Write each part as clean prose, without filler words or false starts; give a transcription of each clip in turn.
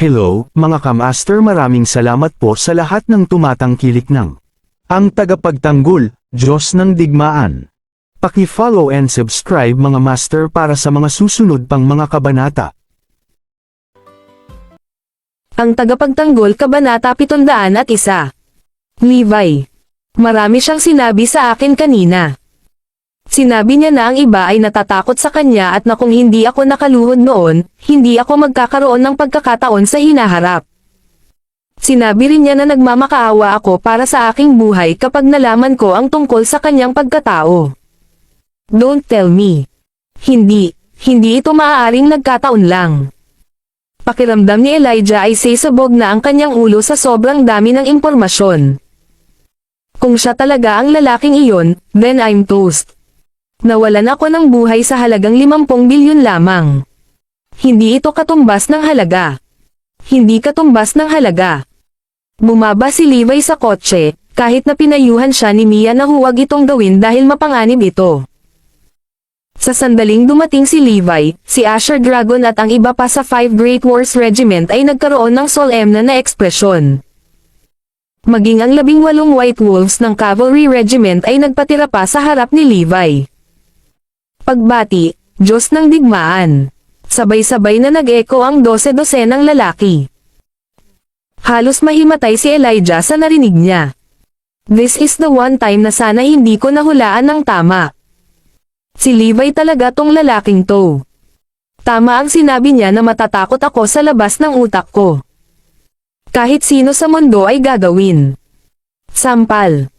Hello, mga kamaster, maraming salamat po sa lahat ng tumatangkilik ng ang tagapagtanggol, Diyos ng Digmaan. Paki-follow and subscribe mga master para sa mga susunod pang mga kabanata. Ang tagapagtanggol Kabanata 701. Levi. Marami siyang sinabi sa akin kanina. Sinabi niya na ang iba ay natatakot sa kanya at na kung hindi ako nakaluhod noon, hindi ako magkakaroon ng pagkakataon sa hinaharap. Sinabi rin niya na nagmamakaawa ako para sa aking buhay kapag nalaman ko ang tungkol sa kanyang pagkatao. Don't tell me. Hindi ito maaaring nagkataon lang. Pakiramdam ni Elijah ay sesabog na ang kanyang ulo sa sobrang dami ng impormasyon. Kung siya talaga ang lalaking iyon, then I'm toast. Nawalan ako ng buhay sa halagang 50 bilyon lamang. Hindi ito katumbas ng halaga. Hindi katumbas ng halaga. Bumaba si Levi sa kotse, kahit na pinayuhan siya ni Mia na huwag itong gawin dahil mapanganib ito. Sa sandaling dumating si Levi, si Asher Dragon at ang iba pa sa 5 Great Wars Regiment ay nagkaroon ng solemna na ekspresyon. Maging ang 18 White Wolves ng Cavalry Regiment ay nagpatira pa sa harap ni Levi. Pagbati, Diyos ng Digmaan. Sabay-sabay na nag-echo ang 12 ng lalaki. Halos mahimatay si Elijah sa narinig niya. This is the one time na sana hindi ko nahulaan ng tama. Si Levi talaga tong lalaking to. Tama ang sinabi niya na matatakot ako sa labas ng utak ko. Kahit sino sa mundo ay gagawin. Sampal.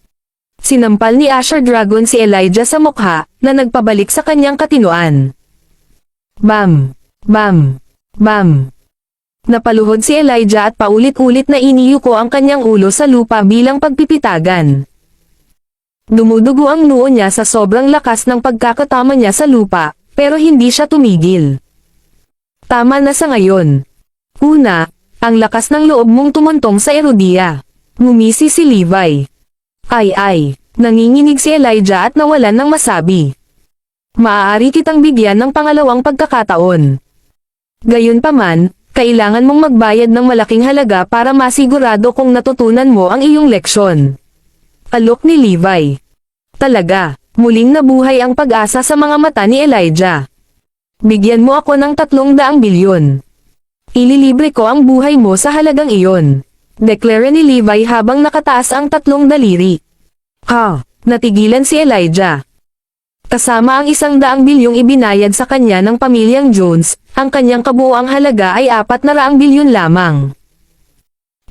Sinampal ni Asher Dragon si Elijah sa mukha, na nagpabalik sa kanyang katinuan. Bam! Bam! Bam! Napaluhod si Elijah at paulit-ulit na iniyuko ang kanyang ulo sa lupa bilang pagpipitagan. Dumudugo ang noo niya sa sobrang lakas ng pagkakatama niya sa lupa, pero hindi siya tumigil. Tama na sa ngayon. Una, ang lakas ng loob mong tumuntong sa Erudia. Ngumisi si Levi. Ay, nanginginig si Elijah at nawalan ng masabi. Maaari kitang bigyan ng pangalawang pagkakataon. Gayunpaman, kailangan mong magbayad ng malaking halaga para masigurado kung natutunan mo ang iyong leksyon. Alok ni Levi. Talaga, muling nabuhay ang pag-asa sa mga mata ni Elijah. Bigyan mo ako ng 300 bilyon. Ililibre ko ang buhay mo sa halagang iyon. Deklara ni Levi habang nakataas ang 3 daliri. Natigilan si Elijah. Kasama ang 100 bilyong ibinayad sa kanya ng pamilyang Jones, ang kanyang kabuuang halaga ay 400 bilyon lamang.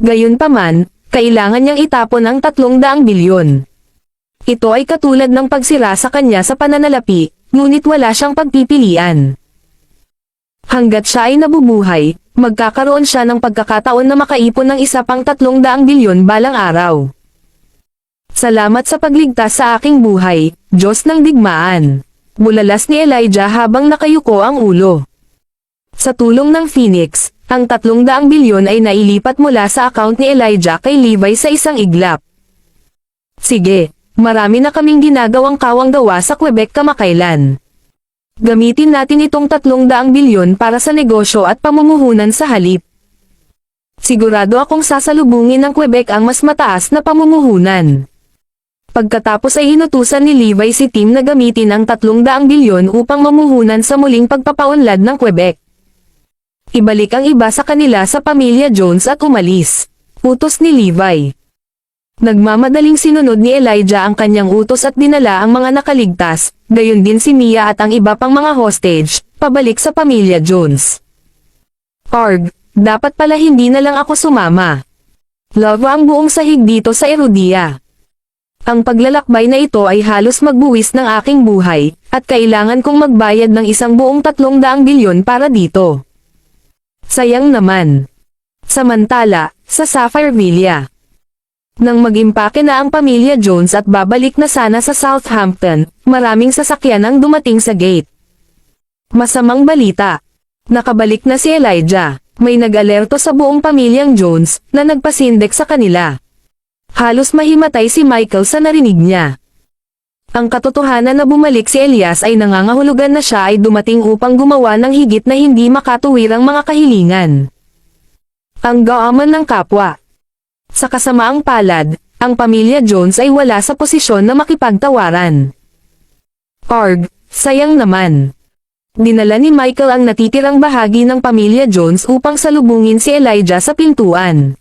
Gayunpaman, kailangan niyang itapon ang 300 bilyon. Ito ay katulad ng pagsira sa kanya sa pananalapi, ngunit wala siyang pagpipilian. Hanggat siya ay nabubuhay, magkakaroon siya ng pagkakataon na makaipon ng isa pang 300 bilyon balang araw. Salamat sa pagligtas sa aking buhay, Diyos ng Digmaan. Bulalas ni Elijah habang nakayuko ang ulo. Sa tulong ng Phoenix, ang 300 bilyon ay nailipat mula sa account ni Elijah kay Levi sa isang iglap. Sige, marami na kaming ginagawang kawang-gawa sa Quebec kamakailan. Gamitin natin itong 300 bilyon para sa negosyo at pamumuhunan sa halip. Sigurado akong sasalubungin ng Quebec ang mas mataas na pamumuhunan. Pagkatapos ay hinutusan ni Levi si Tim na gamitin ang 300 bilyon upang mamuhunan sa muling pagpapaunlad ng Quebec. Ibalik ang iba sa kanila sa pamilya Jones at umalis. Utos ni Levi. Nagmamadaling sinunod ni Elijah ang kanyang utos at dinala ang mga nakaligtas, gayon din si Mia at ang iba pang mga hostage, pabalik sa pamilya Jones. Dapat pala hindi na lang ako sumama. Love ang buong sahig dito sa Erudia. Ang paglalakbay na ito ay halos magbuwis ng aking buhay, at kailangan kong magbayad ng isang buong 300 bilyon para dito. Sayang naman. Samantala, sa Sapphire Villa. Nang mag-impake na ang pamilya Jones at babalik na sana sa Southampton, maraming sasakyan ang dumating sa gate. Masamang balita. Nakabalik na si Elijah. May nag-alerto sa buong pamilyang Jones, na nagpasindek sa kanila. Halos mahimatay si Michael sa narinig niya. Ang katotohanan na bumalik si Elias ay nangangahulugan na siya ay dumating upang gumawa ng higit na hindi makatuwirang mga kahilingan. Ang gaaman ng kapwa. Sa kasamaang palad, ang pamilya Jones ay wala sa posisyon na makipagtawaran. Arg, sayang naman. Dinala ni Michael ang natitirang bahagi ng pamilya Jones upang salubungin si Elijah sa pintuan.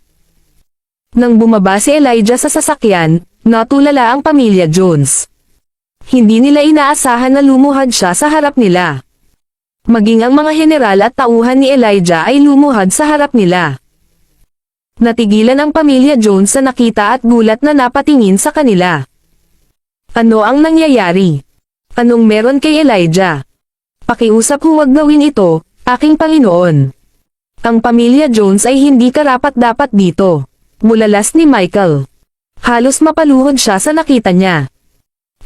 Nang bumaba si Elijah sa sasakyan, natulala ang pamilya Jones. Hindi nila inaasahan na lumuhad siya sa harap nila. Maging ang mga general at tauhan ni Elijah ay lumuhad sa harap nila. Natigilan ang pamilya Jones sa nakita at gulat na napatingin sa kanila. Ano ang nangyayari? Anong meron kay Elijah? Pakiusap huwag gawin ito, aking Panginoon. Ang pamilya Jones ay hindi karapat-dapat dito. Mulalas ni Michael. Halos mapaluhod siya sa nakita niya.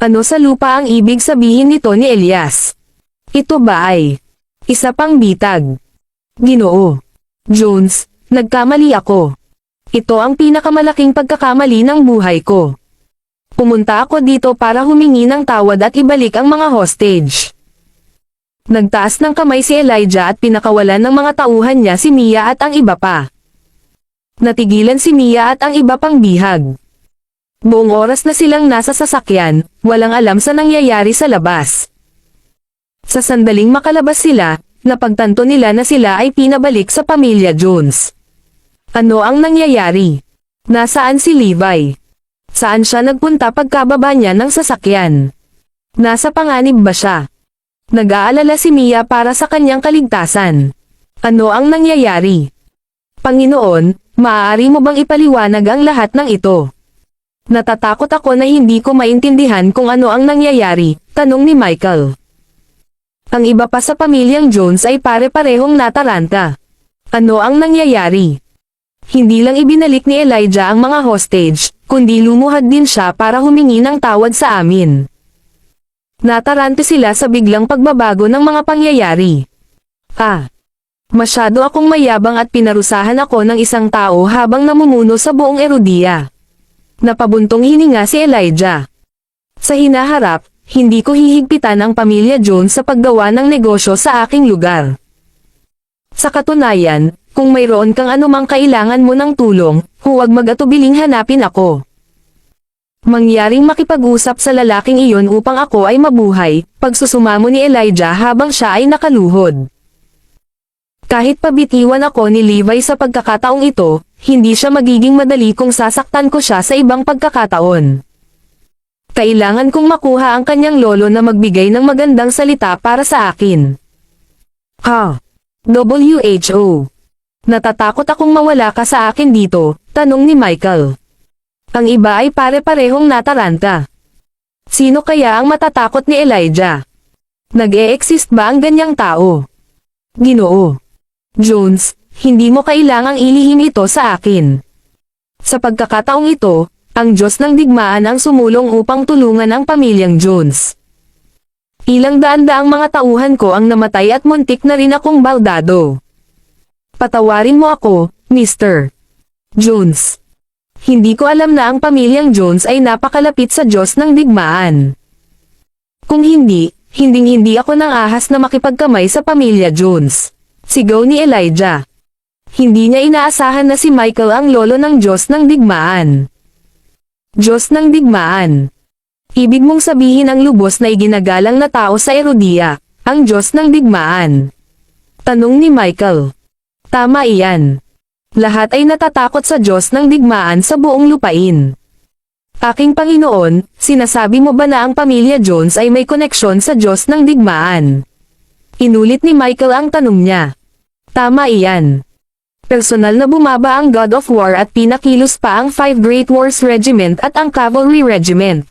Ano sa lupa ang ibig sabihin nito ni Elias? Ito ba ay isa pang bitag? Ginoo Jones, nagkamali ako. Ito ang pinakamalaking pagkakamali ng buhay ko. Pumunta ako dito para humingi ng tawad at ibalik ang mga hostage. Nagtaas ng kamay si Elijah at pinakawalan ng mga tauhan niya si Mia at ang iba pa. Natigilan si Mia at ang iba pang bihag. Buong oras na silang nasa sasakyan, walang alam sa nangyayari sa labas. Sa sandaling makalabas sila, napagtanto nila na sila ay pinabalik sa pamilya Jones. Ano ang nangyayari? Nasaan si Levi? Saan siya nagpunta pagkababa niya ng sasakyan? Nasa panganib ba siya? Nag-aalala si Mia para sa kanyang kaligtasan. Ano ang nangyayari? Panginoon, maaari mo bang ipaliwanag ang lahat ng ito? Natatakot ako na hindi ko maintindihan kung ano ang nangyayari, tanong ni Michael. Ang iba pa sa pamilyang Jones ay pare-parehong nataranta. Ano ang nangyayari? Hindi lang ibinalik ni Elijah ang mga hostage, kundi lumuhad din siya para humingi ng tawad sa amin. Natarante sila sa biglang pagbabago ng mga pangyayari. Masyado akong mayabang at pinarusahan ako ng isang tao habang namumuno sa buong Erudia. Napabuntong hininga si Elijah. Sa hinaharap, hindi ko hihigpitan ang pamilya Jones sa paggawa ng negosyo sa aking lugar. Sa katunayan, kung mayroon kang anumang kailangan mo ng tulong, huwag mag-atubiling hanapin ako. Mangyaring makipag-usap sa lalaking iyon upang ako ay mabuhay, pagsusumamo ni Elijah habang siya ay nakaluhod. Kahit pabitiwan ako ni Levi sa pagkakataong ito, hindi siya magiging madali kung sasaktan ko siya sa ibang pagkakataon. Kailangan kong makuha ang kanyang lolo na magbigay ng magandang salita para sa akin. WHO. Natatakot akong mawala ka sa akin dito, tanong ni Michael. Ang iba ay pare-parehong nataranta. Sino kaya ang matatakot ni Elijah? Nag-e-exist ba ang ganyang tao? Ginoo Jones, hindi mo kailangang ilihim ito sa akin. Sa pagkakataong ito, ang Diyos ng digmaan ang sumulong upang tulungan ang pamilyang Jones. Ilang daan-daang mga tauhan ko ang namatay at muntik na rin akong baldado. Patawarin mo ako, Mr. Jones. Hindi ko alam na ang pamilyang Jones ay napakalapit sa Diyos ng digmaan. Kung hindi ako nang ahas na makipagkamay sa pamilya Jones. Sigaw ni Elijah. Hindi niya inaasahan na si Michael ang lolo ng Diyos ng digmaan. Diyos ng digmaan. Ibig mong sabihin ang lubos na iginagalang na tao sa Erudia, ang Diyos ng digmaan. Tanong ni Michael. Tama iyan. Lahat ay natatakot sa Diyos ng digmaan sa buong lupain. Aking Panginoon, sinasabi mo ba na ang pamilya Jones ay may koneksyon sa Diyos ng digmaan? Inulit ni Michael ang tanong niya. Tama iyan. Personal na bumaba ang God of War at pinakilos pa ang 5 Great Wars Regiment at ang Cavalry Regiment.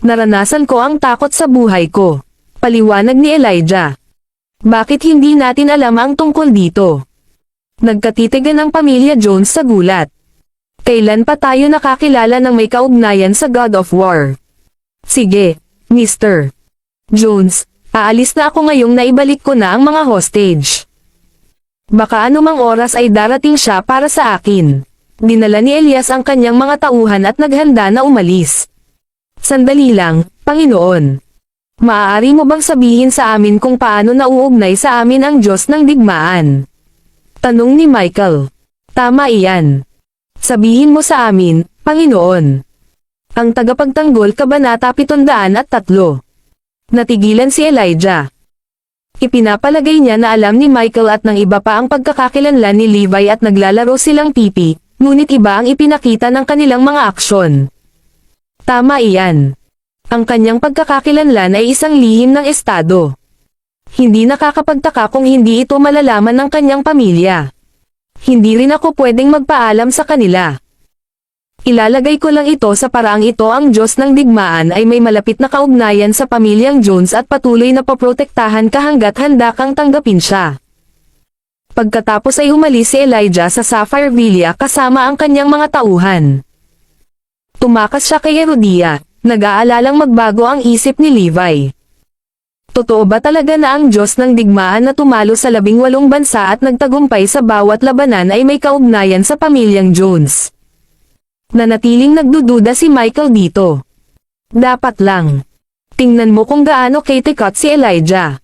Naranasan ko ang takot sa buhay ko. Paliwanag ni Elijah. Bakit hindi natin alam ang tungkol dito? Nagkatitigan ang pamilya Jones sa gulat. Kailan pa tayo nakakilala ng may kaugnayan sa God of War? Sige, Mr. Jones, aalis na ako ngayong naibalik ko na ang mga hostage. Baka anumang oras ay darating siya para sa akin. Dinala ni Elias ang kanyang mga tauhan at naghanda na umalis. Sandali lang, Panginoon. Maaari mo bang sabihin sa amin kung paano nauugnay sa amin ang Diyos ng digmaan? Tanong ni Michael. Tama iyan. Sabihin mo sa amin, Panginoon. Ang tagapagtanggol Kabanata 703. Natigilan si Elijah. Ipinapalagay niya na alam ni Michael at ng iba pa ang pagkakakilanlan ni Levi at naglalaro silang pipi, ngunit iba ang ipinakita ng kanilang mga aksyon. Tama iyan. Ang kanyang pagkakakilanlan ay isang lihim ng estado. Hindi nakakapagtaka kung hindi ito malalaman ng kanyang pamilya. Hindi rin ako pwedeng magpaalam sa kanila. Ilalagay ko lang ito sa paraang ito ang Diyos ng digmaan ay may malapit na kaugnayan sa pamilyang Jones at patuloy na paprotektahan ka hanggat handa kang tanggapin siya. Pagkatapos ay umalis si Elijah sa Sapphire Villa kasama ang kanyang mga tauhan. Tumakas siya kay Herodia, nag-aalalang magbago ang isip ni Levi. Totoo ba talaga na ang Diyos ng digmaan na tumalo sa 18 bansa at nagtagumpay sa bawat labanan ay may kaugnayan sa pamilyang Jones? Nanatiling nagdududa si Michael dito. Dapat lang. Tingnan mo kung gaano kritikot si Elijah.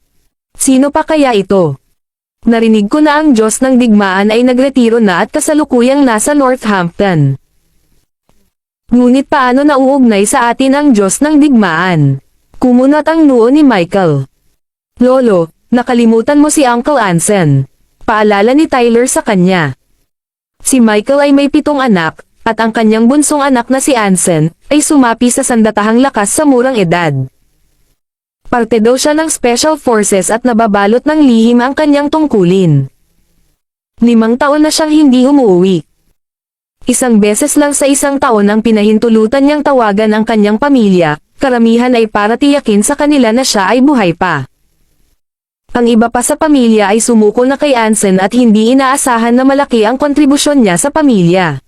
Sino pa kaya ito? Narinig ko na ang Diyos ng digmaan ay nagretiro na at kasalukuyang nasa Northampton. Ngunit paano nauugnay sa atin ang Diyos ng digmaan? Kumunat ang noo ni Michael. Lolo, nakalimutan mo si Uncle Anson. Paalala ni Tyler sa kanya. Si Michael ay may 7 anak, at ang kanyang bunsong anak na si Anson, ay sumapi sa sandatahang lakas sa murang edad. Parte daw siya ng Special Forces at nababalot ng lihim ang kanyang tungkulin. 5 taon na siyang hindi umuwi. Isang beses lang sa isang taon ang pinahintulutan niyang tawagan ang kanyang pamilya, karamihan ay para tiyakin sa kanila na siya ay buhay pa. Ang iba pa sa pamilya ay sumuko na kay Anson at hindi inaasahan na malaki ang kontribusyon niya sa pamilya.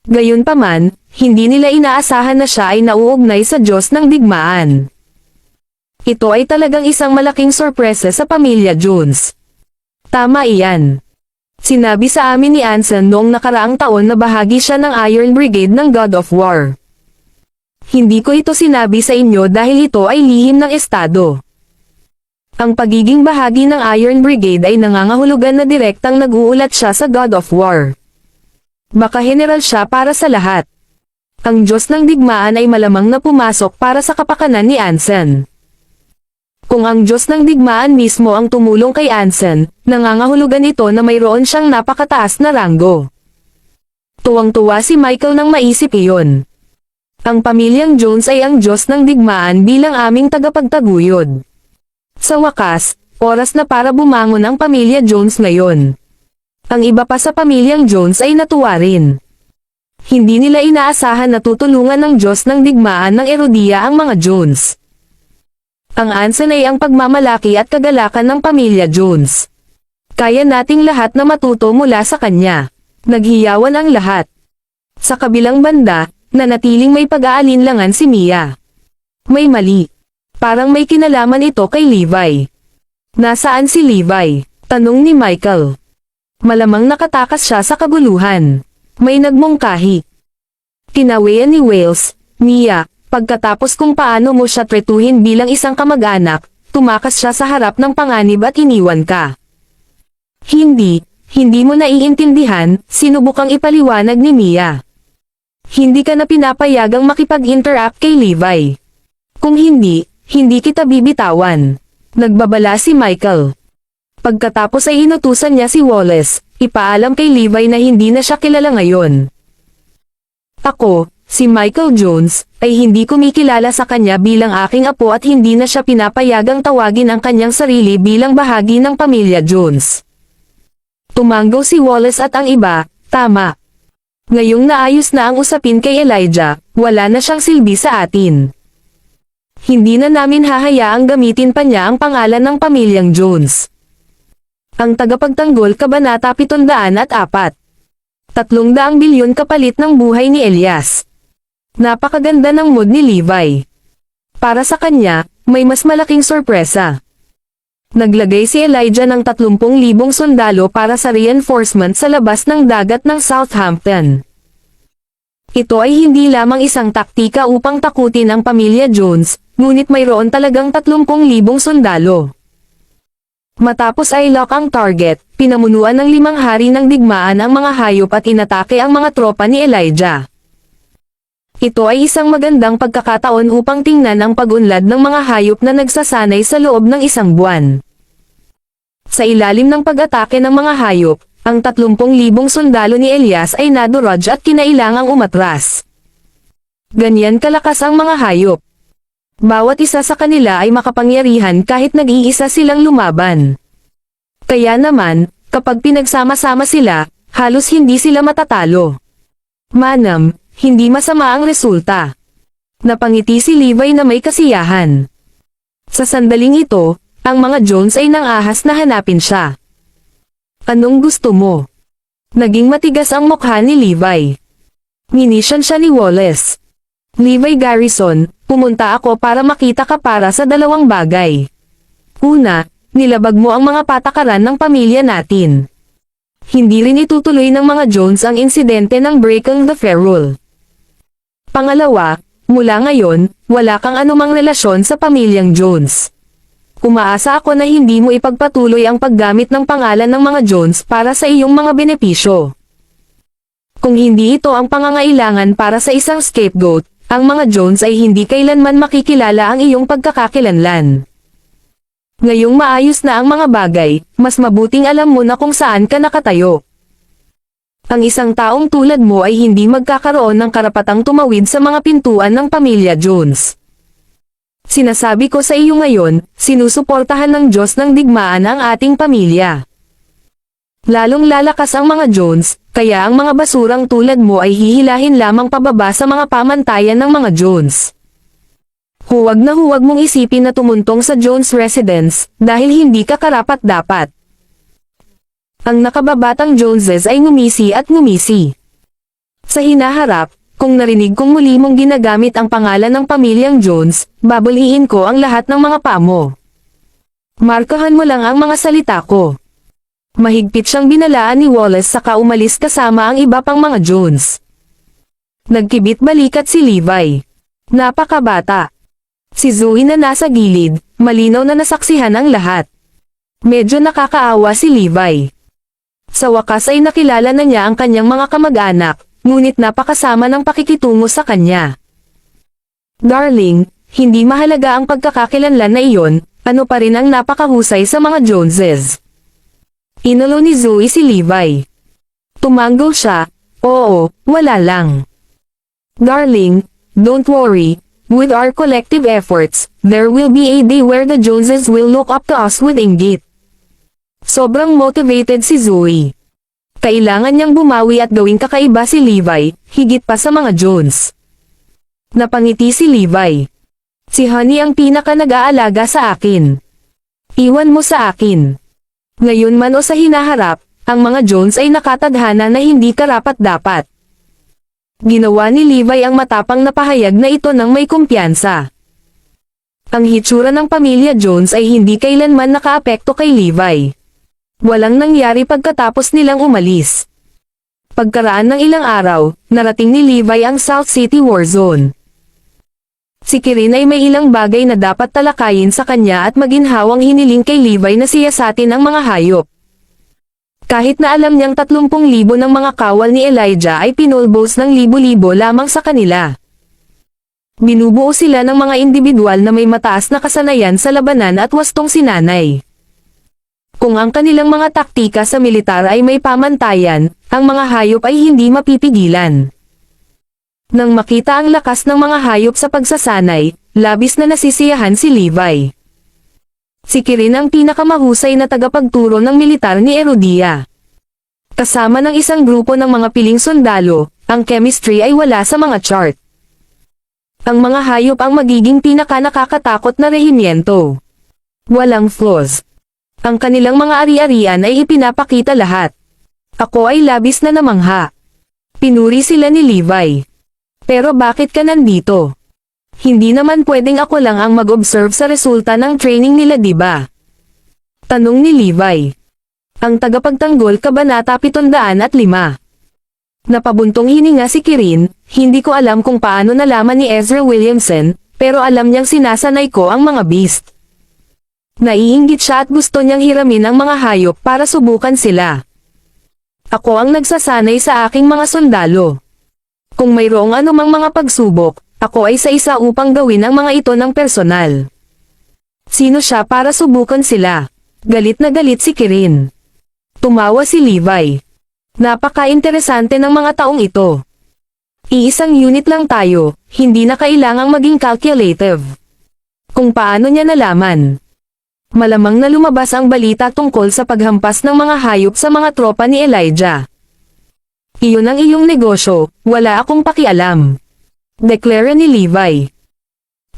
Gayunpaman, hindi nila inaasahan na siya ay nauugnay sa Diyos ng digmaan. Ito ay talagang isang malaking sorpresa sa pamilya Jones. Tama iyan. Sinabi sa amin ni Anson noong nakaraang taon na bahagi siya ng Iron Brigade ng God of War. Hindi ko ito sinabi sa inyo dahil ito ay lihim ng estado. Ang pagiging bahagi ng Iron Brigade ay nangangahulugan na direktang nag-uulat siya sa God of War. Baka general siya para sa lahat. Ang Diyos ng digmaan ay malamang na pumasok para sa kapakanan ni Anson. Kung ang Diyos ng digmaan mismo ang tumulong kay Anson, nangangahulugan ito na mayroon siyang napakataas na ranggo. Tuwang-tuwa si Michael nang maisip iyon. Ang pamilyang Jones ay ang Diyos ng digmaan bilang aming tagapagtaguyod. Sa wakas, oras na para bumangon ang pamilya Jones ngayon. Ang iba pa sa pamilyang Jones ay natuwa rin. Hindi nila inaasahan na tutulungan ng Diyos ng digmaan ng Herodia ang mga Jones. Ang Anson ay ang pagmamalaki at kagalakan ng pamilya Jones. Kaya nating lahat na matuto mula sa kanya. Naghiyawan ang lahat. Sa kabilang banda, nanatiling may pag-aalinlangan si Mia. May mali. Parang may kinalaman ito kay Levi. Nasaan si Levi? Tanong ni Michael. Malamang nakatakas siya sa kaguluhan. May nagmungkahi. Tinawian ni Wales, Mia, pagkatapos kung paano mo siya tretuhin bilang isang kamag-anak, tumakas siya sa harap ng panganib at iniwan ka. Hindi mo naiintindihan, sinubukang ipaliwanag ni Mia. Hindi ka na pinapayagang makipag-interact kay Levi. Kung hindi kita bibitawan. Nagbabala si Michael. Pagkatapos ay inutusan niya si Wallace, ipaalam kay Levi na hindi na siya kilala ngayon. Ako, si Michael Jones, ay hindi kumikilala sa kanya bilang aking apo at hindi na siya pinapayagang tawagin ang kanyang sarili bilang bahagi ng pamilya Jones. Tumanggo si Wallace at ang iba, tama. Ngayong naayos na ang usapin kay Elijah, wala na siyang silbi sa atin. Hindi na namin hahayaang gamitin pa niya ang pangalan ng pamilyang Jones. Ang tagapagtanggol Kabanata 704. 300 bilyon kapalit ng buhay ni Elias. Napakaganda ng mood ni Levi. Para sa kanya, may mas malaking sorpresa. Naglagay si Elijah ng 30,000 sundalo para sa reinforcement sa labas ng dagat ng Southampton. Ito ay hindi lamang isang taktika upang takutin ang pamilya Jones, ngunit mayroon talagang 30,000 sundalo. Matapos ay lock ang target, pinamunuan ng 5 hari ng digmaan ang mga hayop at inatake ang mga tropa ni Elijah. Ito ay isang magandang pagkakataon upang tingnan ang pag-unlad ng mga hayop na nagsasanay sa loob ng 1 buwan. Sa ilalim ng pag-atake ng mga hayop, ang 30,000 sundalo ni Elias ay nadurog at kinailangang umatras. Ganyan kalakas ang mga hayop. Bawat isa sa kanila ay makapangyarihan kahit nag-iisa silang lumaban. Kaya naman, kapag pinagsama-sama sila, halos hindi sila matatalo. Manam, hindi masama ang resulta. Napangiti si Levi na may kasiyahan. Sa sandaling ito, ang mga Jones ay nangahas na hanapin siya. Anong gusto mo? Naging matigas ang mukha ni Levi. Minisyon siya ni Wallace. Levi Garrison, pumunta ako para makita ka para sa 2 bagay. Una, nilabag mo ang mga patakaran ng pamilya natin. Hindi rin itutuloy ng mga Jones ang insidente ng Breaking the Fair Rule. Pangalawa, mula ngayon, wala kang anumang relasyon sa pamilyang Jones. Umaasa ako na hindi mo ipagpatuloy ang paggamit ng pangalan ng mga Jones para sa iyong mga benepisyo. Kung hindi ito ang pangangailangan para sa isang scapegoat, ang mga Jones ay hindi kailanman makikilala ang iyong pagkakakilanlan. Ngayong maayos na ang mga bagay, mas mabuting alam mo na kung saan ka nakatayo. Ang isang taong tulad mo ay hindi magkakaroon ng karapatang tumawid sa mga pintuan ng pamilya Jones. Sinasabi ko sa iyo ngayon, sinusuportahan ng Diyos ng digmaan ang ating pamilya. Lalong lalakas ang mga Jones, kaya ang mga basurang tulad mo ay hihilahin lamang pababa sa mga pamantayan ng mga Jones. Huwag na huwag mong isipin na tumuntong sa Jones residence, dahil hindi ka karapat-dapat. Ang nakababatang Joneses ay ngumisi at ngumisi. Sa hinaharap, kung narinig kong muli mong ginagamit ang pangalan ng pamilyang Jones, babuliin ko ang lahat ng mga paa mo. Markahan mo lang ang mga salita ko. Mahigpit siyang binalaan ni Wallace saka umalis kasama ang iba pang mga Jones. Nagkibit balikat si Levi. Napakabata. Si Zoe na nasa gilid, malinaw na nasaksihan ang lahat. Medyo nakakaawa si Levi. Sa wakas ay nakilala na niya ang kanyang mga kamag-anak, ngunit napakasama ng pakikitungo sa kanya. Darling, hindi mahalaga ang pagkakakilanlan na iyon, ano pa rin ang napakahusay sa mga Joneses. Inulo ni Zoe si Levi. Tumango siya, oo, wala lang. Darling, don't worry, with our collective efforts, there will be a day where the Joneses will look up to us with inggit. Sobrang motivated si Zoe. Kailangan niyang bumawi at gawing kakaiba si Levi, higit pa sa mga Jones. Napangiti si Levi. Si Honey ang pinaka nag-aalaga sa akin. Iwan mo sa akin. Ngayon man o sa hinaharap, ang mga Jones ay nakatadhana na hindi karapat-dapat. Ginawa ni Levi ang matapang na pahayag na ito ng may kumpiyansa. Ang hitsura ng pamilya Jones ay hindi kailanman nakaapekto kay Levi. Walang nangyari pagkatapos nilang umalis. Pagkaraan ng ilang araw, narating ni Levi ang South City War Zone. Si Kirin ay may ilang bagay na dapat talakayin sa kanya at maginhawang hiniling kay Levi na siyasatin ang mga hayop. Kahit na alam niyang 30,000 ng mga kawal ni Elijah ay pinulbos ng libo-libo lamang sa kanila. Binubuo sila ng mga individual na may mataas na kasanayan sa labanan at wastong sinanay. Kung ang kanilang mga taktika sa militar ay may pamantayan, ang mga hayop ay hindi mapipigilan. Nang makita ang lakas ng mga hayop sa pagsasanay, labis na nasisiyahan si Levi. Si Kirin ang pinakamahusay na tagapagturo ng militar ni Erudia. Kasama ng isang grupo ng mga piling sundalo, ang chemistry ay wala sa mga chart. Ang mga hayop ang magiging pinaka-nakakatakot na rehimyento. Walang flaws. Ang kanilang mga ari-arian ay ipinapakita lahat. Ako ay labis na namangha. Pinuri sila ni Levi. Pero bakit ka nandito? Hindi naman pwedeng ako lang ang mag-observe sa resulta ng training nila, diba? Tanong ni Levi. Ang tagapagtanggol Kabanata 705. Napabuntong hininga si Kirin, hindi ko alam kung paano nalaman ni Ezra Williamson, pero alam niyang sinasanay ko ang mga beast. Naiinggit siya at gusto niyang hiramin ang mga hayop para subukan sila. Ako ang nagsasanay sa aking mga sundalo. Kung mayroong anumang mga pagsubok, ako ay sa isa upang gawin ang mga ito ng personal. Sino siya para subukan sila? Galit na galit si Kirin. Tumawa si Levi. Napaka-interesante ng mga taong ito. Iisang unit lang tayo, hindi na kailangang maging calculative. Kung paano niya nalaman. Malamang na lumabas ang balita tungkol sa paghampas ng mga hayop sa mga tropa ni Elijah. Iyon ang iyong negosyo, wala akong pakialam. Deklara ni Levi.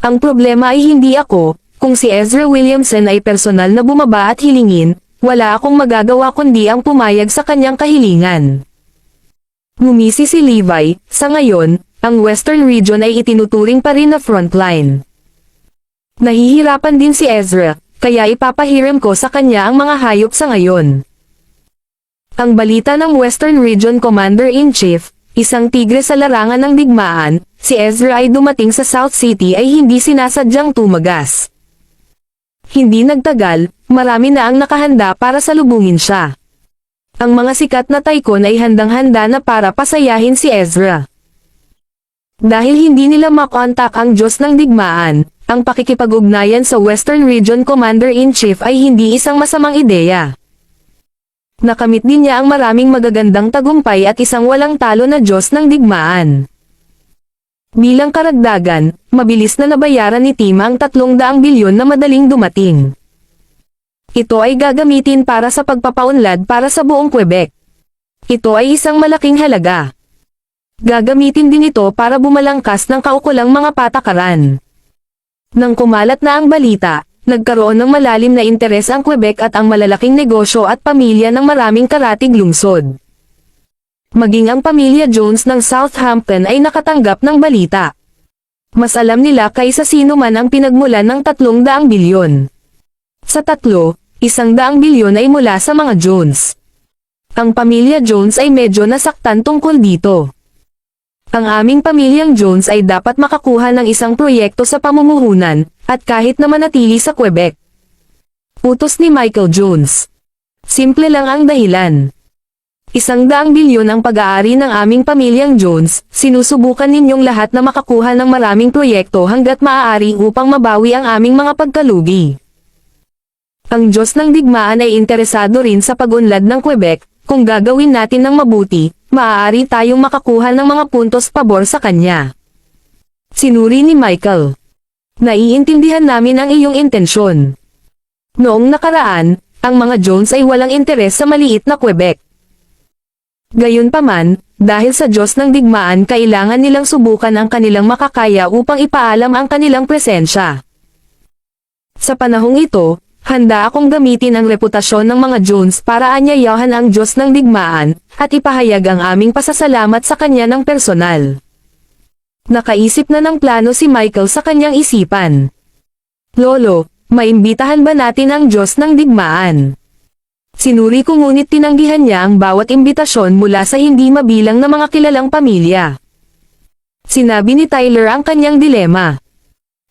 Ang problema ay hindi ako, kung si Ezra Williamson ay personal na bumaba at hilingin, wala akong magagawa kundi ang pumayag sa kanyang kahilingan. Ngumisi si Levi, sa ngayon, ang Western Region ay itinuturing pa rin na frontline. Nahihirapan din si Ezra, kaya ipapahiram ko sa kanya ang mga hayop sa ngayon. Ang balita ng Western Region Commander-in-Chief, isang tigre sa larangan ng digmaan, si Ezra ay dumating sa South City ay hindi sinasadyang tumagas. Hindi nagtagal, marami na ang nakahanda para salubungin siya. Ang mga sikat na tycoon ay handang-handa na para pasayahin si Ezra. Dahil hindi nila makontak ang Diyos ng digmaan, ang pakikipag-ugnayan sa Western Region Commander-in-Chief ay hindi isang masamang ideya. Nakamit din niya ang maraming magagandang tagumpay at isang walang talo na Diyos ng digmaan. Bilang karagdagan, mabilis na nabayaran ni Tim ang 300 bilyon na madaling dumating. Ito ay gagamitin para sa pagpapaunlad para sa buong Quebec. Ito ay isang malaking halaga. Gagamitin din ito para bumalangkas ng kaukulang mga patakaran. Nang kumalat na ang balita, nagkaroon ng malalim na interes ang Quebec at ang malalaking negosyo at pamilya ng maraming karatig lungsod. Maging ang pamilya Jones ng Southampton ay nakatanggap ng balita. Mas alam nila kaysa sino man ang pinagmulan ng 300 bilyon. Sa tatlo, 100 bilyon ay mula sa mga Jones. Ang pamilya Jones ay medyo nasaktan tungkol dito. Ang aming pamilyang Jones ay dapat makakuha ng isang proyekto sa pamumuhunan, at kahit na manatili sa Quebec. Utos ni Michael Jones. Simple lang ang dahilan. 100 bilyon ang pag-aari ng aming pamilyang Jones, sinusubukan ninyong lahat na makakuha ng maraming proyekto hanggat maaari upang mabawi ang aming mga pagkalugi. Ang Diyos ng digmaan ay interesado rin sa pag-unlad ng Quebec, kung gagawin natin ng mabuti, maaari tayong makakuha ng mga puntos pabor sa kanya. Sinuri ni Michael. Naiintindihan namin ang iyong intensyon. Noong nakaraan, ang mga Jones ay walang interes sa maliit na Quebec. Gayunpaman, dahil sa Diyos ng digmaan kailangan nilang subukan ang kanilang makakaya upang ipaalam ang kanilang presensya. Sa panahong ito, handa akong gamitin ang reputasyon ng mga Jones para anyayahan ang Diyos ng digmaan, at ipahayag ang aming pasasalamat sa kanya ng personal. Nakaisip na ng plano si Michael sa kanyang isipan. Lolo, maimbitahan ba natin ang Diyos ng digmaan? Sinuri ko ngunit tinanggihan niya ang bawat imbitasyon mula sa hindi mabilang na mga kilalang pamilya. Sinabi ni Tyler ang kanyang dilema.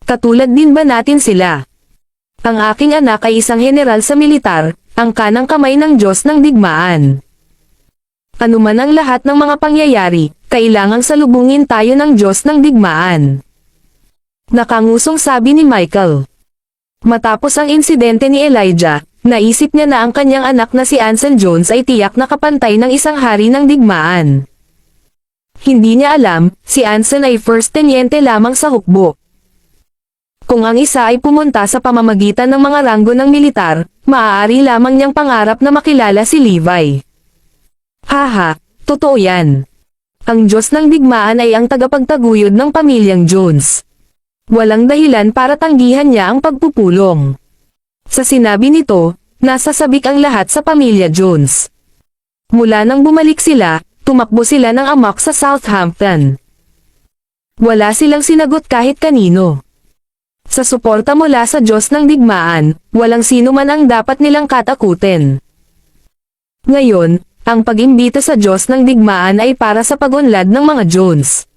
Katulad din ba natin sila? Ang aking anak ay isang general sa militar, ang kanang kamay ng Diyos ng digmaan. Ano man ang lahat ng mga pangyayari, kailangang salubungin tayo ng Diyos ng digmaan. Nakangusong sabi ni Michael. Matapos ang insidente ni Elijah, naisip niya na ang kanyang anak na si Ansel Jones ay tiyak na kapantay ng isang hari ng digmaan. Hindi niya alam, si Ansel ay first tenyente lamang sa hukbo. Kung ang isa ay pumunta sa pamamagitan ng mga ranggo ng militar, maaari lamang niyang pangarap na makilala si Levi. Haha, totoo yan. Ang Diyos ng digmaan ay ang tagapagtaguyod ng pamilyang Jones. Walang dahilan para tanggihan niya ang pagpupulong. Sa sinabi nito, nasasabik ang lahat sa pamilya Jones. Mula nang bumalik sila, tumakbo sila ng amok sa Southampton. Wala silang sinagot kahit kanino. Sa suporta mula sa Diyos ng digmaan, walang sino man ang dapat nilang katakutin. Ngayon, ang pag-imbita sa Diyos ng digmaan ay para sa pag-unlad ng mga Jones.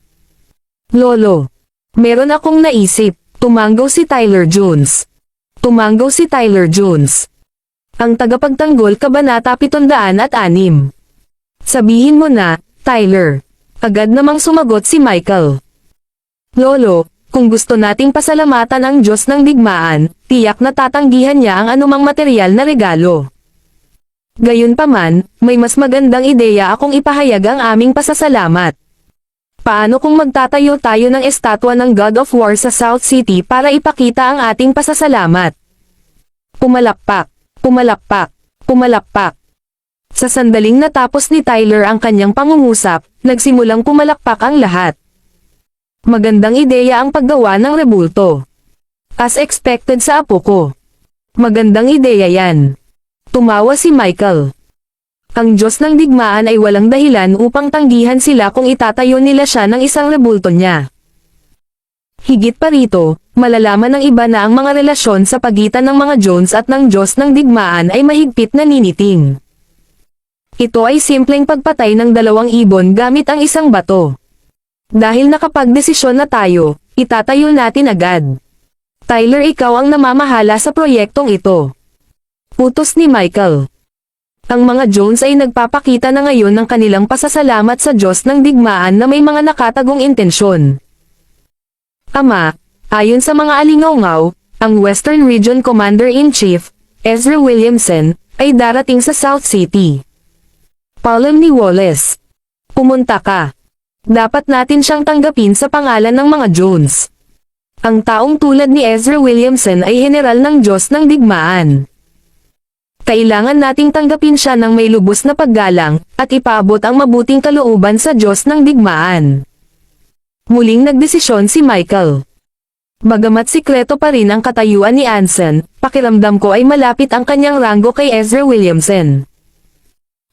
Lolo, meron akong naisip, tumanggaw si Tyler Jones. Tumanggaw si Tyler Jones. Ang tagapagtanggol Kabanata 706. Sabihin mo na, Tyler. Agad namang sumagot si Michael. Lolo, kung gusto nating pasalamatan ang Diyos ng digmaan, tiyak na tatanggihan niya ang anumang material na regalo. Gayunpaman, may mas magandang ideya akong ipahayag ang aming pasasalamat. Paano kung magtatayo tayo ng estatwa ng God of War sa South City para ipakita ang ating pasasalamat? Pumalakpak, pumalakpak, pumalakpak. Sa sandaling natapos ni Tyler ang kanyang pangungusap, nagsimulang pumalakpak ang lahat. Magandang ideya ang paggawa ng rebulto. As expected sa apo ko. Magandang ideya yan. Tumawa si Michael. Ang Diyos ng digmaan ay walang dahilan upang tanggihan sila kung itatayo nila siya ng isang rebulto niya. Higit pa rito, malalaman ng iba na ang mga relasyon sa pagitan ng mga Jones at ng Diyos ng digmaan ay mahigpit na niniting. Ito ay simpleng pagpatay ng 2 ibon gamit ang isang bato. Dahil nakapagdesisyon na tayo, itatayo natin agad. Tyler, ikaw ang namamahala sa proyektong ito. Utos ni Michael. Ang mga Jones ay nagpapakita na ngayon ng kanilang pasasalamat sa Diyos ng digmaan na may mga nakatagong intensyon. Ama, ayon sa mga alingaw-ngaw, ang Western Region Commander-in-Chief, Ezra Williamson, ay darating sa South City. Paalam ni Wallace. Pumunta ka. Dapat natin siyang tanggapin sa pangalan ng mga Jones. Ang taong tulad ni Ezra Williamson ay general ng Diyos ng digmaan. Kailangan nating tanggapin siya ng may lubos na paggalang, at ipaabot ang mabuting kalooban sa Diyos ng digmaan. Muling nagdesisyon si Michael. Bagamat sikreto pa rin ang katayuan ni Anson, pakiramdam ko ay malapit ang kanyang ranggo kay Ezra Williamson.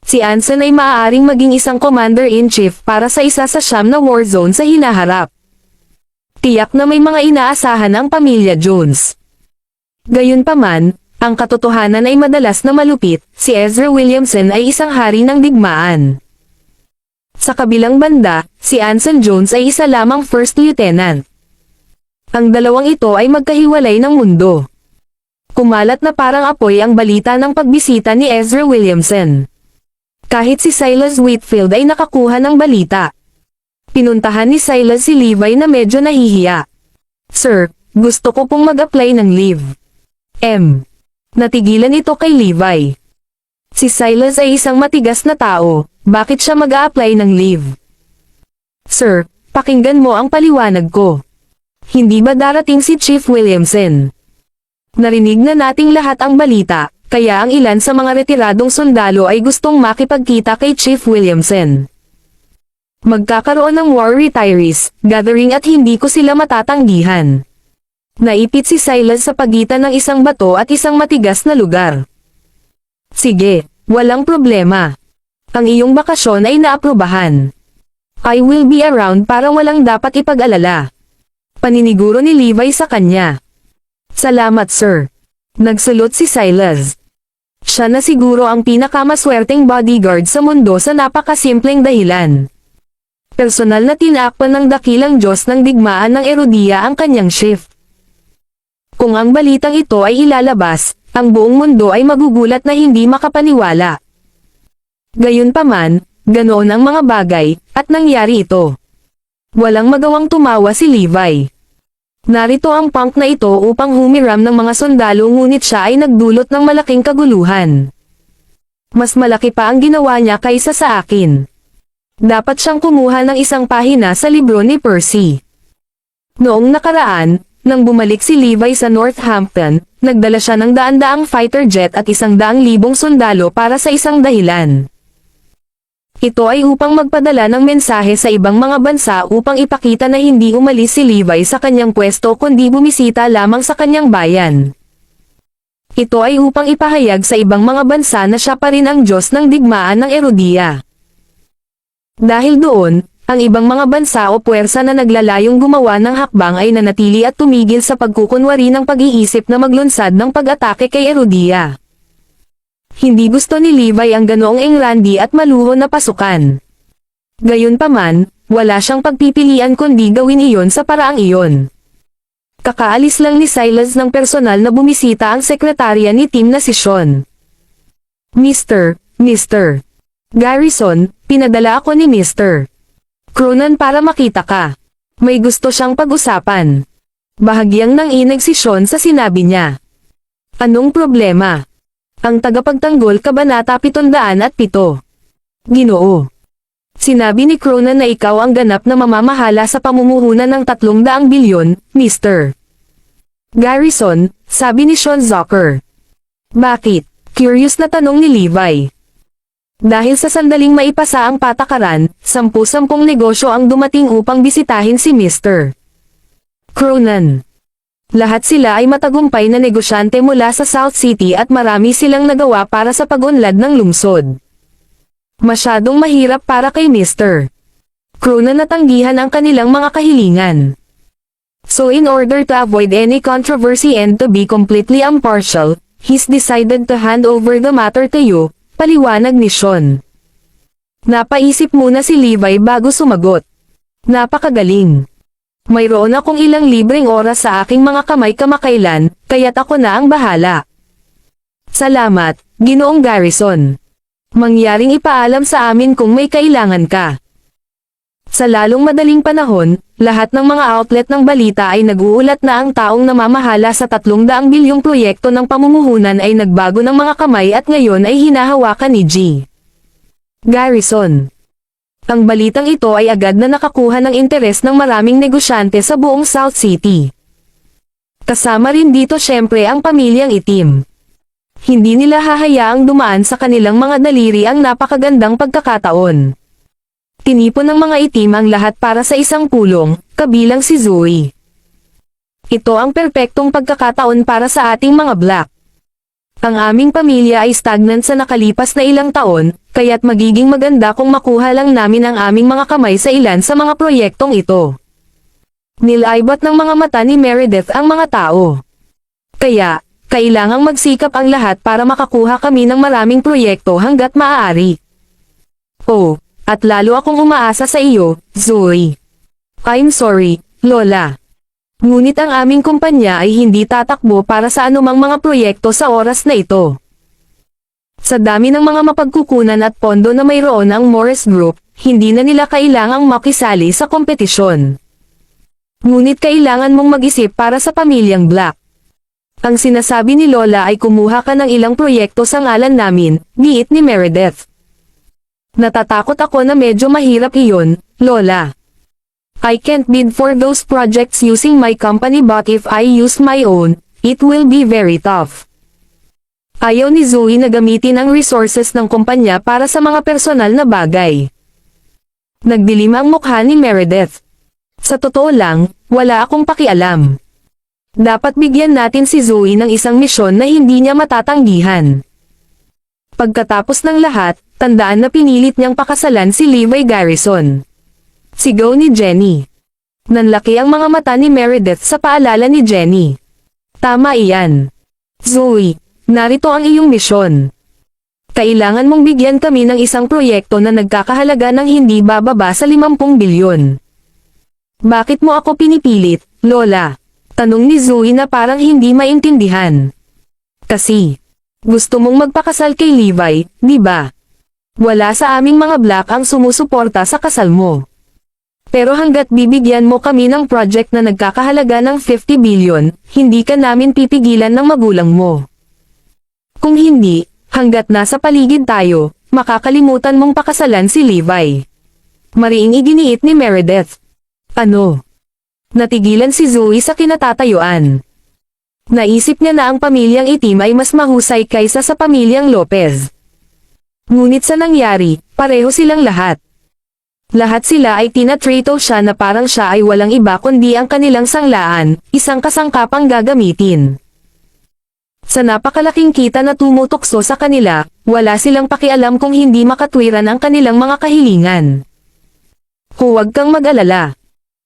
Si Anson ay maaaring maging isang commander-in-chief para sa isa sa 9 na war zone sa hinaharap. Tiyak na may mga inaasahan ang pamilya Jones. Gayunpaman, ang katotohanan ay madalas na malupit, si Ezra Williamson ay isang hari ng digmaan. Sa kabilang banda, si Anson Jones ay isa lamang first lieutenant. Ang dalawang ito ay magkahiwalay ng mundo. Kumalat na parang apoy ang balita ng pagbisita ni Ezra Williamson. Kahit si Silas Whitfield ay nakakuha ng balita. Pinuntahan ni Silas si Levi na medyo nahihiya. Sir, gusto ko pong mag-apply ng leave. Natigilan ito kay Levi. Si Silas ay isang matigas na tao, bakit siya mag-a-apply ng leave? Sir, pakinggan mo ang paliwanag ko. Hindi ba darating si Chief Williamson? Narinig na nating lahat ang balita, kaya ang ilan sa mga retiradong sundalo ay gustong makipagkita kay Chief Williamson. Magkakaroon ng war retirees gathering at hindi ko sila matatanggihan. Naipit si Silas sa pagitan ng isang bato at isang matigas na lugar. Sige, walang problema. Ang iyong bakasyon ay naaprubahan. I will be around para walang dapat ipag-alala. Paniniguro ni Levi sa kanya. Salamat sir. Nagsulot si Silas. Siya na siguro ang pinakamaswerteng bodyguard sa mundo sa napakasimpleng dahilan. Personal na tinakpan ng dakilang Diyos ng digmaan ng Erudia ang kanyang shift. Kung ang balitang ito ay ilalabas, ang buong mundo ay magugulat na hindi makapaniwala. Gayunpaman, ganoon ang mga bagay, at nangyari ito. Walang magawang tumawa si Levi. Narito ang punk na ito upang humiram ng mga sundalo ngunit siya ay nagdulot ng malaking kaguluhan. Mas malaki pa ang ginawa niya kaysa sa akin. Dapat siyang kumuha ng isang pahina sa libro ni Percy. Noong nakaraan, nang bumalik si Levi sa Northampton, nagdala siya ng daan-daang fighter jet at 100,000 sundalo para sa isang dahilan. Ito ay upang magpadala ng mensahe sa ibang mga bansa upang ipakita na hindi umalis si Levi sa kanyang pwesto kundi bumisita lamang sa kanyang bayan. Ito ay upang ipahayag sa ibang mga bansa na siya pa rin ang Diyos ng digmaan ng Erudia. Dahil doon, ang ibang mga bansa o puwersa na naglalayong gumawa ng hakbang ay nanatili at tumigil sa pagkukunwari ng pag-iisip na maglunsad ng pag-atake kay Erudia. Hindi gusto ni Levi ang ganoong engrandi at maluho na pasukan. Gayunpaman, wala siyang pagpipilian kundi gawin iyon sa paraang iyon. Kakaalis lang ni Silas ng personal na bumisita ang sekretarya ni Tim na si Sean. Mr. Garrison, pinadala ako ni Mr. Cronin para makita ka. May gusto siyang pag-usapan. Bahagyang nanginig si Sean sa sinabi niya. Anong problema? Ang tagapagtanggol Kabanata 707. Ginoo. Sinabi ni Cronin na ikaw ang ganap na mamamahala sa pamumuhunan ng 300 bilyon, Mr. Garrison, sabi ni Sean Zucker. Bakit? Curious na tanong ni Levi. Dahil sa sandaling maipasa ang patakaran, 10-10 negosyo ang dumating upang bisitahin si Mr. Cronin. Lahat sila ay matagumpay na negosyante mula sa South City at marami silang nagawa para sa pag-unlad ng lungsod. Masyadong mahirap para kay Mr. Cronin na tanggihan ang kanilang mga kahilingan. So in order to avoid any controversy and to be completely impartial, he's decided to hand over the matter to you, paliwanag ni Sean. Napaisip muna si Levi bago sumagot. Napakagaling. Mayroon akong ilang libreng oras sa aking mga kamay kamakailan, kaya't ako na ang bahala. Salamat, Ginoong Garrison. Mangyaring ipaalam sa amin kung may kailangan ka. Sa lalong madaling panahon, lahat ng mga outlet ng balita ay nag-uulat na ang taong namamahala sa 300 bilyong proyekto ng pamumuhunan ay nagbago ng mga kamay at ngayon ay hinahawakan ni G. Garrison. Ang balitang ito ay agad na nakakuha ng interes ng maraming negosyante sa buong South City. Kasama rin dito syempre ang pamilyang itim. Hindi nila hahayaang dumaan sa kanilang mga daliri ang napakagandang pagkakataon. Tinipon ng mga itim ang lahat para sa isang pulong, kabilang si Zoe. Ito ang perpektong pagkakataon para sa ating mga black. Ang aming pamilya ay stagnant sa nakalipas na ilang taon, kaya't magiging maganda kung makuha lang namin ang aming mga kamay sa ilan sa mga proyektong ito. Nilaybot ng mga mata ni Meredith ang mga tao. Kaya, kailangang magsikap ang lahat para makakuha kami ng maraming proyekto hanggat maaari. Oh. At lalo akong umaasa sa iyo, Zoe. I'm sorry, Lola. Ngunit ang aming kumpanya ay hindi tatakbo para sa anumang mga proyekto sa oras na ito. Sa dami ng mga mapagkukunan at pondo na mayroon ang Morris Group, hindi na nila kailangang makisali sa kompetisyon. Ngunit kailangan mong mag-isip para sa pamilyang Black. Ang sinasabi ni Lola ay kumuha ka ng ilang proyekto sa ngalan namin, giit ni Meredith. Natatakot ako na medyo mahirap iyon, Lola. I can't bid for those projects using my company but if I use my own, it will be very tough. Ayaw ni Zoe na gamitin ang resources ng kumpanya para sa mga personal na bagay. Nagdilim ang mukha ni Meredith. Sa totoo lang, wala akong pakialam. Dapat bigyan natin si Zoe ng isang misyon na hindi niya matatanggihan. Pagkatapos ng lahat, tandaan na pinilit niyang pakasalan si Levi Garrison. Sigaw ni Jenny. Nanlaki ang mga mata ni Meredith sa paalala ni Jenny. Tama iyan. Zoe, narito ang iyong misyon. Kailangan mong bigyan kami ng isang proyekto na nagkakahalaga ng hindi bababa sa 50 bilyon. Bakit mo ako pinipilit, Lola? Tanong ni Zoe na parang hindi maintindihan. Kasi, gusto mong magpakasal kay Levi, di ba? Wala sa aming mga black ang sumusuporta sa kasal mo. Pero hanggat bibigyan mo kami ng project na nagkakahalaga ng 50 bilyon, hindi ka namin pipigilan ng magulang mo. Kung hindi, hanggat nasa paligid tayo, makakalimutan mong pakasalan si Levi. Mariing iginiit ni Meredith. Ano? Natigilan si Zoe sa kinatatayuan. Naisip niya na ang pamilyang itim ay mas mahusay kaysa sa pamilyang Lopez. Ngunit sa nangyari, pareho silang lahat. Lahat sila ay tinatrato siya na parang siya ay walang iba kundi ang kanilang sanglaan, isang kasangkapang gagamitin. Sa napakalaking kita na tumutokso sa kanila, wala silang pakialam kung hindi makatwiran ang kanilang mga kahilingan. Huwag kang mag-alala.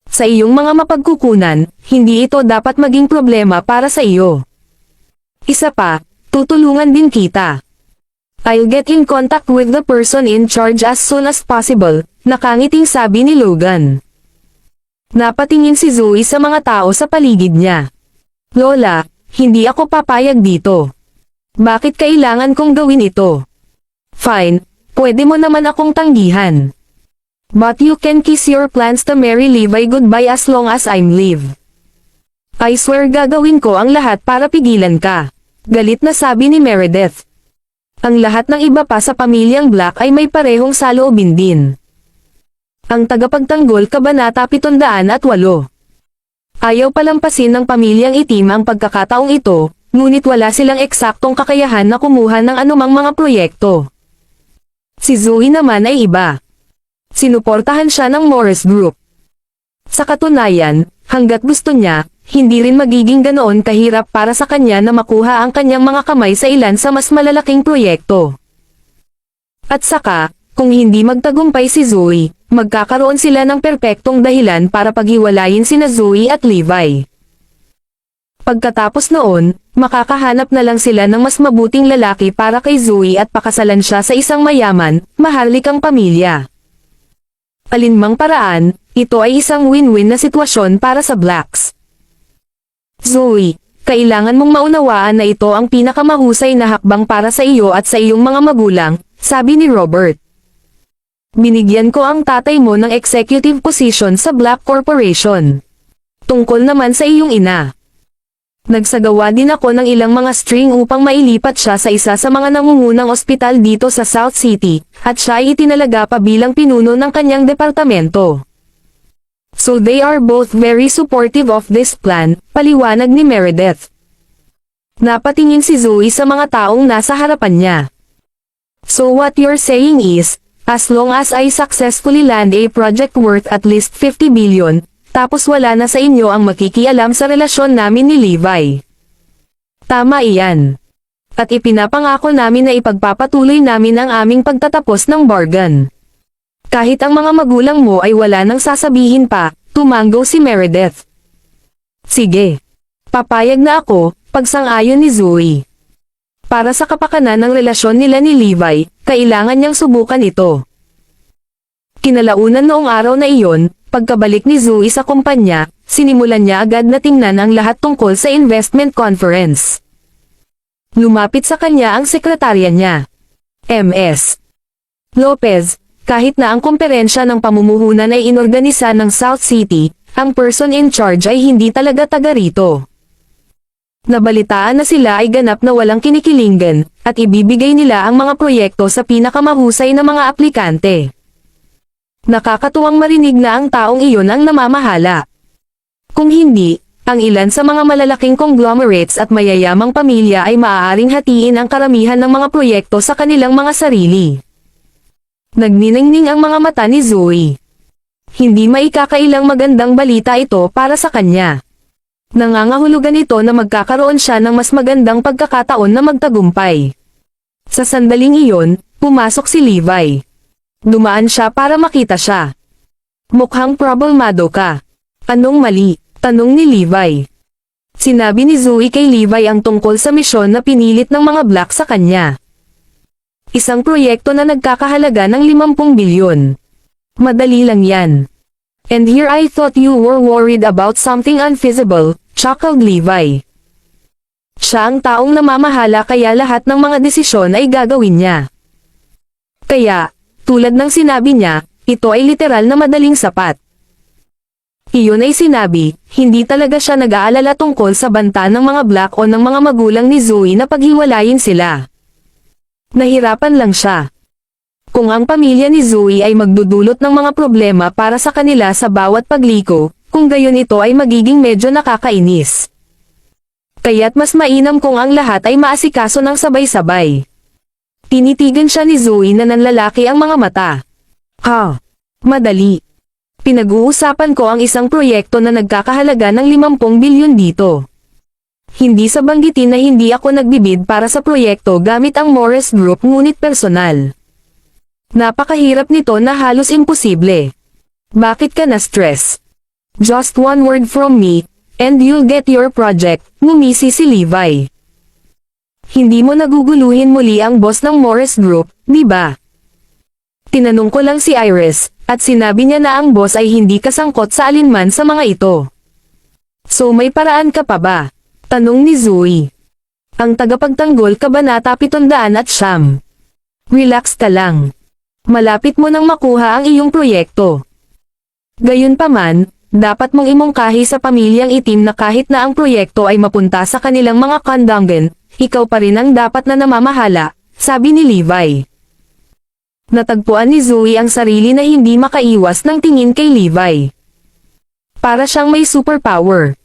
Sa iyong mga mapagkukunan, hindi ito dapat maging problema para sa iyo. Isa pa, tutulungan din kita. I'll get in contact with the person in charge as soon as possible, nakangiting sabi ni Logan. Napatingin si Zoe sa mga tao sa paligid niya. Lola, hindi ako papayag dito. Bakit kailangan kong gawin ito? Fine, pwede mo naman akong tanggihan. But you can kiss your plans to marry Levi goodbye as long as I'm live. I swear gagawin ko ang lahat para pigilan ka. Galit na sabi ni Meredith. Ang lahat ng iba pa sa pamilyang Black ay may parehong saloobin din. Ang tagapagtanggol Kabanata 708. Ayaw palampasin ng pamilyang Itim ang pagkakataong ito, ngunit wala silang eksaktong kakayahan na kumuha ng anumang mga proyekto. Si Zoe naman ay iba. Sinuportahan siya ng Morris Group. Sa katunayan, hanggat gusto niya, hindi rin magiging ganoon kahirap para sa kanya na makuha ang kanyang mga kamay sa ilan sa mas malalaking proyekto. At saka, kung hindi magtagumpay si Zoe, magkakaroon sila ng perpektong dahilan para paghiwalayin sina Zoe at Levi. Pagkatapos noon, makakahanap na lang sila ng mas mabuting lalaki para kay Zoe at pakasalan siya sa isang mayaman, maharlikang pamilya. Alinmang paraan, ito ay isang win-win na sitwasyon para sa Blacks. Zoe, kailangan mong maunawaan na ito ang pinakamahusay na hakbang para sa iyo at sa iyong mga magulang, sabi ni Robert. Binigyan ko ang tatay mo ng executive position sa Black Corporation. Tungkol naman sa iyong ina. Nagsagawa din ako ng ilang mga string upang mailipat siya sa isa sa mga nangungunang ospital dito sa South City, at siya ay itinalaga pa bilang pinuno ng kanyang departamento. So they are both very supportive of this plan, paliwanag ni Meredith. Napatingin si Zoe sa mga taong nasa harapan niya. So what you're saying is, as long as I successfully land a project worth at least 50 billion, tapos wala na sa inyo ang makikialam sa relasyon namin ni Levi. Tama iyan. At ipinapangako namin na ipagpapatuloy namin ang aming pagtatapos ng bargain. Kahit ang mga magulang mo ay wala nang sasabihin pa, tumanggo si Meredith. Sige. Papayag na ako, pagsang-ayon ni Zoe. Para sa kapakanan ng relasyon nila ni Levi, kailangan niyang subukan ito. Kinalaunan noong araw na iyon, pagkabalik ni Zoe sa kumpanya, sinimulan niya agad na tingnan ang lahat tungkol sa investment conference. Lumapit sa kanya ang sekretarya niya. Ms. Lopez, kahit na ang komperensya ng pamumuhunan ay inorganisa ng South City, ang person in charge ay hindi talaga taga rito. Nabalitaan na sila ay ganap na walang kinikilingan, at ibibigay nila ang mga proyekto sa pinakamahusay na mga aplikante. Nakakatuwang marinig na ang taong iyon ang namamahala. Kung hindi, ang ilan sa mga malalaking conglomerates at mayayamang pamilya ay maaaring hatiin ang karamihan ng mga proyekto sa kanilang mga sarili. Nagniningning ang mga mata ni Zoe. Hindi maikakailang magandang balita ito para sa kanya. Nangangahulugan ito na magkakaroon siya ng mas magandang pagkakataon na magtagumpay. Sa sandaling iyon, pumasok si Levi. Dumaan siya para makita siya. Mukhang problemado ka. Anong mali? Tanong ni Levi. Sinabi ni Zoe kay Levi ang tungkol sa misyon na pinilit ng mga Black sa kanya. Isang proyekto na nagkakahalaga ng 50 bilyon. Madali lang yan. And here I thought you were worried about something unfeasible, chuckled Levi. Siya ang taong namamahala kaya lahat ng mga desisyon ay gagawin niya. Kaya, tulad ng sinabi niya, ito ay literal na madaling sapat. Iyon ay sinabi, hindi talaga siya nag-aalala tungkol sa banta ng mga Black o ng mga magulang ni Zoe na paghiwalayin sila. Nahirapan lang siya. Kung ang pamilya ni Zoe ay magdudulot ng mga problema para sa kanila sa bawat pagliko, kung gayon ito ay magiging medyo nakakainis. Kaya't mas mainam kung ang lahat ay maasikaso ng sabay-sabay. Tinitigan siya ni Zoe na nanlalaki ang mga mata. Madali. Pinag-uusapan ko ang isang proyekto na nagkakahalaga ng 50 bilyon dito. Hindi sa banggitin na hindi ako nagbibid para sa proyekto gamit ang Morris Group ngunit personal. Napakahirap nito na halos imposible. Bakit ka na-stress? Just one word from me, and you'll get your project, ngumisi si Levi. Hindi mo naguguluhin muli ang boss ng Morris Group, di ba? Tinanong ko lang si Iris, at sinabi niya na ang boss ay hindi kasangkot sa alinman sa mga ito. So may paraan ka pa ba? Tanong ni Zoe. Ang tagapagtanggol Kabanata 709. Relax ka lang. Malapit mo nang makuha ang iyong proyekto. Gayunpaman, dapat mong imungkahi sa pamilyang itim na kahit na ang proyekto ay mapunta sa kanilang mga kandanggan, ikaw pa rin ang dapat na namamahala, sabi ni Levi. Natagpuan ni Zoe ang sarili na hindi makaiwas ng tingin kay Levi. Para siyang may superpower.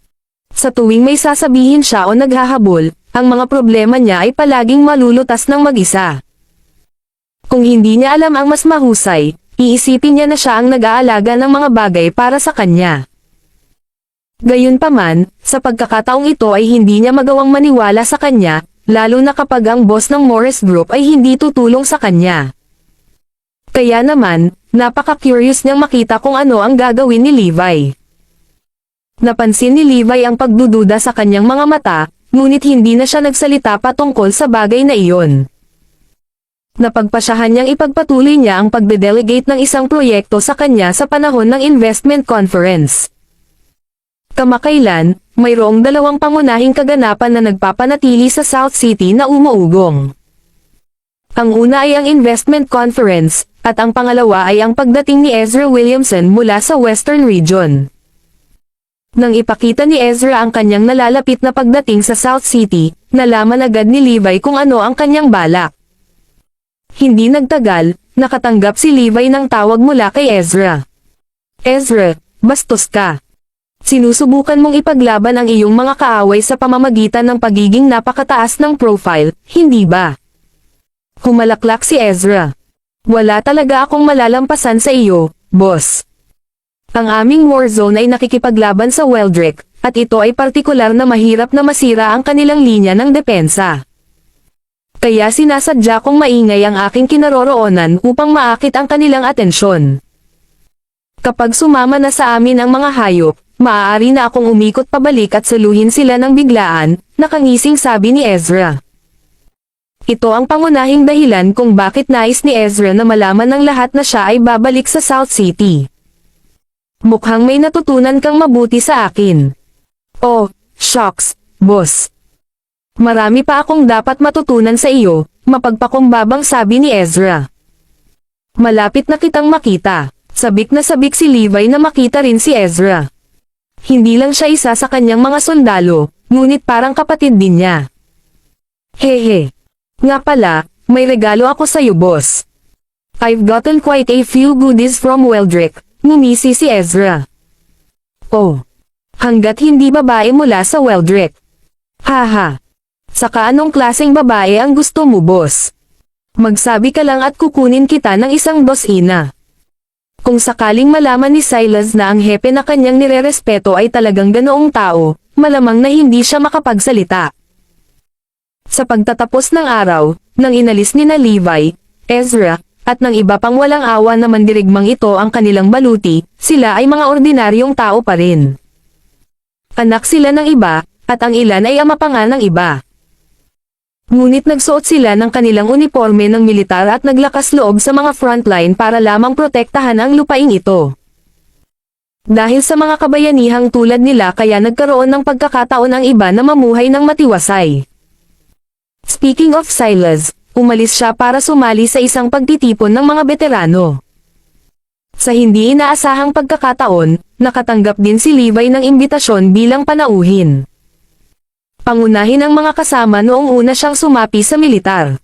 Sa tuwing may sasabihin siya o naghahabol, ang mga problema niya ay palaging malulutas ng mag-isa. Kung hindi niya alam ang mas mahusay, iisipin niya na siya ang nag-aalaga ng mga bagay para sa kanya. Gayunpaman, sa pagkakataong ito ay hindi niya magawang maniwala sa kanya, lalo na kapag ang boss ng Morris Group ay hindi tutulong sa kanya. Kaya naman, napaka-curious niyang makita kung ano ang gagawin ni Levi. Napansin ni Levi ang pagdududa sa kanyang mga mata, ngunit hindi na siya nagsalita patungkol sa bagay na iyon. Napagpasyahan niyang ipagpatuloy niya ang pagde-delegate ng isang proyekto sa kanya sa panahon ng investment conference. Kamakailan, mayroong dalawang pangunahing kaganapan na nagpapanatili sa South City na umuugong. Ang una ay ang investment conference, at ang pangalawa ay ang pagdating ni Ezra Williamson mula sa Western Region. Nang ipakita ni Ezra ang kanyang nalalapit na pagdating sa South City, nalaman agad ni Levi kung ano ang kanyang balak. Hindi nagtagal, nakatanggap si Levi ng tawag mula kay Ezra. Ezra, bastos ka. Sinusubukan mong ipaglaban ang iyong mga kaaway sa pamamagitan ng pagiging napakataas ng profile, hindi ba? Humalaklak si Ezra. Wala talaga akong malalampasan sa iyo, boss. Ang aming warzone ay nakikipaglaban sa Weldrick, at ito ay partikular na mahirap na masira ang kanilang linya ng depensa. Kaya sinasadya kong maingay ang aking kinaroroonan upang maakit ang kanilang atensyon. Kapag sumama na sa amin ang mga hayop, maaari na akong umikot pabalik at saluhin sila ng biglaan, nakangising sabi ni Ezra. Ito ang pangunahing dahilan kung bakit nais ni Ezra na malaman ng lahat na siya ay babalik sa South City. Mukhang may natutunan kang mabuti sa akin. Oh, shucks, boss. Marami pa akong dapat matutunan sa iyo, mapagpakumbabang sabi ni Ezra. Malapit na kitang makita. Sabik na sabik si Levi na makita rin si Ezra. Hindi lang siya isa sa kanyang mga sundalo, ngunit parang kapatid din niya. Hehe. Nga pala, may regalo ako sa iyo boss. I've gotten quite a few goodies from Weldrick, ngumisi si Ezra. Oh. Hanggat hindi babae mula sa Weldrick. Haha. Saka anong klaseng babae ang gusto mo boss? Magsabi ka lang at kukunin kita ng isang dosina. Kung sakaling malaman ni Silas na ang hepe na kanyang nirerespeto ay talagang ganoong tao, malamang na hindi siya makapagsalita. Sa pagtatapos ng araw, nang inalis ni na Levi, Ezra, at ng iba pang walang awa na mandirigmang ito ang kanilang baluti, sila ay mga ordinaryong tao pa rin. Anak sila ng iba, at ang ilan ay ama pa nga ng iba. Ngunit nagsuot sila ng kanilang uniforme ng militar at naglakas loob sa mga frontline para lamang protektahan ang lupaing ito. Dahil sa mga kabayanihang tulad nila kaya nagkaroon ng pagkakataon ang iba na mamuhay ng matiwasay. Speaking of Silas, umalis siya para sumali sa isang pagtitipon ng mga veterano. Sa hindi inaasahang pagkakataon, nakatanggap din si Levi ng imbitasyon bilang panauhin. Pangunahin ang mga kasama noong una siyang sumapi sa militar.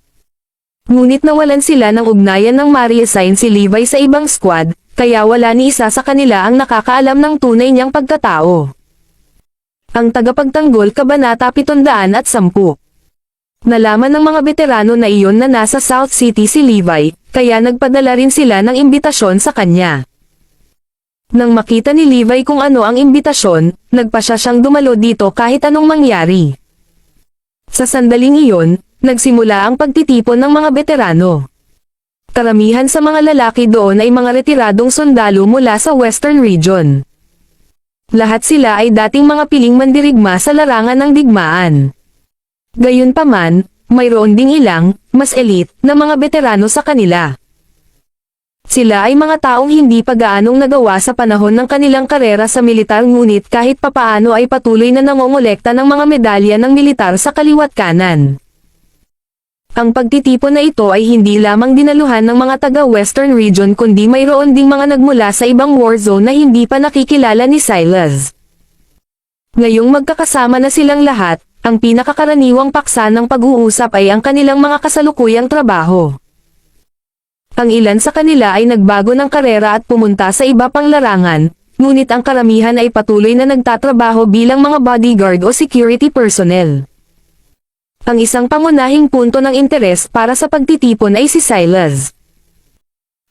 Ngunit nawalan sila ng ugnayan nang ma-reassign si Levi sa ibang squad, kaya wala ni isa sa kanila ang nakakaalam ng tunay niyang pagkatao. Ang tagapagtanggol Kabanata 710. Nalaman ng mga veterano na iyon na nasa South City si Levi, kaya nagpadala rin sila ng imbitasyon sa kanya. Nang makita ni Levi kung ano ang imbitasyon, nagpasya siyang dumalo dito kahit anong mangyari. Sa sandaling iyon, nagsimula ang pagtitipon ng mga veterano. Karamihan sa mga lalaki doon ay mga retiradong sundalo mula sa Western Region. Lahat sila ay dating mga piling mandirigma sa larangan ng digmaan. Gayunpaman, mayroon ding ilang, mas elite, na mga veterano sa kanila. Sila ay mga taong hindi pa gaanong nagawa sa panahon ng kanilang karera sa militar ngunit kahit papaano ay patuloy na nangongolekta ng mga medalya ng militar sa kaliwat kanan. Ang pagtitipon na ito ay hindi lamang dinaluhan ng mga taga-Western Region kundi mayroon ding mga nagmula sa ibang war zone na hindi pa nakikilala ni Silas. Ngayong magkakasama na silang lahat, ang pinakakaraniwang paksa ng pag-uusap ay ang kanilang mga kasalukuyang trabaho. Ang ilan sa kanila ay nagbago ng karera at pumunta sa iba pang larangan, ngunit ang karamihan ay patuloy na nagtatrabaho bilang mga bodyguard o security personnel. Ang isang pangunahing punto ng interes para sa pagtitipon ay si Silas.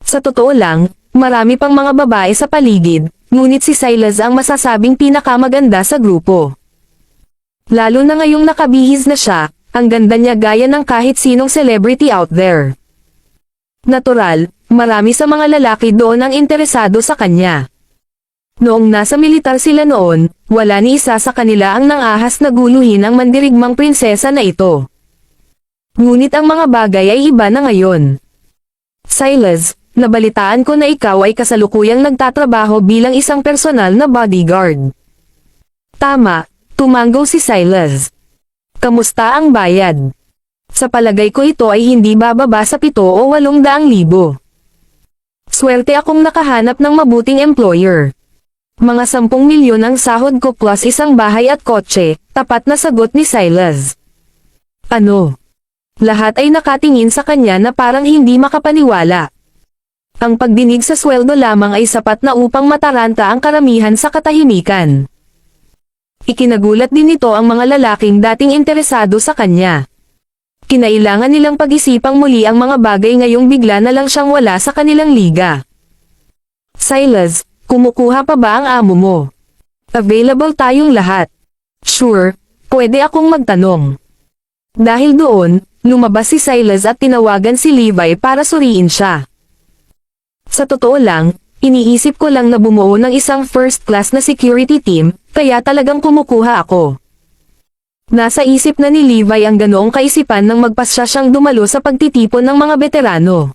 Sa totoo lang, marami pang mga babae sa paligid, ngunit si Silas ang masasabing pinakamaganda sa grupo. Lalo na ngayong nakabihis na siya, ang ganda niya gaya ng kahit sinong celebrity out there. Natural, marami sa mga lalaki doon ang interesado sa kanya. Noong nasa militar sila noon, wala ni isa sa kanila ang nangahas na guluhin ang mandirigmang prinsesa na ito. Ngunit ang mga bagay ay iba na ngayon. Silas, nabalitaan ko na ikaw ay kasalukuyang nagtatrabaho bilang isang personal na bodyguard. Tama, tumanggaw si Silas. Kamusta ang bayad? Sa palagay ko ito ay hindi bababa sa 7 o 800,000. Swerte akong nakahanap ng mabuting employer. Mga 10 milyon ang sahod ko plus isang bahay at kotse, tapat na sagot ni Silas. Ano? Lahat ay nakatingin sa kanya na parang hindi makapaniwala. Ang pagdinig sa sweldo lamang ay sapat na upang mataranta ang karamihan sa katahimikan. Ikinagulat din nito ang mga lalaking dating interesado sa kanya. Kinailangan nilang pag-isipang muli ang mga bagay ngayong bigla na lang siyang wala sa kanilang liga. Silas, kumukuha pa ba ang amo mo? Available tayong lahat. Sure, pwede akong magtanong. Dahil doon, lumabas si Silas at tinawagan si Levi para suriin siya. Sa totoo lang, iniisip ko lang na bumuo ng isang first class na security team, kaya talagang kumukuha ako. Nasa isip na ni Levi ang ganoong kaisipan nang magpasya siyang dumalo sa pagtitipon ng mga veterano.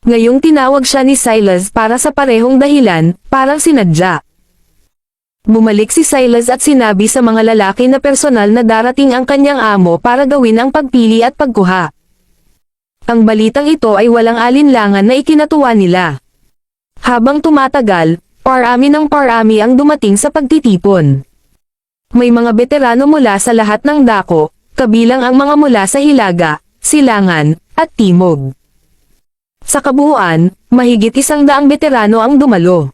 Ngayong tinawag siya ni Silas para sa parehong dahilan, parang sinadya. Bumalik si Silas at sinabi sa mga lalaki na personal na darating ang kanyang amo para gawin ang pagpili at pagkuha. Ang balitang ito ay walang alinlangan na ikinatuwa nila. Habang tumatagal, parami ng parami ang dumating sa pagtitipon. May mga veterano mula sa lahat ng dako, kabilang ang mga mula sa Hilaga, Silangan, at Timog. Sa kabuuan, mahigit 100 veterano ang dumalo.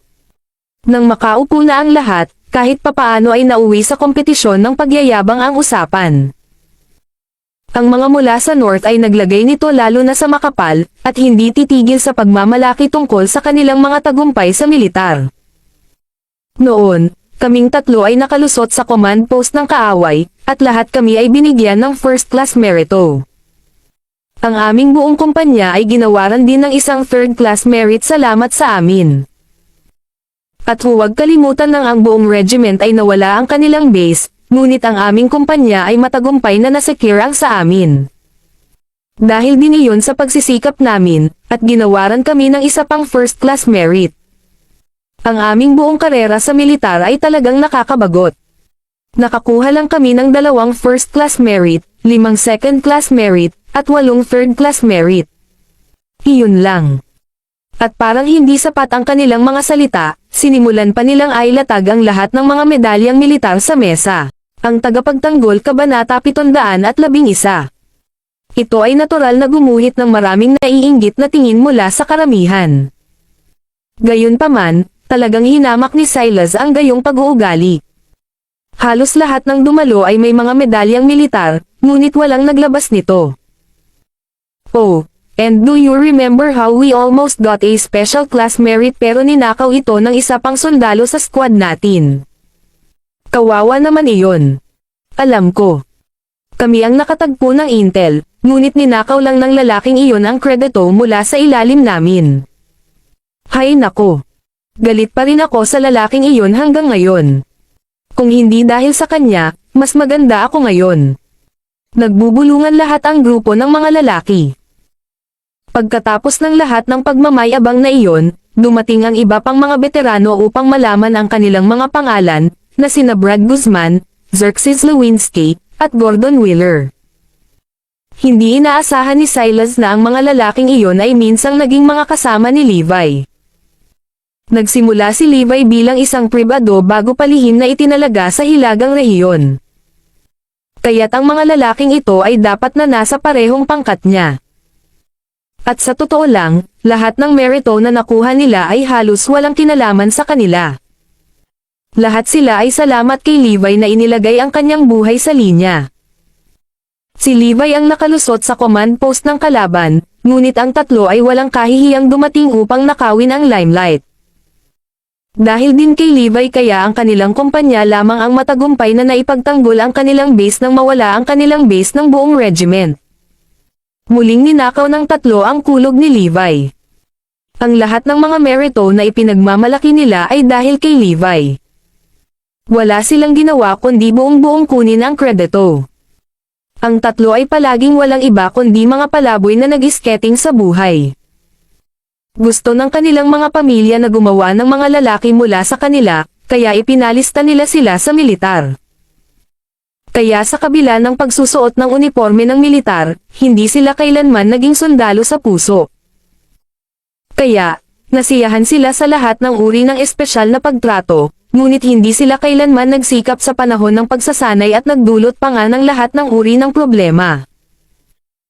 Nang makaupo na ang lahat, kahit papaano ay nauwi sa kompetisyon ng pagyayabang ang usapan. Ang mga mula sa North ay naglagay nito lalo na sa makapal, at hindi titigil sa pagmamalaki tungkol sa kanilang mga tagumpay sa militar. Noon, kaming tatlo ay nakalusot sa command post ng kaaway, at lahat kami ay binigyan ng first class merito. Ang aming buong kumpanya ay ginawaran din ng isang third class merit salamat sa amin. At huwag kalimutan ng ang buong regiment ay nawala ang kanilang base, ngunit ang aming kumpanya ay matagumpay na nasecure ang sa amin. Dahil din iyon sa pagsisikap namin, at ginawaran kami ng isa pang first class merit. Ang aming buong karera sa militar ay talagang nakakabagot. Nakakuha lang kami ng 2 first class merit, 5 second class merit, at 8 third class merit. Iyon lang. At parang hindi sapat ang kanilang mga salita, sinimulan pa nilang ailatag ang lahat ng mga medalyang militar sa mesa. Ang tagapagtanggol Kabanata 711. Ito ay natural na gumuhit ng maraming naiinggit na tingin mula sa karamihan. Gayunpaman, talagang hinamak ni Silas ang gayong pag-uugali. Halos lahat ng dumalo ay may mga medalyang militar, ngunit walang naglabas nito. Oh, and do you remember how we almost got a special class merit pero ninakaw ito ng isa pang sundalo sa squad natin? Kawawa naman iyon. Alam ko. Kami ang nakatagpo ng intel, ngunit ninakaw lang ng lalaking iyon ang kredito mula sa ilalim namin. Hay nako. Galit pa rin ako sa lalaking iyon hanggang ngayon. Kung hindi dahil sa kanya, mas maganda ako ngayon. Nagbubulungan lahat ang grupo ng mga lalaki. Pagkatapos ng lahat ng pagmamayabang na iyon, dumating ang iba pang mga veterano upang malaman ang kanilang mga pangalan, na sina Brad Guzman, Xerxes Lewinsky, at Gordon Wheeler. Hindi inaasahan ni Silas na ang mga lalaking iyon ay minsang naging mga kasama ni Levi. Nagsimula si Levi bilang isang pribado bago palihim na itinalaga sa hilagang rehiyon. Kaya't ang mga lalaking ito ay dapat na nasa parehong pangkat niya. At sa totoo lang, lahat ng merito na nakuha nila ay halos walang kinalaman sa kanila. Lahat sila ay salamat kay Levi na inilagay ang kanyang buhay sa linya. Si Levi ang nakalusot sa command post ng kalaban, ngunit ang tatlo ay walang kahihiyang dumating upang nakawin ang limelight. Dahil din kay Levi kaya ang kanilang kumpanya lamang ang matagumpay na naipagtanggol ang kanilang base nang mawala ang kanilang base ng buong regiment. Muling ninakaw ng tatlo ang kulog ni Levi. Ang lahat ng mga merito na ipinagmamalaki nila ay dahil kay Levi. Wala silang ginawa kundi buong-buong kunin ang kredito. Ang tatlo ay palaging walang iba kundi mga palaboy na nag-skating sa buhay. Gusto ng kanilang mga pamilya na gumawa ng mga lalaki mula sa kanila, kaya ipinalista nila sila sa militar. Kaya sa kabila ng pagsusuot ng uniforme ng militar, hindi sila kailanman naging sundalo sa puso. Kaya, nasiyahan sila sa lahat ng uri ng espesyal na pagtrato, ngunit hindi sila kailanman nagsikap sa panahon ng pagsasanay at nagdulot pa nga ng lahat ng uri ng problema.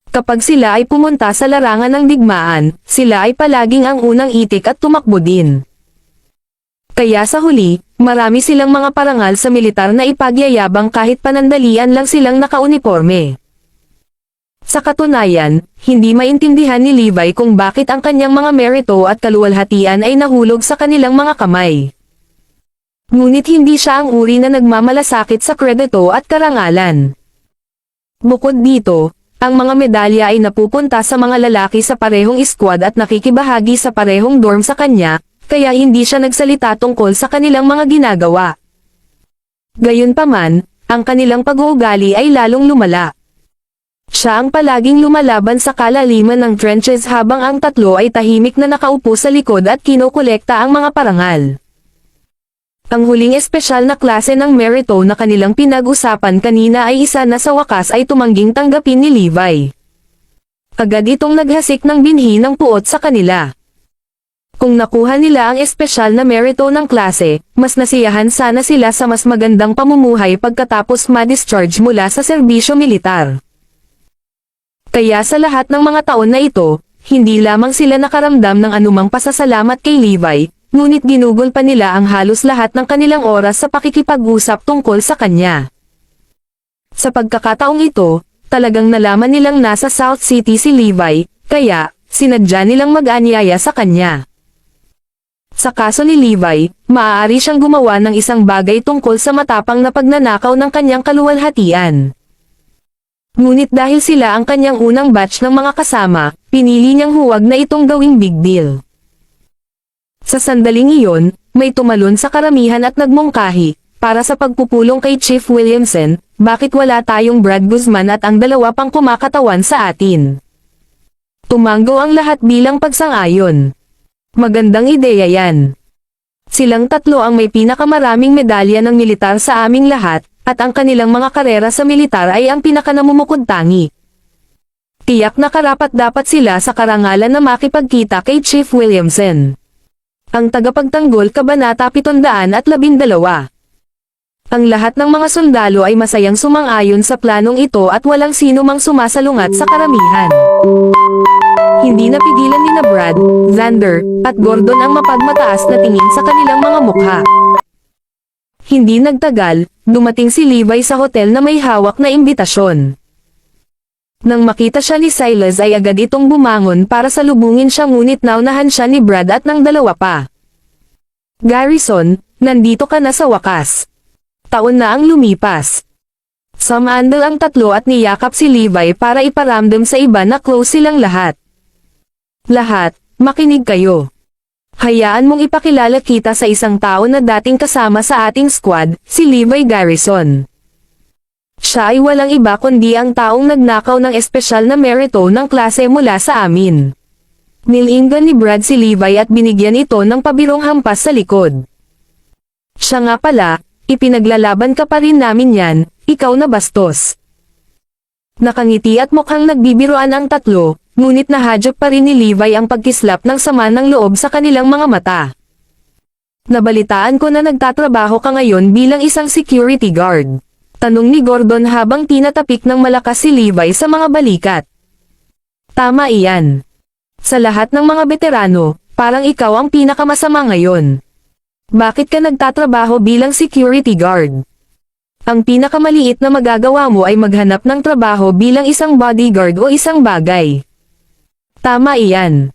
Kapag sila ay pumunta sa larangan ng digmaan, sila ay palaging ang unang itik at tumakbo din. Kaya sa huli, marami silang mga parangal sa militar na ipagyayabang kahit panandalian lang silang nakauniforme. Sa katunayan, hindi maintindihan ni Levi kung bakit ang kanyang mga merito at kaluwalhatian ay nahulog sa kanilang mga kamay. Ngunit hindi siya ang uri na nagmamalasakit sa kredito at karangalan. Bukod dito, ang mga medalya ay napupunta sa mga lalaki sa parehong squad at nakikibahagi sa parehong dorm sa kanya, kaya hindi siya nagsalita tungkol sa kanilang mga ginagawa. Gayunpaman, ang kanilang pag-uugali ay lalong lumala. Siya ang palaging lumalaban sa kalaliman ng trenches habang ang tatlo ay tahimik na nakaupo sa likod at kinokolekta ang mga parangal. Ang huling espesyal na klase ng merito na kanilang pinag-usapan kanina ay isa na sa wakas ay tumangging tanggapin ni Levi. Agad itong naghasik ng binhi ng puot sa kanila. Kung nakuha nila ang espesyal na merito ng klase, mas nasiyahan sana sila sa mas magandang pamumuhay pagkatapos ma-discharge mula sa serbisyo militar. Kaya sa lahat ng mga taon na ito, hindi lamang sila nakaramdam ng anumang pasasalamat kay Levi, ngunit ginugol pa nila ang halos lahat ng kanilang oras sa pakikipag-usap tungkol sa kanya. Sa pagkakataong ito, talagang nalaman nilang nasa South City si Levi, kaya, sinadya nilang mag-anyaya sa kanya. Sa kaso ni Levi, maaari siyang gumawa ng isang bagay tungkol sa matapang na pagnanakaw ng kanyang kaluwalhatian. Ngunit dahil sila ang kanyang unang batch ng mga kasama, pinili niyang huwag na itong gawing big deal. Sa sandaling iyon, may tumalon sa karamihan at nagmungkahi, para sa pagpupulong kay Chief Williamson, bakit wala tayong Brad Guzman at ang dalawa pang kumakatawan sa atin? Tumanggo ang lahat bilang pagsang-ayon. Magandang ideya yan. Silang tatlo ang may pinakamaraming medalya ng militar sa aming lahat, at ang kanilang mga karera sa militar ay ang pinakanamumukod-tangi. Tiyak na karapat-dapat sila sa karangalan na makipagkita kay Chief Williamson. Ang tagapagtanggol Kabanata 712. Ang lahat ng mga sundalo ay masayang sumang-ayon sa planong ito at walang sino mang sumasalungat sa karamihan. Hindi napigilan ni Brad, Xander, at Gordon ang mapagmataas na tingin sa kanilang mga mukha. Hindi nagtagal, dumating si Levi sa hotel na may hawak na imbitasyon. Nang makita siya ni Silas ay agad itong bumangon para salubungin siya ngunit naunahan siya ni Brad at ng dalawa pa. Garrison, nandito ka na sa wakas. Taon na ang lumipas. Sumandal ang tatlo at niyakap si Levi para iparamdam sa iba na close silang lahat. Lahat, makinig kayo. Hayaan mong ipakilala kita sa isang tao na dating kasama sa ating squad, si Levi Garrison. Siya ay walang iba kundi ang taong nagnakaw ng espesyal na merito ng klase mula sa amin. Nilinggan ni Brad si Levi at binigyan ito ng pabirong hampas sa likod. Siya nga pala, ipinaglalaban ka pa rin namin yan, ikaw na bastos. Nakangiti at mukhang nagbibiroan ang tatlo, ngunit nahadyap pa rin ni Levi ang pagkislap ng sama ng loob sa kanilang mga mata. Nabalitaan ko na nagtatrabaho ka ngayon bilang isang security guard. Tanong ni Gordon habang tinatapik ng malakas si Levi sa mga balikat. Tama iyan. Sa lahat ng mga veterano, parang ikaw ang pinakamasama ngayon. Bakit ka nagtatrabaho bilang security guard? Ang pinakamaliit na magagawa mo ay maghanap ng trabaho bilang isang bodyguard o isang bagay. Tama iyan.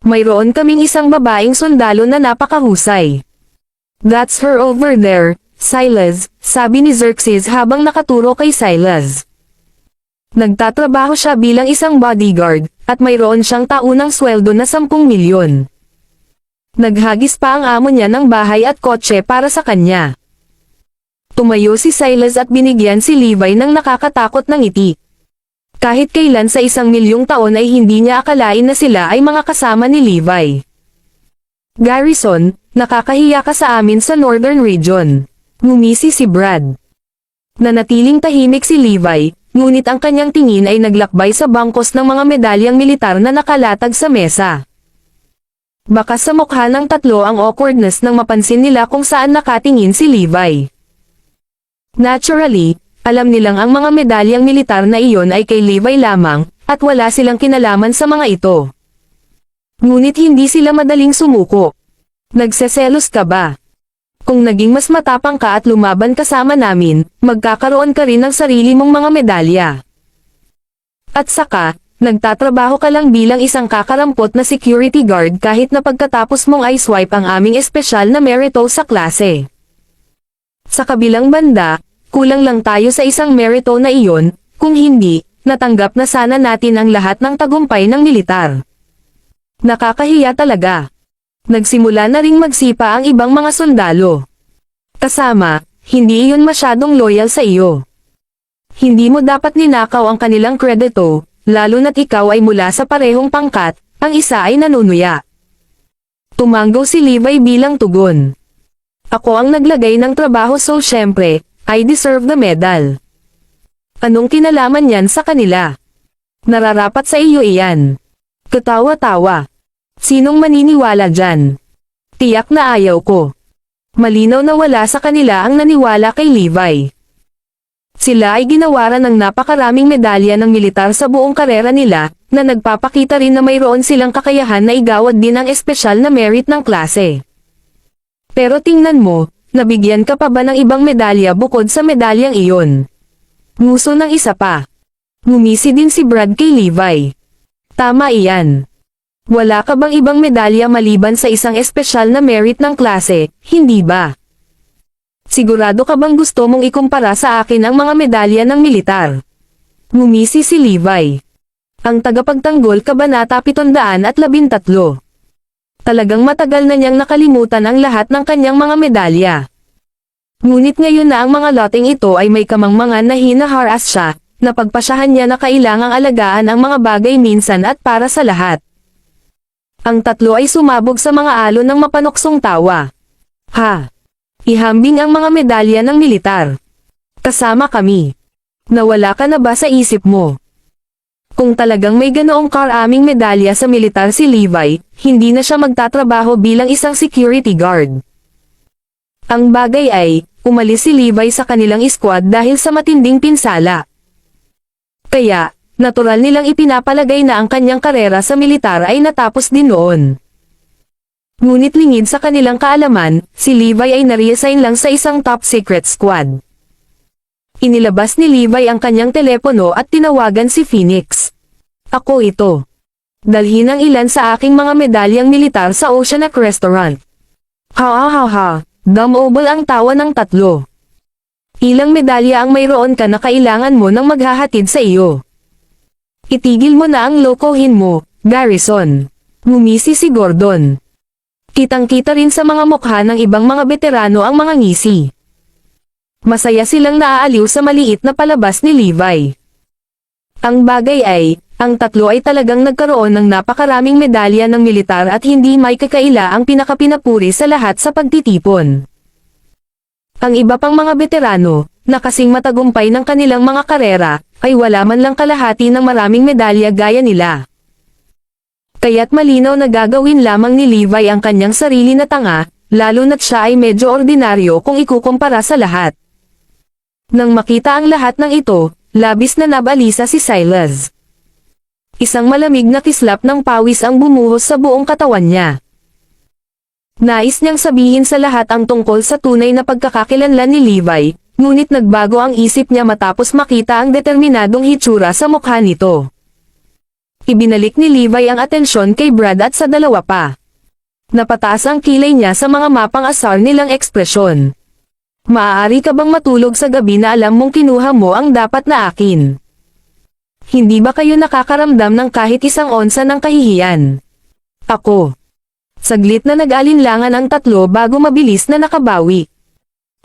Mayroon kaming isang babaeng sundalo na napakahusay. That's her over there, Silas, sabi ni Xerxes habang nakaturo kay Silas. Nagtatrabaho siya bilang isang bodyguard, at mayroon siyang taunang sweldo na 10 milyon. Naghagis pa ang amo niya ng bahay at kotse para sa kanya. Tumayo si Silas at binigyan si Levi ng nakakatakot na ngiti. Kahit kailan sa 1 milyong taon ay hindi niya akalain na sila ay mga kasama ni Levi. Garrison, nakakahiya ka sa amin sa Northern Region. Ngumisi si Brad. Nanatiling tahimik si Levi, ngunit ang kanyang tingin ay naglakbay sa bangkos ng mga medalyang militar na nakalatag sa mesa. Baka sa mukha ng tatlo ang awkwardness nang mapansin nila kung saan nakatingin si Levi. Naturally, alam nilang ang mga medalyang militar na iyon ay kay Levi lamang, at wala silang kinalaman sa mga ito. Ngunit hindi sila madaling sumuko. Nagseselos ka ba? Kung naging mas matapang ka at lumaban kasama namin, magkakaroon ka rin ng sarili mong mga medalya. At saka, nagtatrabaho ka lang bilang isang kakarampot na security guard kahit na pagkatapos mong i-swipe ang aming espesyal na merito sa klase. Sa kabilang banda, kulang lang tayo sa isang merito na iyon, kung hindi, natanggap na sana natin ang lahat ng tagumpay ng militar. Nakakahiya talaga. Nagsimula na ring magsipa ang ibang mga sundalo. Kasama, hindi iyon masyadong loyal sa iyo. Hindi mo dapat ninakaw ang kanilang kredito, lalo na't ikaw ay mula sa parehong pangkat, ang isa ay nanunuya. Tumanggaw si Levi bilang tugon. Ako ang naglagay ng trabaho so syempre, I deserve the medal. Anong kinalaman yan sa kanila? Nararapat sa iyo iyan. Katawa-tawa. Sinong maniniwala dyan? Tiyak na ayaw ko. Malinaw na wala sa kanila ang naniwala kay Levi. Sila ay ginawaran ng napakaraming medalya ng militar sa buong karera nila, na nagpapakita rin na mayroon silang kakayahan na igawad din ang espesyal na merit ng klase. Pero tingnan mo, nabigyan ka pa ba ng ibang medalya bukod sa medalyang iyon? Nguso ng isa pa. Ngumisi din si Brad kay Levi. Tama iyan. Wala ka bang ibang medalya maliban sa isang espesyal na merit ng klase, hindi ba? Sigurado ka bang gusto mong ikumpara sa akin ang mga medalya ng militar? Ngumisi si Levi. Ang tagapagtanggol Kabanata 713. Talagang matagal na niyang nakalimutan ang lahat ng kanyang mga medalya. Ngunit ngayon na ang mga loting ito ay may kamangmangan na hinaharas siya, napagpasyahan niya na kailangang alagaan ang mga bagay minsan at para sa lahat. Ang tatlo ay sumabog sa mga alon ng mapanoksong tawa. Ha! Ihambing ang mga medalya ng militar. Kasama kami. Nawala ka na ba sa isip mo? Kung talagang may ganoong karaming medalya sa militar si Levi, hindi na siya magtatrabaho bilang isang security guard. Ang bagay ay, umalis si Levi sa kanilang squad dahil sa matinding pinsala. Kaya, natural nilang ipinapalagay na ang kanyang karera sa militar ay natapos din noon. Ngunit lingid sa kanilang kaalaman, si Levi ay na-reassign lang sa isang top secret squad. Inilabas ni Levi ang kanyang telepono at tinawagan si Phoenix. Ako ito. Dalhin ang ilan sa aking mga medalyang militar sa Oceanic Restaurant. Ha. Dumobol ang tawa ng tatlo. Ilang medalya ang mayroon ka na kailangan mo nang maghahatid sa iyo? Itigil mo na ang lokohin mo, Garrison. Ngumisi si Gordon. Kitang-kita rin sa mga mukha ng ibang mga veterano ang mga ngisi. Masaya silang naaaliw sa maliit na palabas ni Levi. Ang bagay ay, Ang tatlo ay talagang nagkaroon ng napakaraming medalya ng militar at hindi may kakaila ang pinakapinapuri sa lahat sa pagtitipon. Ang iba pang mga veterano, na kasing matagumpay ng kanilang mga karera, ay wala man lang kalahati ng maraming medalya gaya nila. Kaya't malinaw na gagawin lamang ni Levi ang kanyang sarili na tanga, lalo na't siya ay medyo ordinaryo kung ikukumpara sa lahat. Nang makita ang lahat ng ito, labis na nabalisa si Silas. Isang malamig na kislap ng pawis ang bumuhos sa buong katawan niya. Nais niyang sabihin sa lahat ang tungkol sa tunay na pagkakakilanlan ni Levi, ngunit nagbago ang isip niya matapos makita ang determinadong hitsura sa mukha nito. Ibinalik ni Levi ang atensyon kay Brad at sa dalawa pa. Napataas ang kilay niya sa mga mapang asar nilang ekspresyon. Maaari ka bang matulog sa gabi na alam mong kinuha mo ang dapat na akin? Hindi ba kayo nakakaramdam ng kahit isang onsa ng kahihiyan? Ako. Saglit na nag-alinlangan ang tatlo bago mabilis na nakabawi.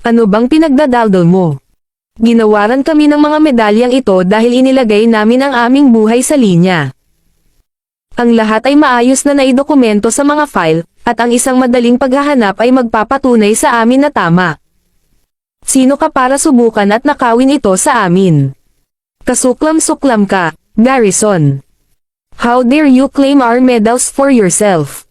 Ano bang pinagdadaldol mo? Ginawaran kami ng mga medalyang ito dahil inilagay namin ang aming buhay sa linya. Ang lahat ay maayos na naidokumento sa mga file, at ang isang madaling paghahanap ay magpapatunay sa amin na tama. Sino ka para subukan at nakawin ito sa amin? Kasuklam-suklam ka, Garrison. How dare you claim our medals for yourself?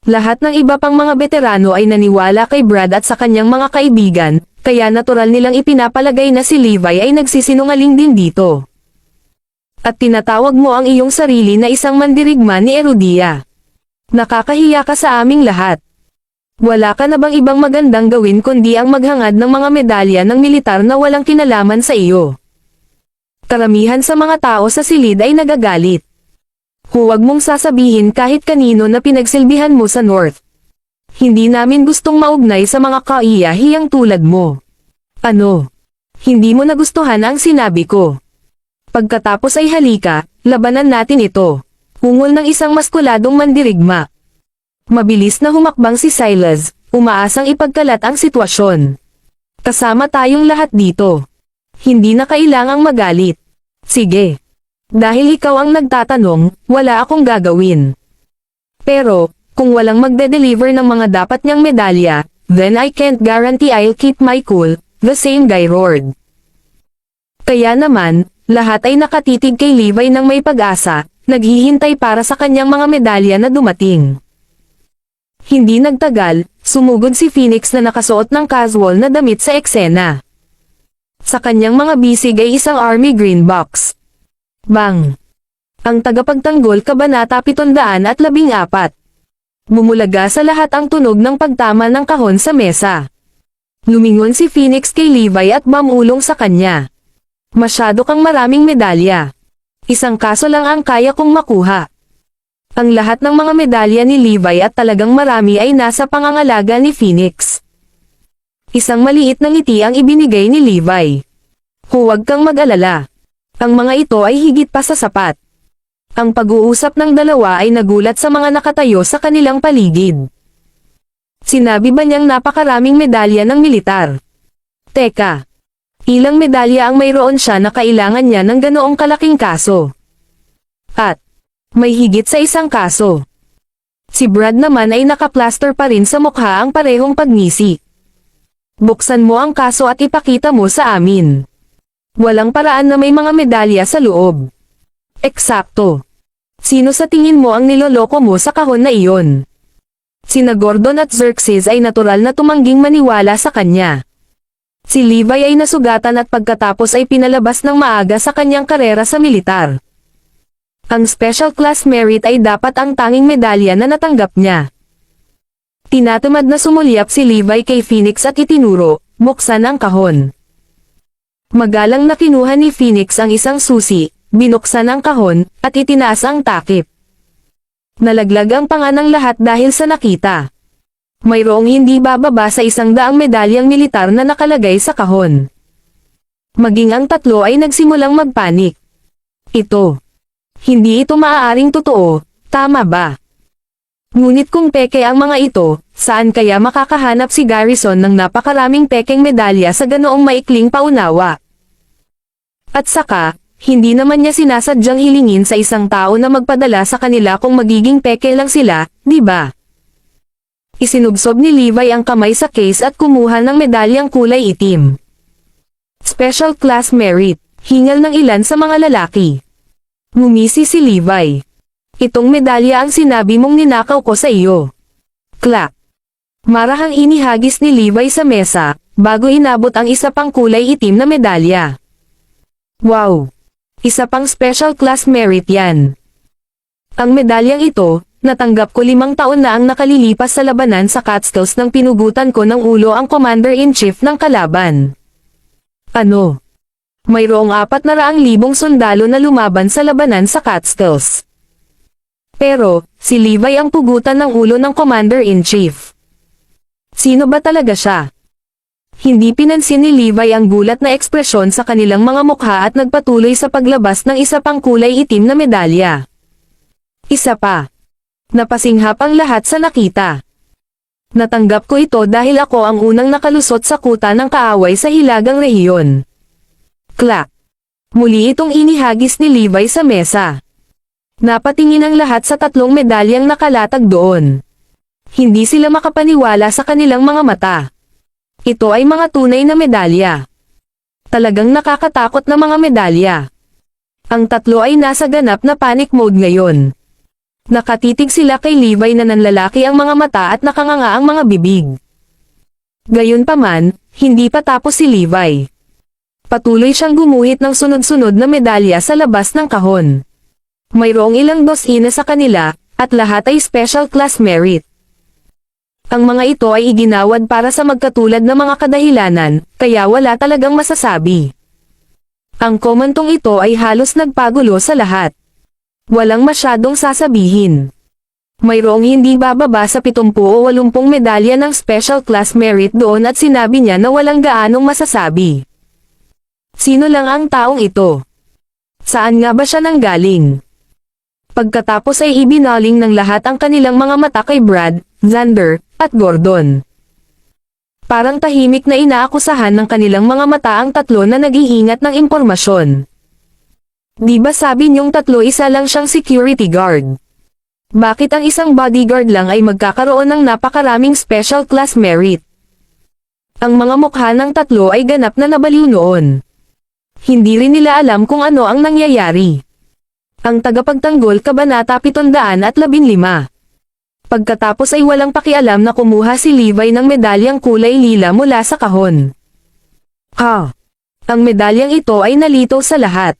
Lahat ng iba pang mga veterano ay naniwala kay Brad at sa kanyang mga kaibigan, kaya natural nilang ipinapalagay na si Levi ay nagsisinungaling din dito. At tinatawag mo ang iyong sarili na isang mandirigma ni Erudia. Nakakahiya ka sa aming lahat. Wala ka na bang ibang magandang gawin kundi ang maghangad ng mga medalya ng militar na walang kinalaman sa iyo? Karamihan sa mga tao sa silid ay nagagalit. Huwag mong sasabihin kahit kanino na pinagsilbihan mo sa North. Hindi namin gustong maugnay sa mga kaiyahiyang tulad mo. Ano? Hindi mo nagustuhan ang sinabi ko. Pagkatapos ay halika, labanan natin ito. Ungol ng isang maskuladong mandirigma. Mabilis na humakbang si Silas, umaasang ipagkalat ang sitwasyon. Kasama tayong lahat dito. Hindi na kailangang magalit. Sige. Dahil ikaw ang nagtatanong, wala akong gagawin. Pero, kung walang magde-deliver ng mga dapat niyang medalya, then I can't guarantee I'll keep my cool, the same guy roared. Kaya naman, lahat ay nakatitig kay Levi ng may pag-asa, naghihintay para sa kanyang mga medalya na dumating. Hindi nagtagal, sumugod si Phoenix na nakasuot ng casual na damit sa eksena. Sa kanyang mga bisig ay isang army green box. Bang! Ang tagapagtanggol Kabanata 714. Bumulaga sa lahat ang tunog ng pagtama ng kahon sa mesa. Lumingon si Phoenix kay Levi at mamulong sa kanya. Masyado kang maraming medalya. Isang kaso lang ang kaya kong makuha. Ang lahat ng mga medalya ni Levi at talagang marami ay nasa pangangalaga ni Phoenix. Isang maliit na ngiti ang ibinigay ni Levi. Huwag kang mag-alala. Ang mga ito ay higit pa sa sapat. Ang pag-uusap ng dalawa ay nagulat sa mga nakatayo sa kanilang paligid. Sinabi ba niyang napakaraming medalya ng militar? Teka. Ilang medalya ang mayroon siya na kailangan niya ng ganoong kalaking kaso? At, may higit sa isang kaso. Si Brad naman ay nakaplaster pa rin sa mukha ang parehong pagngisi. Buksan mo ang kaso at ipakita mo sa amin. Walang paraan na may mga medalya sa loob. Eksakto. Sino sa tingin mo ang niloloko mo sa kahon na iyon? Sina Gordon at Xerxes ay natural na tumangging maniwala sa kanya. Si Levi ay nasugatan at pagkatapos ay pinalabas ng maaga sa kanyang karera sa militar. Ang Special Class Merit ay dapat ang tanging medalya na natanggap niya. Tinatamad na sumulyap si Levi kay Phoenix at itinuro, buksan ang kahon. Magalang na kinuha ni Phoenix ang isang susi, binuksan ang kahon, at itinaas ang takip. Nalaglag ang panga ng lahat dahil sa nakita. Mayroong hindi bababa sa 100 medalyang militar na nakalagay sa kahon. Maging ang tatlo ay nagsimulang magpanik. Ito. Hindi ito maaaring totoo, tama ba? Ngunit kung peke ang mga ito, saan kaya makakahanap si Garrison ng napakaraming pekeng medalya sa ganoong maikling paunawa? At saka, hindi naman niya sinasadyang hilingin sa isang tao na magpadala sa kanila kung magiging peke lang sila, di ba? Isinubsob ni Levi ang kamay sa case at kumuha ng medalyang kulay itim. Special Class Merit, hingal ng ilan sa mga lalaki. Ngumisi si Levi. Itong medalya ang sinabi mong ninakaw ko sa iyo. Clap. Marahang inihagis ni Levi sa mesa, bago inabot ang isa pang kulay itim na medalya. Wow! Isa pang Special Class Merit yan. Ang medalyang ito, natanggap ko 5 taon na ang nakalilipas sa labanan sa Catskills nang pinugutan ko ng ulo ang Commander-in-Chief ng kalaban. Ano? Mayroong 400,000 sundalo na lumaban sa labanan sa Catskills. Pero, si Levi ang pugutan ng ulo ng Commander-in-Chief. Sino ba talaga siya? Hindi pinansin ni Levi ang gulat na ekspresyon sa kanilang mga mukha at nagpatuloy sa paglabas ng isa pang kulay itim na medalya. Isa pa. Napasinghap ang lahat sa nakita. Natanggap ko ito dahil ako ang unang nakalusot sa kuta ng kaaway sa Hilagang Rehiyon. Clap. Muli itong inihagis ni Levi sa mesa. Napatingin ang lahat sa 3 medalyang nakalatag doon. Hindi sila makapaniwala sa kanilang mga mata. Ito ay mga tunay na medalya. Talagang nakakatakot na mga medalya. Ang 3 ay nasa ganap na panic mode ngayon. Nakatitig sila kay Levi na nanlalaki ang mga mata at nakanganga ang mga bibig. Gayunpaman, hindi pa tapos si Levi. Patuloy siyang gumuhit ng sunod-sunod na medalya sa labas ng kahon. Mayroong ilang dosina sa kanila, at lahat ay Special Class Merit. Ang mga ito ay iginawad para sa magkatulad na mga kadahilanan, kaya wala talagang masasabi. Ang komantong ito ay halos nagpagulo sa lahat. Walang masyadong sasabihin. Mayroong hindi bababa sa 70 o 80 medalya ng Special Class Merit doon at sinabi niya na walang gaanong masasabi. Sino lang ang taong ito? Saan nga ba siya nanggaling? Pagkatapos ay ibinaling ng lahat ang kanilang mga mata kay Brad, Xander, at Gordon. Parang tahimik na inaakusahan ng kanilang mga mata ang 3 na nag-iingat ng impormasyon. Di ba sabi niyong 3 isa lang siyang security guard? Bakit ang isang bodyguard lang ay magkakaroon ng napakaraming Special Class Merit? Ang mga mukha ng 3 ay ganap na nabaliw noon. Hindi rin nila alam kung ano ang nangyayari. Ang tagapagtanggol Kabanata 715. Pagkatapos ay walang pakialam na kumuha si Levi ng medalyang kulay lila mula sa kahon. Ang medalyang ito ay nalitaw sa lahat.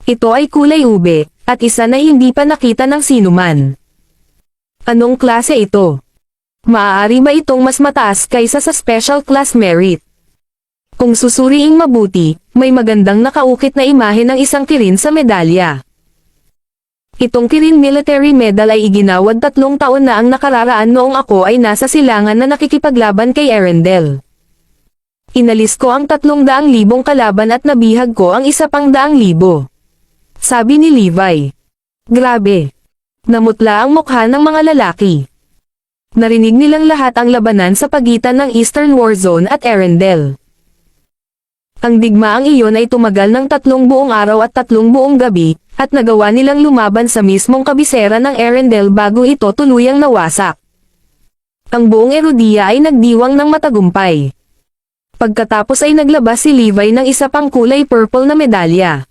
Ito ay kulay ube, at isa na hindi pa nakita ng sinuman. Anong klase ito? Maaari ba itong mas mataas kaysa sa Special Class Merit? Kung susuriing mabuti, may magandang nakaukit na imahe ng isang kirin sa medalya. Itong Kirin Military Medal ay iginawad 3 taon na ang nakararaan noong ako ay nasa silangan na nakikipaglaban kay Arendelle. Inalis ko ang 300,000 kalaban at nabihag ko ang 100,000. Sabi ni Levi. Grabe. Namutla ang mukha ng mga lalaki. Narinig nilang lahat ang labanan sa pagitan ng Eastern War Zone at Arendelle. Ang digmaang iyon ay tumagal ng 3 buong araw at 3 buong gabi, at nagawa nilang lumaban sa mismong kabisera ng Arendelle bago ito tuluyang nawasak. Ang buong Erudia ay nagdiwang ng matagumpay. Pagkatapos ay naglabas si Levi ng isa pang kulay purple na medalya.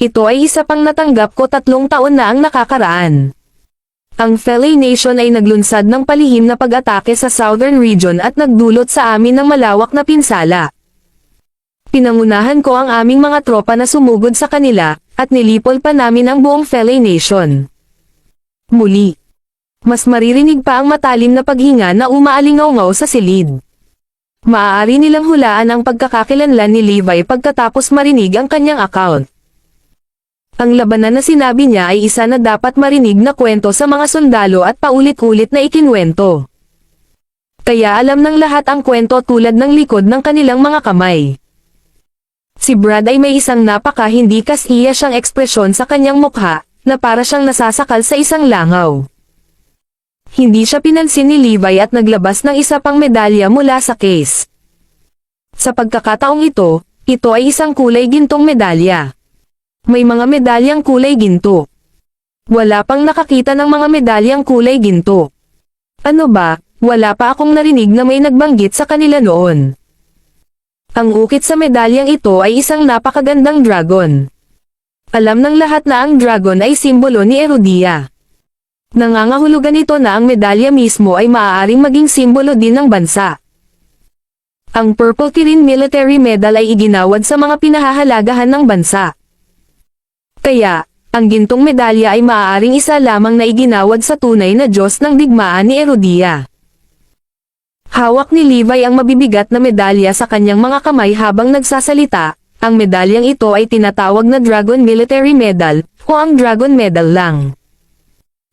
Ito ay isa pang natanggap ko 3 taon na ang nakakaraan. Ang Felee Nation ay naglunsad ng palihim na pag-atake sa Southern Region at nagdulot sa amin ng malawak na pinsala. Pinangunahan ko ang aming mga tropa na sumugod sa kanila, at nilipol pa namin ang buong Felee Nation. Muli. Mas maririnig pa ang matalim na paghinga na umaalingaw-ngaw sa silid. Maaari nilang hulaan ang pagkakakilanlan ni Levi pagkatapos marinig ang kanyang account. Ang labanan na sinabi niya ay isa na dapat marinig na kwento sa mga sundalo at paulit-ulit na ikinwento. Kaya alam ng lahat ang kwento tulad ng likod ng kanilang mga kamay. Si Brad ay may isang napaka-hindi kasiya siyang ekspresyon sa kanyang mukha, na para siyang nasasakal sa isang langaw. Hindi siya pinansin ni Levi at naglabas ng isa pang medalya mula sa case. Sa pagkakataong ito ay isang kulay gintong medalya. May mga medalyang kulay ginto. Wala pang nakakita ng mga medalyang kulay ginto. Ano ba, wala pa akong narinig na may nagbanggit sa kanila noon. Ang ukit sa medalyang ito ay isang napakagandang dragon. Alam ng lahat na ang dragon ay simbolo ni Erudia. Nangangahulugan ito na ang medalya mismo ay maaaring maging simbolo din ng bansa. Ang Purple Kirin Military Medal ay iginawad sa mga pinahahalagahan ng bansa. Kaya, ang gintong medalya ay maaaring isa lamang na iginawad sa tunay na Diyos ng digmaan ni Erudia. Hawak ni Levi ang mabibigat na medalya sa kanyang mga kamay habang nagsasalita. Ang medalyang ito ay tinatawag na Dragon Military Medal, o ang Dragon Medal lang.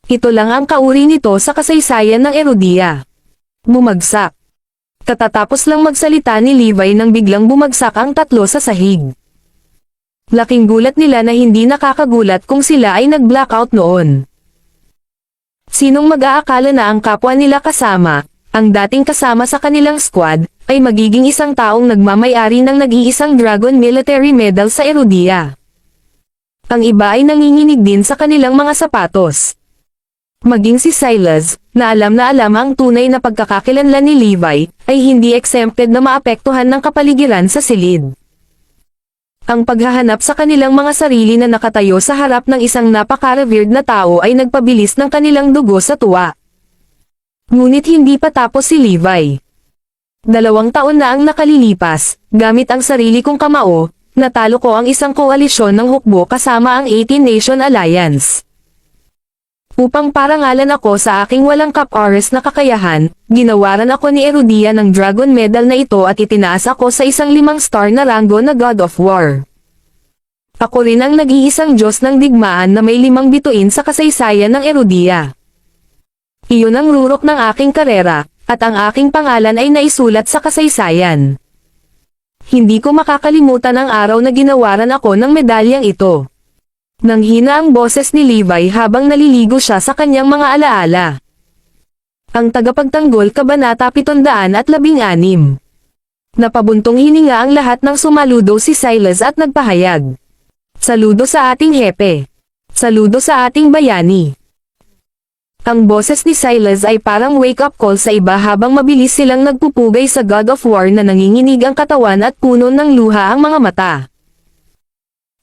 Ito lang ang kauri nito sa kasaysayan ng Erudia. Bumagsak. Katatapos lang magsalita ni Levi nang biglang bumagsak ang tatlo sa sahig. Laking gulat nila na hindi nakakagulat kung sila ay nag-blackout noon. Sinong mag-aakala na ang kapwa nila kasama, ang dating kasama sa kanilang squad, ay magiging isang taong nagmamay-ari ng nag-iisang Dragon Military Medal sa Erudia. Ang iba ay nanginginig din sa kanilang mga sapatos. Maging si Silas, na alam ang tunay na pagkakakilanlan ni Levi, ay hindi exempted na maapektuhan ng kapaligiran sa silid. Ang paghahanap sa kanilang mga sarili na nakatayo sa harap ng isang napaka-revered na tao ay nagpabilis ng kanilang dugo sa tuwa. Ngunit hindi pa tapos si Levi. 2 taon na ang nakalilipas, gamit ang sarili kong kamao, natalo ko ang isang koalisyon ng hukbo kasama ang 18 Nation Alliance. Upang parangalan ako sa aking walang kap-oras na kakayahan, ginawaran ako ni Erudia ng Dragon Medal na ito at itinaas ako sa isang 5-star na ranggo na God of War. Ako rin ang nag-iisang Diyos ng digmaan na may 5 bituin sa kasaysayan ng Erudia. Iyon ang rurok ng aking karera, at ang aking pangalan ay naisulat sa kasaysayan. Hindi ko makakalimutan ang araw na ginawaran ako ng medalyang ito. Nanghina ang boses ni Levi habang naliligo siya sa kanyang mga alaala. Ang tagapagtanggol Kabanata 716. Napabuntong hininga ang lahat ng sumaludo si Silas at nagpahayag. Saludo sa ating hepe. Saludo sa ating bayani. Ang boses ni Silas ay parang wake-up call sa iba habang mabilis silang nagpupugay sa God of War na nanginginig ang katawan at puno ng luha ang mga mata.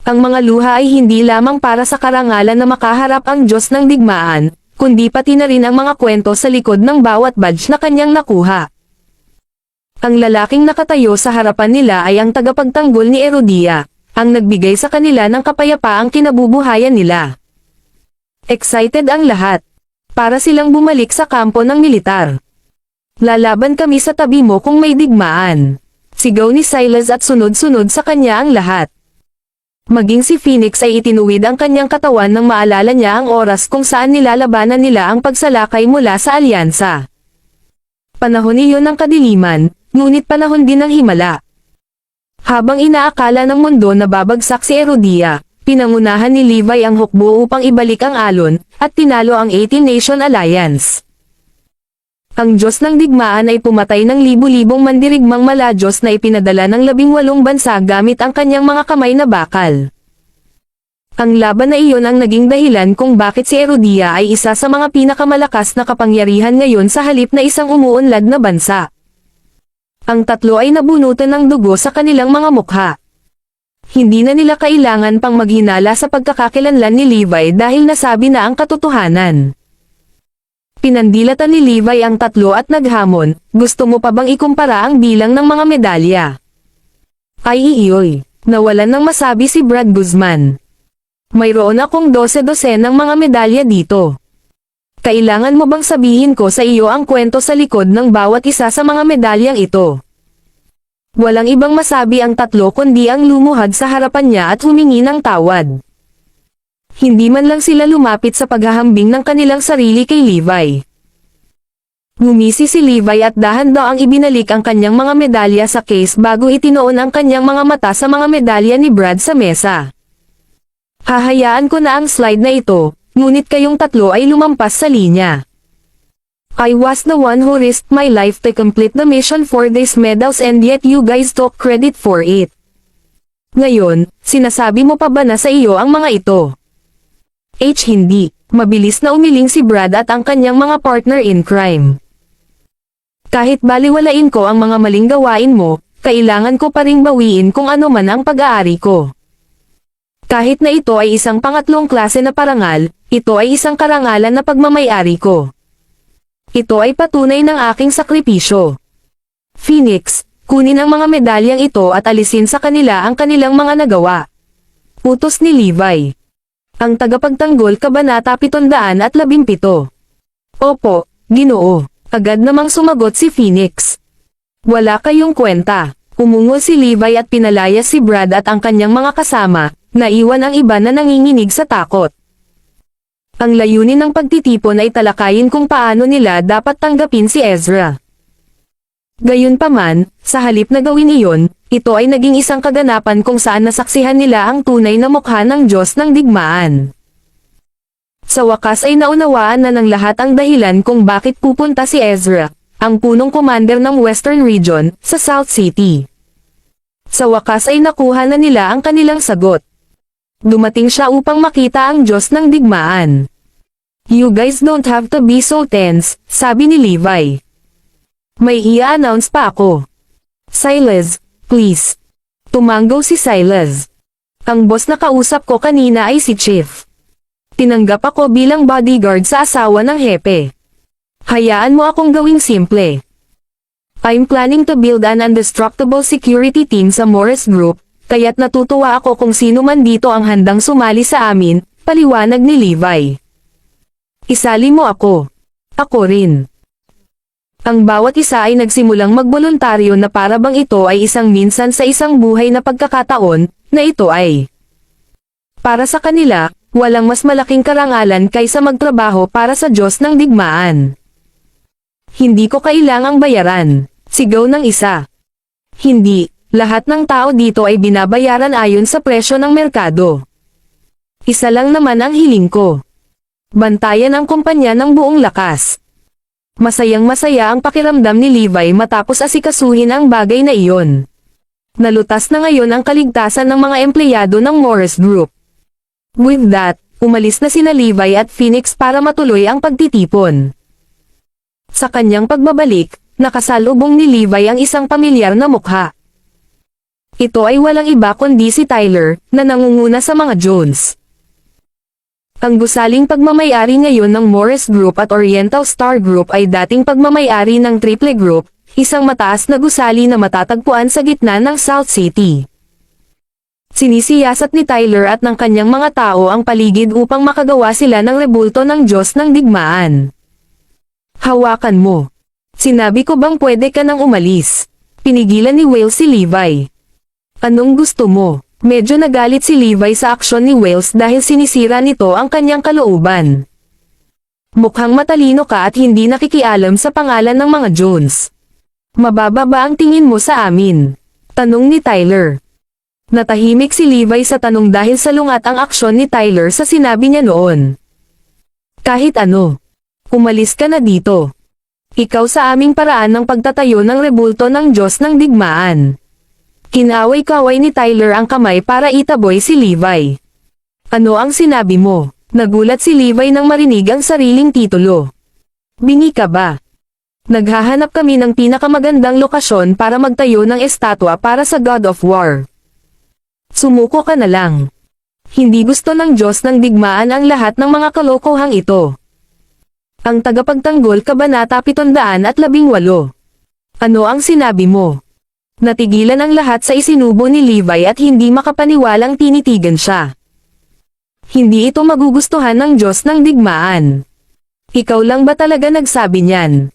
Ang mga luha ay hindi lamang para sa karangalan na makaharap ang Diyos ng digmaan, kundi pati na rin ang mga kwento sa likod ng bawat badge na kanyang nakuha. Ang lalaking nakatayo sa harapan nila ay ang tagapagtanggol ni Erudia, ang nagbigay sa kanila ng kapayapaang kinabubuhayan nila. Excited ang lahat. Para silang bumalik sa kampo ng militar. Lalaban kami sa tabi mo kung may digmaan. Sigaw ni Silas at sunod-sunod sa kanya ang lahat. Maging si Phoenix ay itinuwid ang kanyang katawan nang maalala niya ang oras kung saan nilalabanan nila ang pagsalakay mula sa alyansa. Panahon iyon ng kadiliman, ngunit panahon din ng himala. Habang inaakala ng mundo na babagsak si Erudia, pinangunahan ni Levi ang hukbo upang ibalik ang alon, at tinalo ang 18 Nation Alliance. Ang Diyos ng digmaan ay pumatay ng libu-libong mandirigmang Diyos na ipinadala ng 18 bansa gamit ang kanyang mga kamay na bakal. Ang laban na iyon ang naging dahilan kung bakit si Erudia ay isa sa mga pinakamalakas na kapangyarihan ngayon sa halip na isang umuunlad na bansa. Ang tatlo ay nabunutan ng dugo sa kanilang mga mukha. Hindi na nila kailangan pang maghinala sa pagkakakilanlan ni Levi dahil nasabi na ang katotohanan. Pinandilatan ni Levi ang tatlo at naghamon, gusto mo pa bang ikumpara ang bilang ng mga medalya? Ay iyoy, nawalan ng masabi si Brad Guzman. Mayroon akong 12 ng mga medalya dito. Kailangan mo bang sabihin ko sa iyo ang kwento sa likod ng bawat isa sa mga medalyang ito? Walang ibang masabi ang tatlo kundi ang lumuhad sa harapan niya at humingi ng tawad. Hindi man lang sila lumapit sa paghahambing ng kanilang sarili kay Levi. Ngumisi si Levi at dahan-daang ibinalik ang kanyang mga medalya sa case bago itinoon ang kanyang mga mata sa mga medalya ni Brad sa mesa. Hahayaan ko na ang slide na ito, ngunit kayong tatlo ay lumampas sa linya. I was the one who risked my life to complete the mission for these medals and yet you guys took credit for it. Ngayon, sinasabi mo pa ba na sa iyo ang mga ito? Hindi. Mabilis na umiling si Brad at ang kanyang mga partner in crime. Kahit baliwalain ko ang mga maling gawain mo, kailangan ko pa ring bawiin kung ano man ang pag-aari ko. Kahit na ito ay isang pangatlong klase na parangal, ito ay isang karangalan na pagmamay-ari ko. Ito ay patunay ng aking sakripisyo. Phoenix, kunin ang mga medalyang ito at alisin sa kanila ang kanilang mga nagawa. Utos ni Levi. Ang tagapagtanggol Kabanata 717. Opo, Ginoo. Agad namang sumagot si Phoenix. Wala kayong kwenta. Umungol si Levi at pinalayas si Brad at ang kanyang mga kasama, naiwan ang iba na nanginginig sa takot. Ang layunin ng pagtitipon ay talakayin kung paano nila dapat tanggapin si Ezra. Gayunpaman, sa halip na gawin iyon, ito ay naging isang kaganapan kung saan nasaksihan nila ang tunay na mukha ng Diyos ng digmaan. Sa wakas ay naunawaan na ng lahat ang dahilan kung bakit pupunta si Ezra, ang punong commander ng Western Region, sa South City. Sa wakas ay nakuha na nila ang kanilang sagot. Dumating siya upang makita ang Diyos ng digmaan. You guys don't have to be so tense, sabi ni Levi. May i-announce pa ako. Silas, please. Tumanggaw si Silas. Ang boss na kausap ko kanina ay si Chief. Tinanggap ako bilang bodyguard sa asawa ng hepe. Hayaan mo akong gawing simple. I'm planning to build an indestructible security team sa Morris Group, kaya't natutuwa ako kung sino man dito ang handang sumali sa amin, paliwanag ni Levi. Isali mo ako. Ako rin. Ang bawat isa ay nagsimulang magboluntaryo na para bang ito ay isang minsan sa isang buhay na pagkakataon, na ito ay para sa kanila, walang mas malaking karangalan kaysa magtrabaho para sa Diyos ng digmaan. Hindi ko kailangang bayaran, sigaw ng isa. Hindi, lahat ng tao dito ay binabayaran ayon sa presyo ng merkado. Isa lang naman ang hiling ko. Bantayan ang kumpanya ng buong lakas. Masayang-masaya ang pakiramdam ni Levi matapos asikasuhin ang bagay na iyon. Nalutas na ngayon ang kaligtasan ng mga empleyado ng Morris Group. With that, umalis na sina Levi at Phoenix para matuloy ang pagtitipon. Sa kanyang pagbabalik, nakasalubong ni Levi ang isang pamilyar na mukha. Ito ay walang iba kundi si Tyler, na nangunguna sa mga Jones. Ang gusaling pagmamayari ngayon ng Morris Group at Oriental Star Group ay dating pagmamayari ng Triple Group, isang mataas na gusali na matatagpuan sa gitna ng South City. Sinisiyasat ni Tyler at ng kanyang mga tao ang paligid upang makagawa sila ng rebulto ng Diyos ng digmaan. Hawakan mo. Sinabi ko bang pwede ka nang umalis? Pinigilan ni Wales si Levi. Anong gusto mo? Medyo nagalit si Levi sa aksyon ni Wales dahil sinisira nito ang kanyang kalooban. Mukhang matalino ka at hindi nakikialam sa pangalan ng mga Jones. Mababa ba ang tingin mo sa amin? Tanong ni Tyler. Natahimik si Levi sa tanong dahil salungat ang aksyon ni Tyler sa sinabi niya noon. Kahit ano. Umalis ka na dito. Ikaw sa aming paraan ng pagtatayo ng rebulto ng Diyos ng digmaan. Kinaway-kaway ni Tyler ang kamay para itaboy si Levi. Ano ang sinabi mo? Nagulat si Levi nang marinig ang sariling titulo. Bingi ka ba? Naghahanap kami ng pinakamagandang lokasyon para magtayo ng estatwa para sa God of War. Sumuko ka na lang. Hindi gusto ng Diyos ng digmaan ang lahat ng mga kalokohang ito. Ang tagapagtanggol Kabanata 718. Ano ang sinabi mo? Natigilan ang lahat sa isinubo ni Levi at hindi makapaniwalang tinitigan siya. Hindi ito magugustuhan ng Diyos ng digmaan. Ikaw lang ba talaga nagsabi niyan?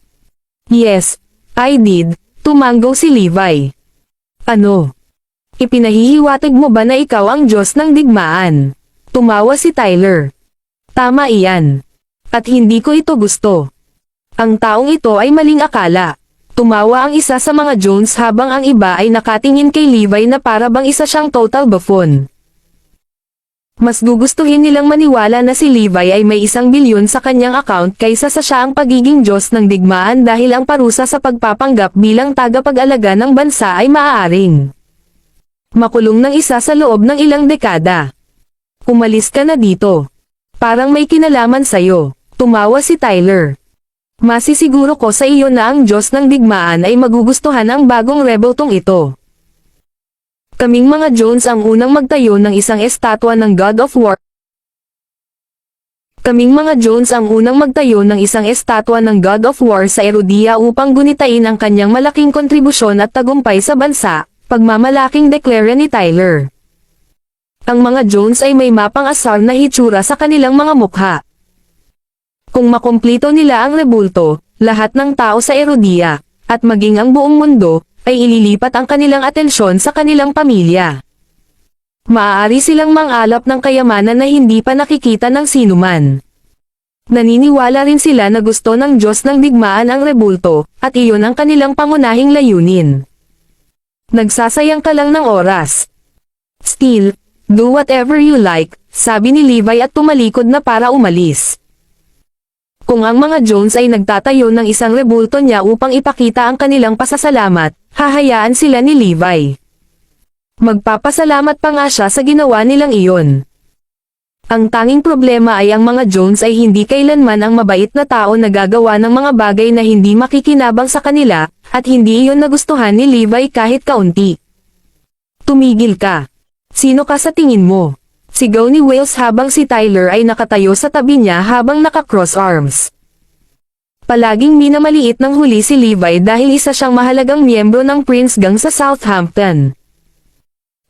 Yes, I did, tumanggaw si Levi. Ano? Ipinahihiwatig mo ba na ikaw ang Diyos ng digmaan? Tumawa si Tyler. Tama iyan. At hindi ko ito gusto. Ang taong ito ay maling akala. Tumawa ang isa sa mga Jones habang ang iba ay nakatingin kay Levi na para bang isa siyang total buffon. Mas gugustuhin nilang maniwala na si Levi ay may 1 bilyon sa kanyang account kaysa sa siya ang pagiging Diyos ng digmaan dahil ang parusa sa pagpapanggap bilang tagapag-alaga ng bansa ay maaaring Makulong ng isa sa loob ng ilang dekada. Umalis ka na dito. Parang may kinalaman sa'yo. Tumawa si Tyler. Masisiguro ko sa iyo na ang Diyos ng digmaan ay magugustuhan ang bagong rebeltong ito. Kaming mga Jones ang unang magtayo ng isang estatwa ng God of War. Kaming mga Jones ang unang magtayo ng isang estatwa ng God of War sa Erudia upang gunitain ang kanyang malaking kontribusyon at tagumpay sa bansa, pagmamalaking deklara ni Tyler. Ang mga Jones ay may mapang asar na hitsura sa kanilang mga mukha. Kung makumplito nila ang rebulto, lahat ng tao sa Erudia, at maging ang buong mundo, ay ililipat ang kanilang atensyon sa kanilang pamilya. Maaari silang mangalap ng kayamanan na hindi pa nakikita ng sinuman. Naniniwala rin sila na gusto ng Diyos ng digmaan ang rebulto, at iyon ang kanilang pangunahing layunin. Nagsasayang ka lang ng oras. Still, do whatever you like, sabi ni Levi at tumalikod na para umalis. Kung ang mga Jones ay nagtatayo ng isang rebulto niya upang ipakita ang kanilang pasasalamat, hahayaan sila ni Levi. Magpapasalamat pa nga siya sa ginawa nilang iyon. Ang tanging problema ay ang mga Jones ay hindi kailanman ang mabait na tao na gagawa ng mga bagay na hindi makikinabang sa kanila, at hindi iyon nagustuhan ni Levi kahit kaunti. Tumigil ka. Sino ka sa tingin mo? Sigaw ni Wales habang si Tyler ay nakatayo sa tabi niya habang naka-cross arms. Palaging minamaliit ng huli si Levi dahil isa siyang mahalagang miyembro ng Prince Gang sa Southampton.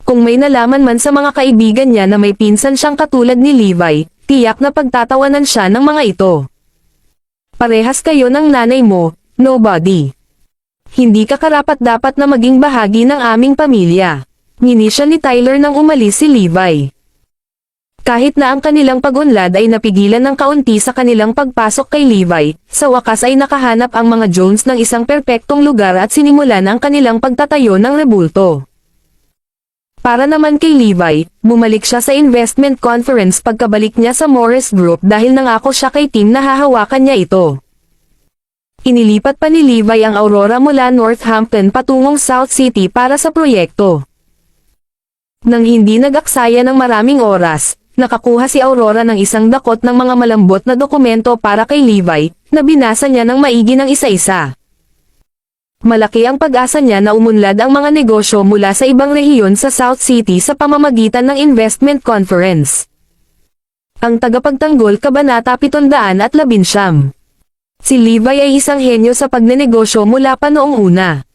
Kung may nalaman man sa mga kaibigan niya na may pinsan siyang katulad ni Levi, tiyak na pagtatawanan siya ng mga ito. Parehas kayo ng nanay mo, nobody. Hindi ka karapat-dapat na maging bahagi ng aming pamilya. Ngini siya ni Tyler nang umalis si Levi. Kahit na ang kanilang pag-unlad ay napigilan ng kaunti sa kanilang pagpasok kay Levi, sa wakas ay nakahanap ang mga Jones ng isang perpektong lugar at sinimulan ang kanilang pagtatayo ng rebulto. Para naman kay Levi, bumalik siya sa investment conference pagkabalik niya sa Morris Group dahil nangako siya kay Tim na hahawakan niya ito. Inilipat pa ni Levi ang Aurora mula Northampton patungong South City para sa proyekto. Nang hindi nag-aksaya ng maraming oras, nakakuha si Aurora ng isang dakot ng mga malambot na dokumento para kay Levi, na binasa niya ng maigi ng isa-isa. Malaki ang pag-asa niya na umunlad ang mga negosyo mula sa ibang rehiyon sa South City sa pamamagitan ng investment conference. Ang tagapagtanggol Kabanata 719. Si Levi ay isang henyo sa pagnenegosyo mula pa noong una.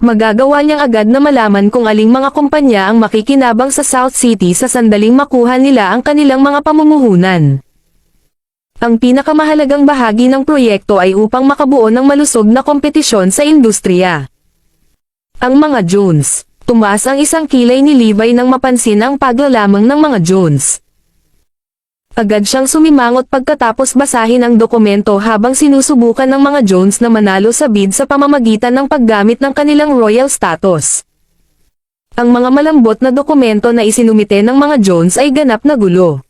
Magagawa niyang agad na malaman kung aling mga kumpanya ang makikinabang sa South City sa sandaling makuha nila ang kanilang mga pamumuhunan. Ang pinakamahalagang bahagi ng proyekto ay upang makabuo ng malusog na kompetisyon sa industriya. Ang mga Jones. Tumaas ang isang kilay ni Levi nang mapansin ang paglalamang ng mga Jones. Agad siyang sumimangot pagkatapos basahin ang dokumento habang sinusubukan ng mga Jones na manalo sa bid sa pamamagitan ng paggamit ng kanilang royal status. Ang mga malambot na dokumento na isinumite ng mga Jones ay ganap na gulo.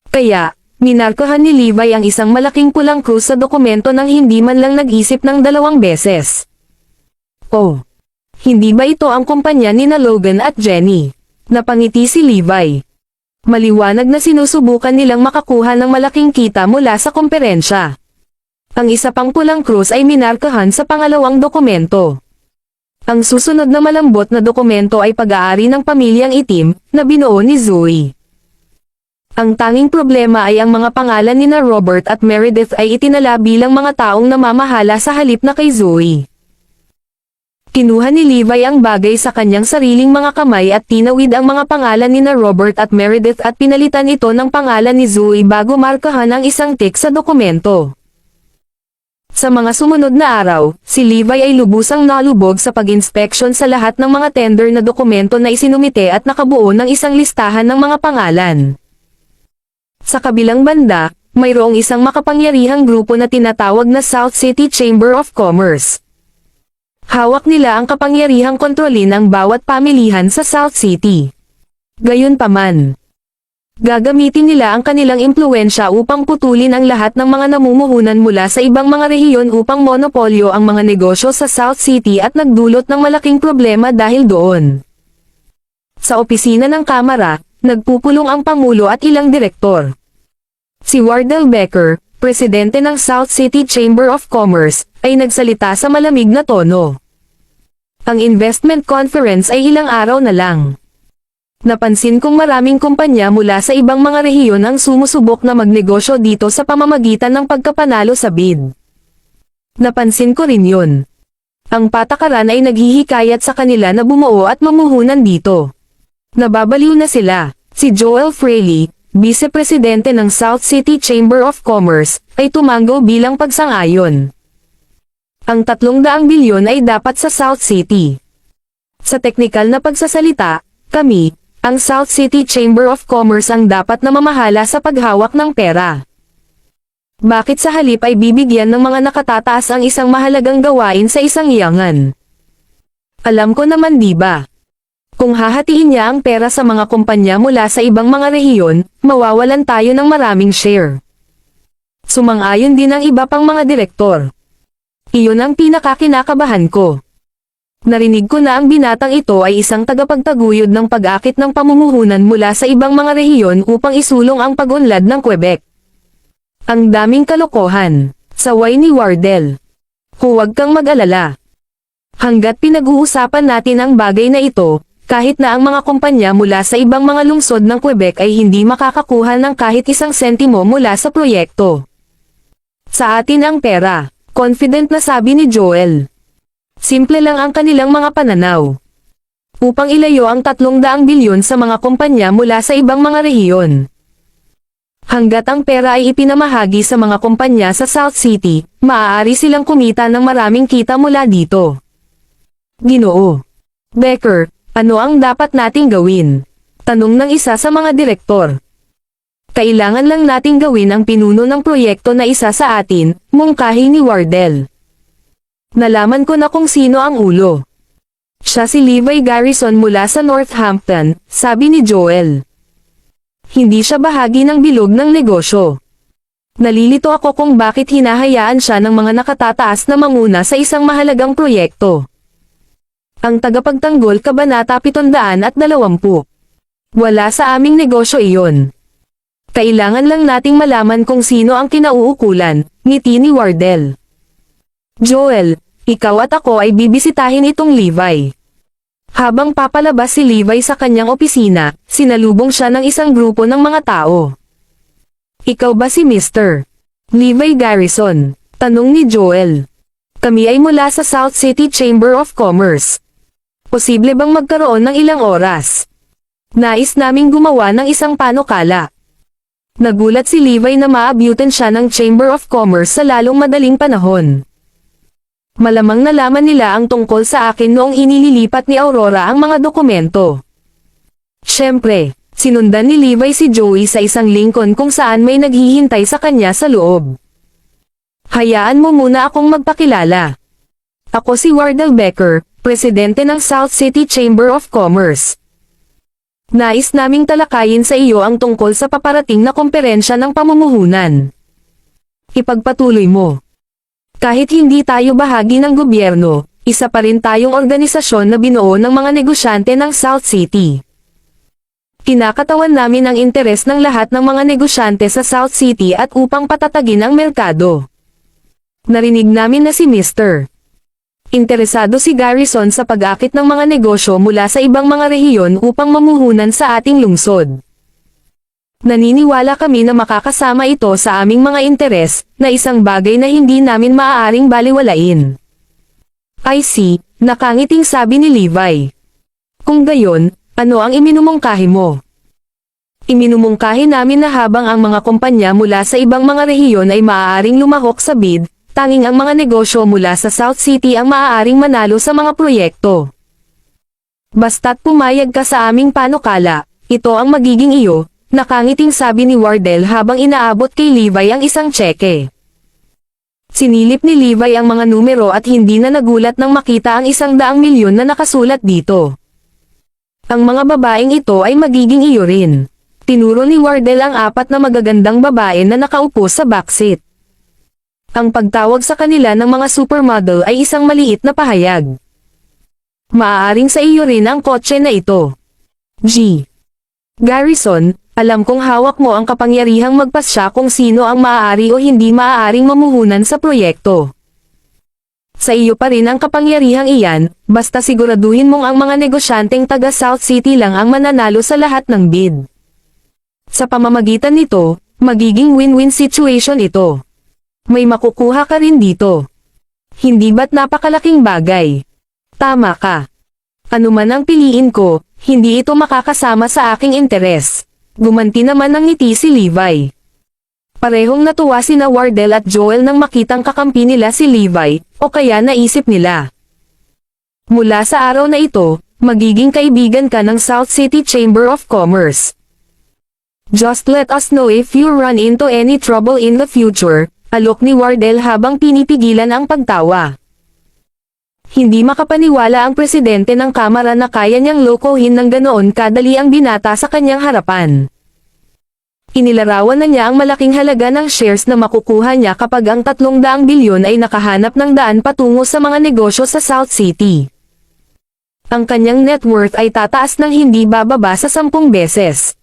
Kaya, minarkahan ni Levi ang isang malaking pulang krus sa dokumento nang hindi man lang nag-isip ng 2 beses. Oh! Hindi ba ito ang kumpanya ni na Logan at Jenny? Napangiti si Levi. Maliwanag na sinusubukan nilang makakuha ng malaking kita mula sa komperensya. Ang isa pang pulang krus ay minarkahan sa pangalawang dokumento. Ang susunod na malambot na dokumento ay pag-aari ng pamilyang itim, na binuo ni Zoe. Ang tanging problema ay ang mga pangalan ni na Robert at Meredith ay itinala bilang mga taong namamahala sa halip na kay Zoe. Kinuha ni Levi ang bagay sa kanyang sariling mga kamay at tinawid ang mga pangalan ni na Robert at Meredith at pinalitan ito ng pangalan ni Zoe bago markahan ang isang tick sa dokumento. Sa mga sumunod na araw, si Levi ay lubusang nalubog sa pag-inspeksyon sa lahat ng mga tender na dokumento na isinumite at nakabuo ng isang listahan ng mga pangalan. Sa kabilang banda, mayroong isang makapangyarihang grupo na tinatawag na South City Chamber of Commerce. Hawak nila ang kapangyarihang kontrolin ang bawat pamilihan sa South City. Gayunpaman, gagamitin nila ang kanilang impluwensya upang putulin ang lahat ng mga namumuhunan mula sa ibang mga rehiyon upang monopolyo ang mga negosyo sa South City at nagdulot ng malaking problema dahil doon. Sa opisina ng Kamara, nagpupulong ang Pangulo at ilang direktor. Si Wardell Becker, presidente ng South City Chamber of Commerce, ay nagsalita sa malamig na tono. Ang investment conference ay ilang araw na lang. Napansin kong maraming kumpanya mula sa ibang mga rehiyon ang sumusubok na magnegosyo dito sa pamamagitan ng pagkapanalo sa bid. Napansin ko rin yun. Ang patakaran ay naghihikayat sa kanila na bumuo at mamuhunan dito. Nababaliw na sila. Si Joel Fraley, Vice-Presidente ng South City Chamber of Commerce, ay tumanggo bilang pagsang-ayon. Ang 300 bilyon ay dapat sa South City. Sa teknikal na pagsasalita, kami, ang South City Chamber of Commerce ang dapat na mamahala sa paghawak ng pera. Bakit sa halip ay bibigyan ng mga nakatataas ang isang mahalagang gawain sa isang iyangan? Alam ko naman, di ba? Kung hahatiin niya ang pera sa mga kumpanya mula sa ibang mga rehiyon, mawawalan tayo ng maraming share. Sumang-ayon din ang iba pang mga direktor. Iyon ang pinakakinakabahan ko. Narinig ko na ang binatang ito ay isang tagapagtaguyod ng pag-akit ng pamumuhunan mula sa ibang mga rehiyon upang isulong ang pag-unlad ng Quebec. Ang daming kalokohan. Saway ni Wardell. Huwag kang mag-alala. Hanggat pinag-uusapan natin ang bagay na ito, kahit na ang mga kumpanya mula sa ibang mga lungsod ng Quebec ay hindi makakakuha ng kahit isang sentimo mula sa proyekto. Sa atin ang pera, confident na sabi ni Joel. Simple lang ang kanilang mga pananaw. Upang ilayo ang 300 bilyon sa mga kumpanya mula sa ibang mga rehiyon. Hanggat ang pera ay ipinamahagi sa mga kumpanya sa South City, maaari silang kumita ng maraming kita mula dito. Ginoo Becker, ano ang dapat nating gawin? Tanong ng isa sa mga direktor. Kailangan lang nating gawin ang pinuno ng proyekto na isa sa atin, mungkahi ni Wardell. Nalaman ko na kung sino ang ulo. Siya si Levi Garrison mula sa Northampton, sabi ni Joel. Hindi siya bahagi ng bilog ng negosyo. Nalilito ako kung bakit hinahayaan siya ng mga nakatataas na manguna sa isang mahalagang proyekto. Ang tagapagtanggol Kabanata 720. Wala sa aming negosyo iyon. Kailangan lang nating malaman kung sino ang kinauukulan, ngiti ni Wardell. Joel, ikaw at ako ay bibisitahin itong Levi. Habang papalabas si Levi sa kanyang opisina, sinalubong siya ng isang grupo ng mga tao. Ikaw ba si Mr. Levi Garrison? Tanong ni Joel. Kami ay mula sa South City Chamber of Commerce. Posible bang magkaroon ng ilang oras? Nais naming gumawa ng isang panukala. Nagulat si Levi na maabyutan siya ng Chamber of Commerce sa lalong madaling panahon. Malamang nalaman nila ang tungkol sa akin noong inililipat ni Aurora ang mga dokumento. Siyempre, sinundan ni Levi si Joey sa isang Lincoln kung saan may naghihintay sa kanya sa loob. Hayaan mo muna akong magpakilala. Ako si Wardell Becker, presidente ng South City Chamber of Commerce. Nais naming talakayin sa iyo ang tungkol sa paparating na komperensya ng pamumuhunan. Ipagpatuloy mo. Kahit hindi tayo bahagi ng gobyerno, isa pa rin tayong organisasyon na binuo ng mga negosyante ng South City. Kinakatawan namin ang interes ng lahat ng mga negosyante sa South City at upang patatagin ang merkado. Narinig namin na si Mr. Interesado si Garrison sa pag-akit ng mga negosyo mula sa ibang mga rehiyon upang mamuhunan sa ating lungsod. Naniniwala kami na makakasama ito sa aming mga interes, na isang bagay na hindi namin maaaring baliwalain. I see, nakangiting sabi ni Levi. Kung gayon, ano ang iminumungkahi mo? Iminumungkahi namin na habang ang mga kumpanya mula sa ibang mga rehiyon ay maaaring lumahok sa bid, tanging ang mga negosyo mula sa South City ang maaaring manalo sa mga proyekto. Basta't pumayag ka sa aming panukala, ito ang magiging iyo. Nakangiting sabi ni Wardell habang inaabot kay Levi ang isang tseke. Sinilip ni Levi ang mga numero at hindi na nagulat nang makita ang 100 milyon na nakasulat dito. Ang mga babaeng ito ay magiging iyo rin. Tinuro ni Wardell ang 4 na magagandang babae na nakaupo sa backseat. Ang pagtawag sa kanila ng mga supermodel ay isang maliit na pahayag. Maaaring sa iyo rin ang kotse na ito. G. Garrison, alam kong hawak mo ang kapangyarihang magpasya kung sino ang maaari o hindi maaaring mamuhunan sa proyekto. Sa iyo pa rin ang kapangyarihang iyan, basta siguraduhin mong ang mga negosyanteng taga South City lang ang mananalo sa lahat ng bid. Sa pamamagitan nito, magiging win-win situation ito. May makukuha ka rin dito. Hindi ba't napakalaking bagay? Tama ka. Ano man ang piliin ko, hindi ito makakasama sa aking interes. Gumanti naman ng ngiti si Levi. Parehong natuwa sina Wardell at Joel nang makitang kakampi nila si Levi, o kaya naisip nila. Mula sa araw na ito, magiging kaibigan ka ng South City Chamber of Commerce. Just let us know if you run into any trouble in the future, alok ni Wardell habang pinipigilan ang pagtawa. Hindi makapaniwala ang presidente ng kamara na kaya niyang lokohin ng ganoon kadali ang binata sa kanyang harapan. Inilarawan na niya ang malaking halaga ng shares na makukuha niya kapag ang 300 bilyon ay nakahanap ng daan patungo sa mga negosyo sa South City. Ang kanyang net worth ay tataas ng hindi bababa sa 10 beses.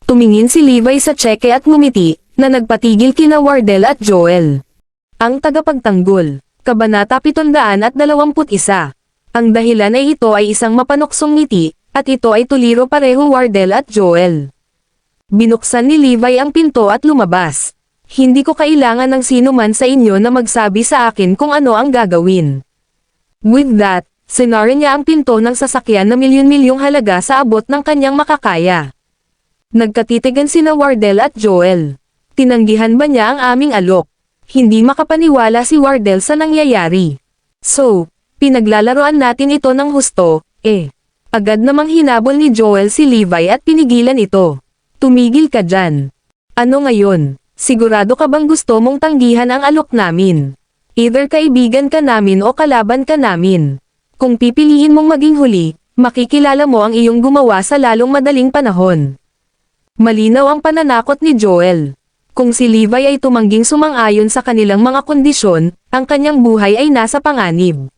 Tumingin si Levi sa tseke at ngumiti, na nagpatigil kina Wardell at Joel. Ang tagapagtanggol, Kabanata 721. Ang dahilan ay ito ay isang mapanuksong ngiti, at ito ay tuliro pareho Wardell at Joel. Binuksan ni Levi ang pinto at lumabas. Hindi ko kailangan ng sino man sa inyo na magsabi sa akin kung ano ang gagawin. With that, sinara niya ang pinto ng sasakyan na milyon-milyong halaga sa abot ng kanyang makakaya. Nagkatitigan sina Wardell at Joel. Tinanggihan ba niya ang aming alok? Hindi makapaniwala si Wardell sa nangyayari. So, pinaglalaroan natin ito ng husto, eh. Agad namang hinabol ni Joel si Levi at pinigilan ito. Tumigil ka dyan. Ano ngayon? Sigurado ka bang gusto mong tanggihan ang alok namin? Either kaibigan ka namin o kalaban ka namin. Kung pipiliin mong maging huli, makikilala mo ang iyong gumawa sa lalong madaling panahon. Malinaw ang pananakot ni Joel. Kung si Levi ay tumangging sumang-ayon sa kanilang mga kondisyon, ang kanyang buhay ay nasa panganib.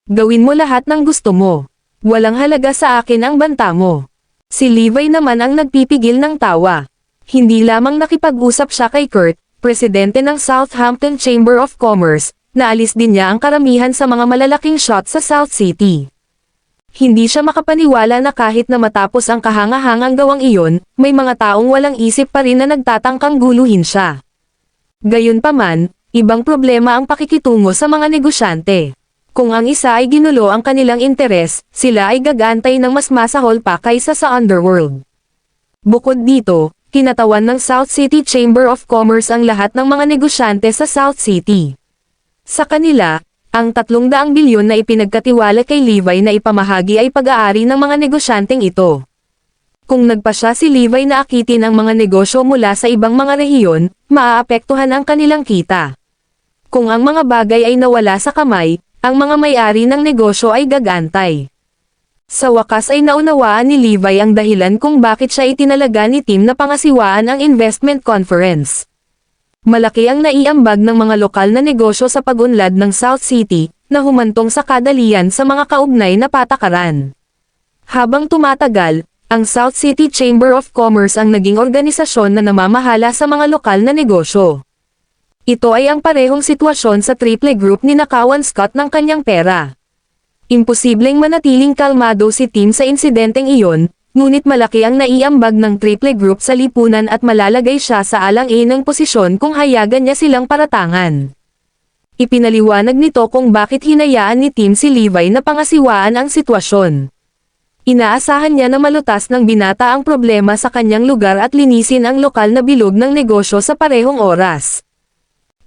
Gawin mo lahat ng gusto mo. Walang halaga sa akin ang banta mo. Si Levi naman ang nagpipigil ng tawa. Hindi lamang nakipag-usap siya kay Kurt, presidente ng Southampton Chamber of Commerce, naalis din niya ang karamihan sa mga malalaking shot sa South City. Hindi siya makapaniwala na kahit na matapos ang kahangahangang gawang iyon, may mga taong walang isip pa rin na nagtatangkang guluhin siya. Gayunpaman, ibang problema ang pakikitungo sa mga negosyante. Kung ang isa ay ginulo ang kanilang interes, sila ay gagantay ng mas masahol pa kaysa sa underworld. Bukod dito, kinatawan ng South City Chamber of Commerce ang lahat ng mga negosyante sa South City. Sa kanila, ang 300 bilyon na ipinagkatiwala kay Levi na ipamahagi ay pag-aari ng mga negosyanteng ito. Kung nagpasya si Levi na akitin ang mga negosyo mula sa ibang mga rehiyon, maaapektuhan ang kanilang kita. Kung ang mga bagay ay nawala sa kamay, ang mga may-ari ng negosyo ay gagantay. Sa wakas ay naunawaan ni Levi ang dahilan kung bakit siya itinalaga ni Tim na pangasiwaan ang investment conference. Malaki ang naiambag ng mga lokal na negosyo sa pag-unlad ng South City, na humantong sa kadalian sa mga kaugnay na patakaran. Habang tumatagal, ang South City Chamber of Commerce ang naging organisasyon na namamahala sa mga lokal na negosyo. Ito ay ang parehong sitwasyon sa Triple Group ni Nakawan Scott ng kanyang pera. Imposibleng manatiling kalmado si Tim sa insidenteng iyon, ngunit malaki ang naiambag ng Triple Group sa lipunan at malalagay siya sa alang-inang posisyon kung hayagan niya silang paratangan. Ipinaliwanag nito kung bakit hinayaan ni Tim si Levi na pangasiwaan ang sitwasyon. Inaasahan niya na malutas ng binata ang problema sa kanyang lugar at linisin ang lokal na bilog ng negosyo sa parehong oras.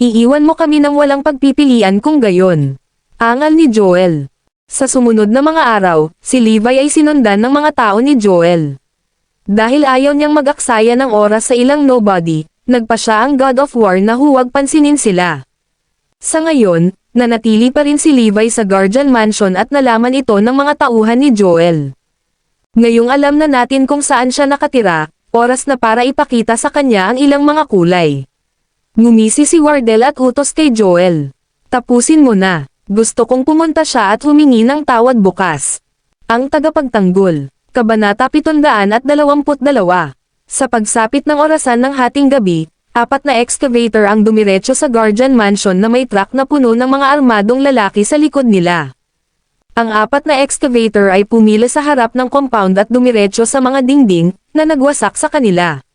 Iiwan mo kami ng walang pagpipilian kung gayon. Angal ni Joel. Sa sumunod na mga araw, si Levi ay sinundan ng mga tao ni Joel. Dahil ayaw niyang mag-aksaya ng oras sa ilang nobody, nagpa siya ang God of War na huwag pansinin sila. Sa ngayon, nanatili pa rin si Levi sa Guardian Mansion at nalaman ito ng mga tauhan ni Joel. Ngayong alam na natin kung saan siya nakatira, oras na para ipakita sa kanya ang ilang mga kulay. Ngumisi si Wardell at utos kay Joel. Tapusin mo na. Gusto kong pumunta siya at humingi ng tawad bukas. Ang tagapagtanggol. Kabanata 722. Sa pagsapit ng orasan ng hating gabi, 4 na excavator ang dumiretso sa Guardian Mansion na may truck na puno ng mga armadong lalaki sa likod nila. Ang 4 na excavator ay pumila sa harap ng compound at dumiretso sa mga dingding na nagwasak sa kanila.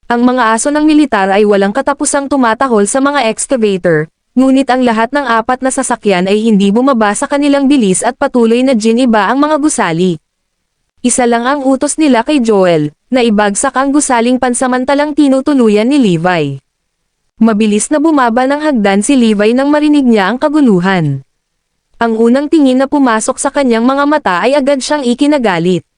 Ang mga aso ng militar ay walang katapusang tumatahol sa mga excavator, ngunit ang lahat ng 4 na sasakyan ay hindi bumaba sa kanilang bilis at patuloy na giniba ang mga gusali. Isa lang ang utos nila kay Joel, na ibagsak ang gusaling pansamantalang tinutuluyan ni Levi. Mabilis na bumaba ng hagdan si Levi nang marinig niya ang kaguluhan. Ang unang tingin na pumasok sa kanyang mga mata ay agad siyang ikinagalit.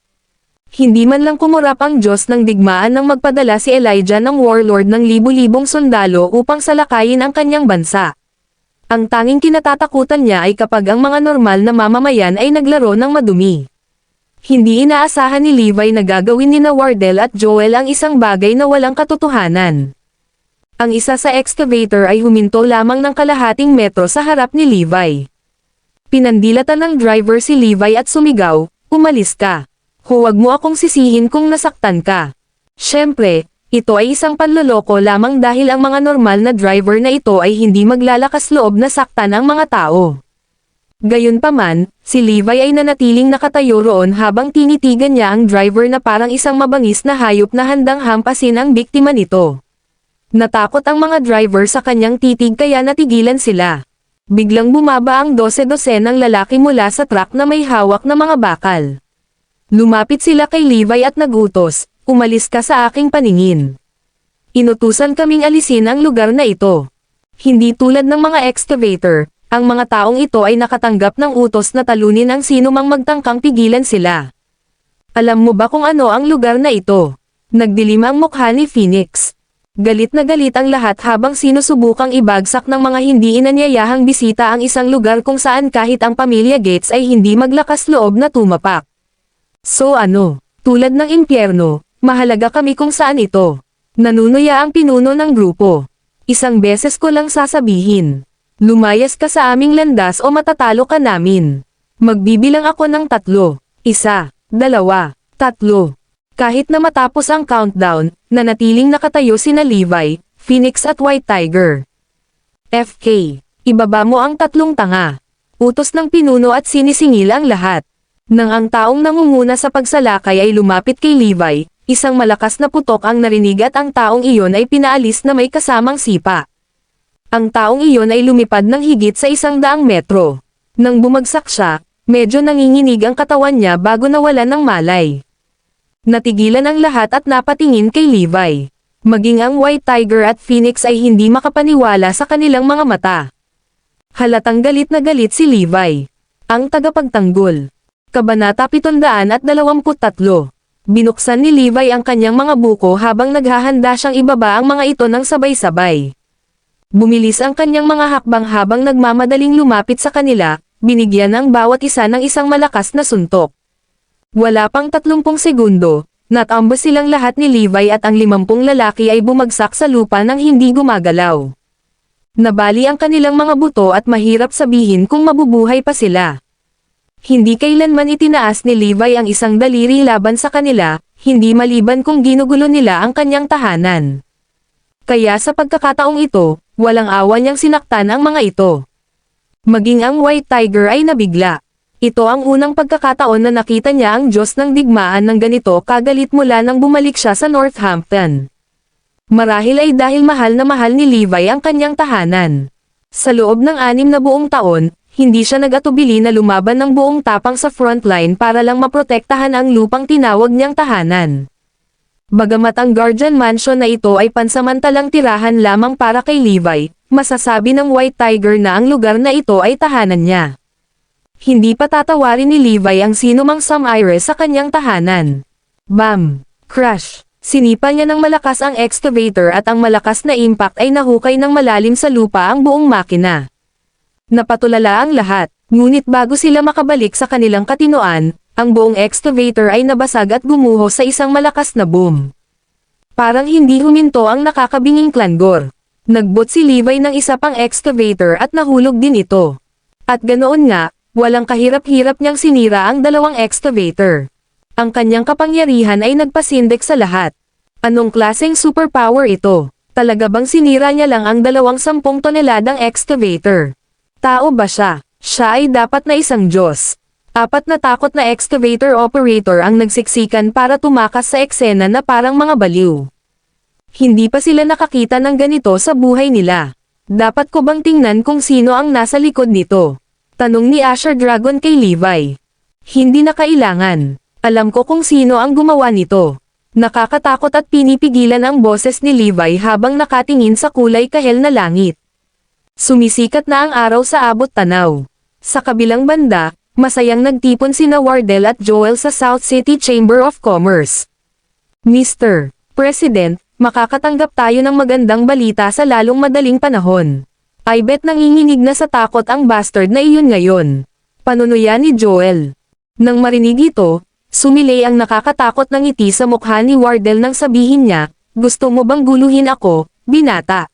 Hindi man lang kumurap ang Diyos ng digmaan nang magpadala si Elijah ng warlord ng libu-libong sundalo upang salakayin ang kanyang bansa. Ang tanging kinatatakutan niya ay kapag ang mga normal na mamamayan ay naglaro ng madumi. Hindi inaasahan ni Levi na gagawin ni Wardell at Joel ang isang bagay na walang katotohanan. Ang isa sa excavator ay huminto lamang ng kalahating metro sa harap ni Levi. Pinandilatan ng driver si Levi at sumigaw, "Umalis ka. Huwag mo akong sisihin kung nasaktan ka." Siyempre, ito ay isang panloloko lamang dahil ang mga normal na driver na ito ay hindi maglalakas loob na saktan ang mga tao. Gayunpaman, si Levi ay nanatiling nakatayo roon habang tinitigan niya ang driver na parang isang mabangis na hayop na handang hampasin ang biktima nito. Natakot ang mga driver sa kanyang titig kaya natigilan sila. Biglang bumaba ang 12 ng lalaki mula sa truck na may hawak na mga bakal. Lumapit sila kay Levi at nagutos, "Umalis ka sa aking paningin. Inutusan kaming alisin ang lugar na ito." Hindi tulad ng mga excavator, ang mga taong ito ay nakatanggap ng utos na talunin ang sino mang magtangkang pigilan sila. Alam mo ba kung ano ang lugar na ito? Nagdilim ang mukha ni Phoenix. Galit na galit ang lahat habang sinusubukang ibagsak ng mga hindi inanyayahang bisita ang isang lugar kung saan kahit ang pamilya Gates ay hindi maglakas loob na tumapak. So ano? Tulad ng impyerno, mahalaga kami kung saan ito. Nanunuya ang pinuno ng grupo. Isang beses ko lang sasabihin. Lumayas ka sa aming landas o matatalo ka namin. Magbibilang ako ng 3. 1, 2, 3. Kahit na matapos ang countdown, nanatiling nakatayo sina Levi, Phoenix at White Tiger. FK. Ibaba mo ang 3 tanga. Utos ng pinuno at sinisingil ang lahat. Nang ang taong nangunguna sa pagsalakay ay lumapit kay Levi, isang malakas na putok ang narinig at ang taong iyon ay pinaalis na may kasamang sipa. Ang taong iyon ay lumipad ng higit sa 100 metro. Nang bumagsak siya, medyo nanginginig ang katawan niya bago nawalan ng malay. Natigilan ang lahat at napatingin kay Levi. Maging ang White Tiger at Phoenix ay hindi makapaniwala sa kanilang mga mata. Halatang galit na galit si Levi. Ang tagapagtanggol. Kabanata 723. Binuksan ni Levi ang kanyang mga buko habang naghahanda siyang ibaba ang mga ito ng sabay-sabay. Bumilis ang kanyang mga hakbang habang nagmamadaling lumapit sa kanila, binigyan ng bawat isa ng isang malakas na suntok. Wala pang 30 segundo, natambos silang lahat ni Levi at ang 50 lalaki ay bumagsak sa lupa nang hindi gumagalaw. Nabali ang kanilang mga buto at mahirap sabihin kung mabubuhay pa sila. Hindi kailanman itinaas ni Levi ang isang daliri laban sa kanila, hindi maliban kung ginugulo nila ang kanyang tahanan. Kaya sa pagkakataong ito, walang awa niyang sinaktan ang mga ito. Maging ang White Tiger ay nabigla. Ito ang unang pagkakataon na nakita niya ang Diyos ng digmaan ng ganito kagalit mula nang bumalik siya sa Northampton. Marahil ay dahil mahal na mahal ni Levi ang kanyang tahanan. Sa loob ng 6 na buong taon, hindi siya nag-atubili na lumaban ng buong tapang sa frontline para lang maprotektahan ang lupang tinawag niyang tahanan. Bagamat ang Guardian Mansion na ito ay pansamantalang tirahan lamang para kay Levi, masasabi ng White Tiger na ang lugar na ito ay tahanan niya. Hindi pa tatawarin ni Levi ang sinumang sumire sa kanyang tahanan. Bam! Crash! Sinipa niya ng malakas ang excavator at ang malakas na impact ay nahukay ng malalim sa lupa ang buong makina. Napatulala ang lahat, ngunit bago sila makabalik sa kanilang katinoan, ang buong excavator ay nabasag at gumuho sa isang malakas na boom. Parang hindi huminto ang nakakabinging clangor. Nagbot si Levi ng isa pang excavator at nahulog din ito. At ganoon nga, walang kahirap-hirap niyang sinira ang 2 excavator. Ang kanyang kapangyarihan ay nagpasindik sa lahat. Anong klaseng superpower ito? Talaga bang sinira niya lang ang 210 toneladang excavator? Tao ba siya? Siya ay dapat na isang Diyos. 4 na takot na excavator operator ang nagsiksikan para tumakas sa eksena na parang mga baliw. Hindi pa sila nakakita ng ganito sa buhay nila. Dapat ko bang tingnan kung sino ang nasa likod nito? Tanong ni Asher Dragon kay Levi. Hindi na kailangan. Alam ko kung sino ang gumawa nito. Nakakatakot at pinipigilan ang boses ni Levi habang nakatingin sa kulay kahel na langit. Sumisikat na ang araw sa abot tanaw. Sa kabilang banda, masayang nagtipon sina Wardell at Joel sa South City Chamber of Commerce. Mr. President, makakatanggap tayo ng magandang balita sa lalong madaling panahon. I bet nanginginig na sa takot ang bastard na iyon ngayon. Panunuyan ni Joel. Nang marinig ito, sumilay ang nakakatakot na ngiti sa mukha ni Wardell nang sabihin niya, gusto mo bang guluhin ako, binata?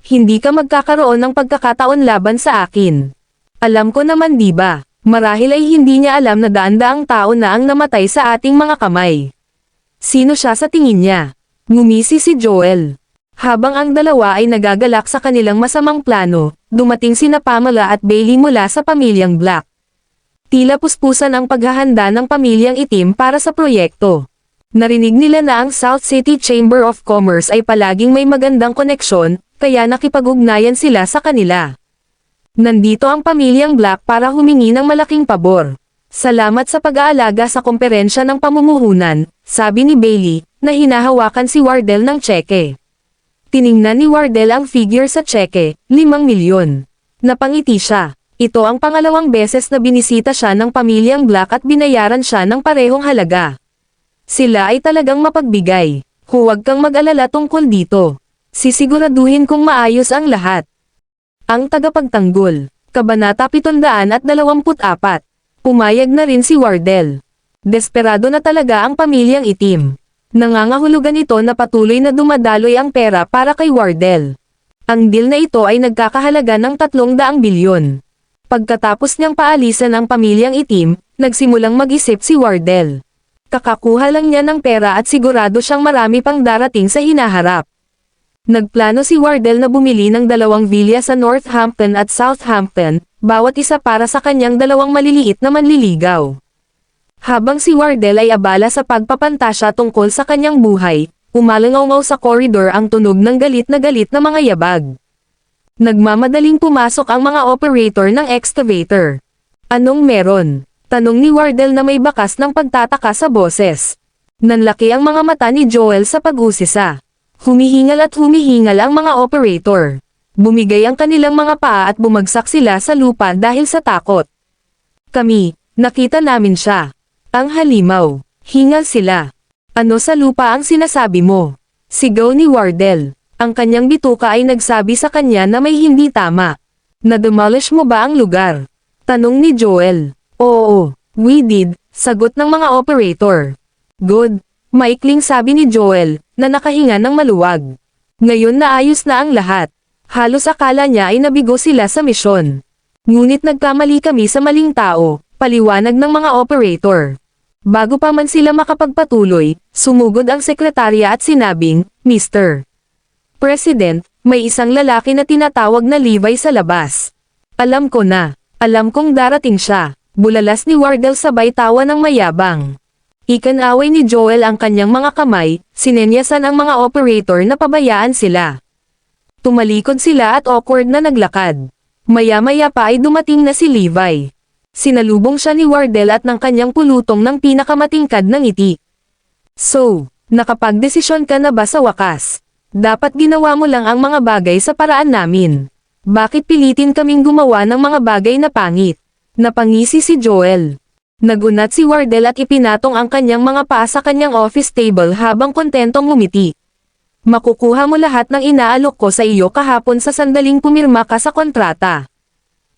Hindi ka magkakaroon ng pagkakataon laban sa akin. Alam ko naman di ba, marahil ay hindi niya alam na daan-daang tao na ang namatay sa ating mga kamay. Sino siya sa tingin niya? Ngumisi si Joel. Habang ang dalawa ay nagagalak sa kanilang masamang plano, dumating sina Pamela at Bailey mula sa pamilyang Black. Tila puspusan ang paghahanda ng pamilyang itim para sa proyekto. Narinig nila na ang South City Chamber of Commerce ay palaging may magandang koneksyon, kaya nakipag-ugnayan sila sa kanila. Nandito ang pamilyang Black para humingi ng malaking pabor. Salamat sa pag-aalaga sa komperensya ng pamumuhunan, sabi ni Bailey, na hinahawakan si Wardell ng tseke. Tiningnan ni Wardell ang figure sa tseke, 5 milyon. Napangiti siya. Ito ang pangalawang beses na binisita siya ng pamilyang Black at binayaran siya ng parehong halaga. Sila ay talagang mapagbigay. Huwag kang mag-alala tungkol dito. Sisiguraduhin kong maayos ang lahat. Ang tagapagtanggol. Kabanata 724. Pumayag na rin si Wardell. Desperado na talaga ang pamilyang itim. Nangangahulugan ito na patuloy na dumadaloy ang pera para kay Wardell. Ang deal na ito ay nagkakahalaga ng 300 bilyon. Pagkatapos niyang paalisan ang pamilyang itim, nagsimulang mag-isip si Wardell. Kakakuha lang niya ng pera at sigurado siyang marami pang darating sa hinaharap. Nagplano si Wardell na bumili ng 2 villa sa Northampton at Southampton, bawat isa para sa kanyang 2 maliliit na manliligaw. Habang si Wardell ay abala sa pagpapantasya tungkol sa kanyang buhay, umalangaw sa koridor ang tunog ng galit na mga yabag. Nagmamadaling pumasok ang mga operator ng excavator. Anong meron? Tanong ni Wardell na may bakas ng pagtataka sa boses. Nanlaki ang mga mata ni Joel sa pag-usisa. Humihingal ang mga operator. Bumigay ang kanilang mga paa at bumagsak sila sa lupa dahil sa takot. Kami, nakita namin siya. Ang halimaw. Hingal sila. Ano sa lupa ang sinasabi mo? Sigaw ni Wardell. Ang kanyang bituka ay nagsabi sa kanya na may hindi tama. Na-demolish mo ba ang lugar? Tanong ni Joel. Oo, we did, sagot ng mga operator. Good, maikling sabi ni Joel, na nakahinga ng maluwag. Ngayon naayos na ang lahat. Halos akala niya ay nabigo sila sa misyon. Ngunit nagkamali kami sa maling tao, paliwanag ng mga operator. Bago pa man sila makapagpatuloy, sumugod ang sekretarya at sinabing, Mr. President, may isang lalaki na tinatawag na Levi sa labas. Alam ko na. Alam kong darating siya. Bulalas ni Wardell sabay tawa ng mayabang. Ikanaway ni Joel ang kanyang mga kamay, sinenyasan ang mga operator na pabayaan sila. Tumalikod sila at awkward na naglakad. Maya-maya pa ay dumating na si Levi. Sinalubong siya ni Wardell at ng kanyang pulutong ng pinakamatingkad ng ngiti. So, nakapagdesisyon ka na ba sa wakas? Dapat ginawa mo lang ang mga bagay sa paraan namin. Bakit pilitin kaming gumawa ng mga bagay na pangit? Napangisi si Joel. Nagunat si Wardell at ipinatong ang kanyang mga paa sa kanyang office table habang kontentong ngumiti. Makukuha mo lahat ng inaalok ko sa iyo kahapon sa sandaling pumirma ka sa kontrata.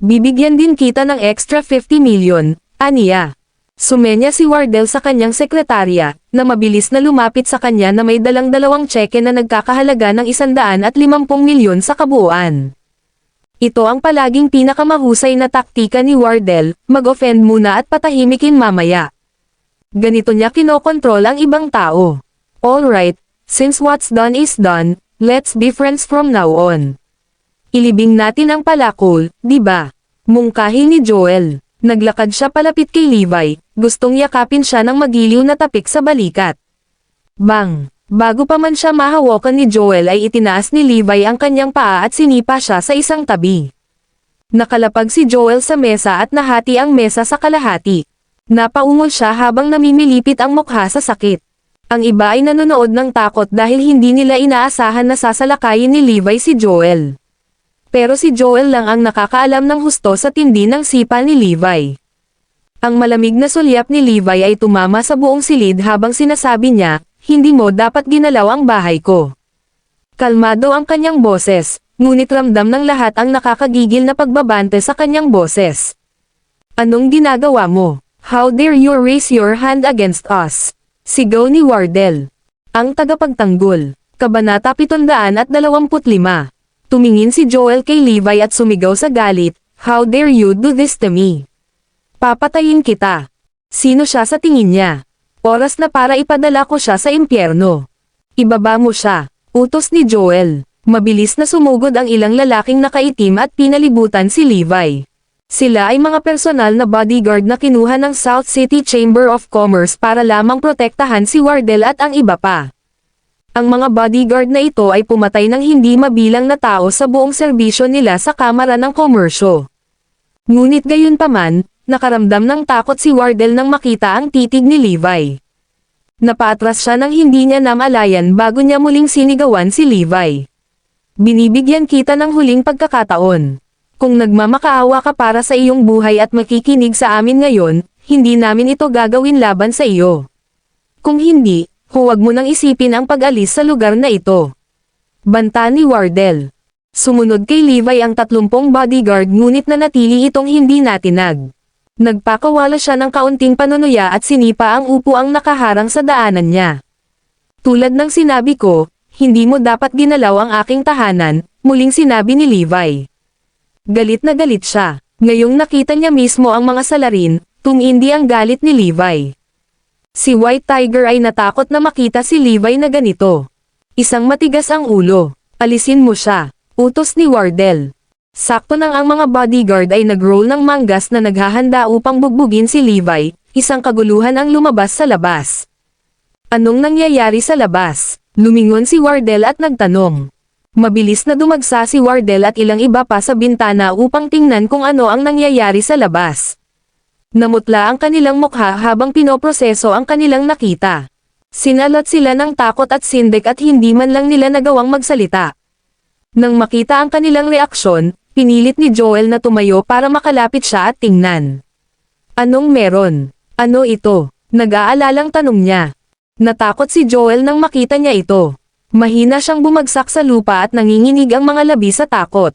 Bibigyan din kita ng extra 50 million, aniya. Sumenya si Wardell sa kanyang sekretarya, na mabilis na lumapit sa kanya na may dalang 2 tseke na nagkakahalaga ng 150 milyon sa kabuuan. Ito ang palaging pinakamahusay na taktika ni Wardell, mag-offend muna at patahimikin mamaya. Ganito niya kinokontrol ang ibang tao. Alright, since what's done is done, let's be friends from now on. Ilibing natin ang palakol, di ba? Mungkahi ni Joel. Naglakad siya palapit kay Levi, gustong yakapin siya ng magiliw na tapik sa balikat. Bang! Bago pa man siya mahawakan ni Joel ay itinaas ni Levi ang kanyang paa at sinipa siya sa isang tabi. Nakalapag si Joel sa mesa at nahati ang mesa sa kalahati. Napaungol siya habang namimilipit ang mukha sa sakit. Ang iba ay nanonood ng takot dahil hindi nila inaasahan na sasalakayin ni Levi si Joel. Pero si Joel lang ang nakakaalam ng husto sa tindi ng sipa ni Levi. Ang malamig na sulyap ni Levi ay tumama sa buong silid habang sinasabi niya, "Hindi mo dapat ginalaw ang bahay ko." Kalmado ang kanyang boses, ngunit ramdam ng lahat ang nakakagigil na pagbabante sa kanyang boses. "Anong ginagawa mo? How dare you raise your hand against us?" Sigaw ni Wardell. Ang tagapagtanggol. Kabanata 725. Tumingin si Joel kay Levi at sumigaw sa galit, "How dare you do this to me? Papatayin kita." Sino siya sa tingin niya? Oras na para ipadala ko siya sa impyerno. Ibaba mo siya. Utos ni Joel. Mabilis na sumugod ang ilang lalaking nakaitim at pinalibutan si Levi. Sila ay mga personal na bodyguard na kinuha ng South City Chamber of Commerce para lamang protektahan si Wardell at ang iba pa. Ang mga bodyguard na ito ay pumatay ng hindi mabilang na tao sa buong serbisyo nila sa Kamara ng Komersyo. Ngunit gayunpaman, nakaramdam ng takot si Wardell nang makita ang titig ni Levi. Napaatras siya nang hindi niya namalayan bago niya muling sinigawan si Levi. "Binibigyan kita ng huling pagkakataon. Kung nagmamakaawa ka para sa iyong buhay at makikinig sa amin ngayon, hindi namin ito gagawin laban sa iyo. Kung hindi, huwag mo nang isipin ang pag-alis sa lugar na ito." Banta ni Wardell. Sumunod kay Levi ang 30 bodyguard ngunit nanatili itong hindi natinag. Nagpakawala siya ng kaunting panunuya at sinipa ang upuang nakaharang sa daanan niya. "Tulad ng sinabi ko, hindi mo dapat ginalaw ang aking tahanan," muling sinabi ni Levi. Galit na galit siya. Ngayong nakita niya mismo ang mga salarin, tumindi ang galit ni Levi. Si White Tiger ay natakot na makita si Levi na ganito. Isang matigas ang ulo. "Alisin mo siya," utos ni Wardell. Sakto nang ang mga bodyguard ay nag-roll ng manggas na naghahanda upang bugbugin si Levi, isang kaguluhan ang lumabas sa labas. "Anong nangyayari sa labas?" Lumingon si Wardell at nagtanong. Mabilis na dumagsa si Wardell at ilang iba pa sa bintana upang tingnan kung ano ang nangyayari sa labas. Namutla ang kanilang mukha habang pinoproseso ang kanilang nakita. Sinalot sila ng takot at sindik at hindi man lang nila nagawang magsalita. Nang makita ang kanilang reaksyon, pinilit ni Joel na tumayo para makalapit siya at tingnan. "Anong meron? Ano ito?" Nag-aalalang tanong niya. Natakot si Joel nang makita niya ito. Mahina siyang bumagsak sa lupa at nanginginig ang mga labi sa takot.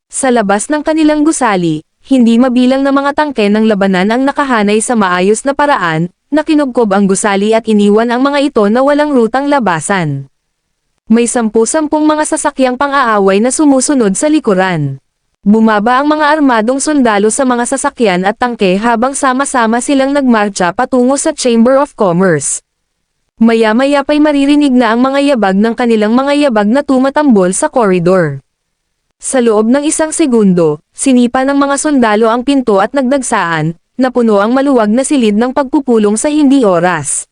Sa labas ng kanilang gusali, hindi mabilang na mga tangke ng labanan ang nakahanay sa maayos na paraan, na kinubkob ang gusali at iniwan ang mga ito na walang rutang labasan. May 10 mga sasakyang pang-aaway na sumusunod sa likuran. Bumaba ang mga armadong sundalo sa mga sasakyan at tangke habang sama-sama silang nagmarcha patungo sa Chamber of Commerce. Maya-maya pa'y maririnig na ang mga yabag ng kanilang mga yabag na tumatambol sa koridor. Sa loob ng 1 segundo, sinipa ng mga sundalo ang pinto at nagdagsaan, na puno ang maluwag na silid ng pagpupulong sa hindi oras.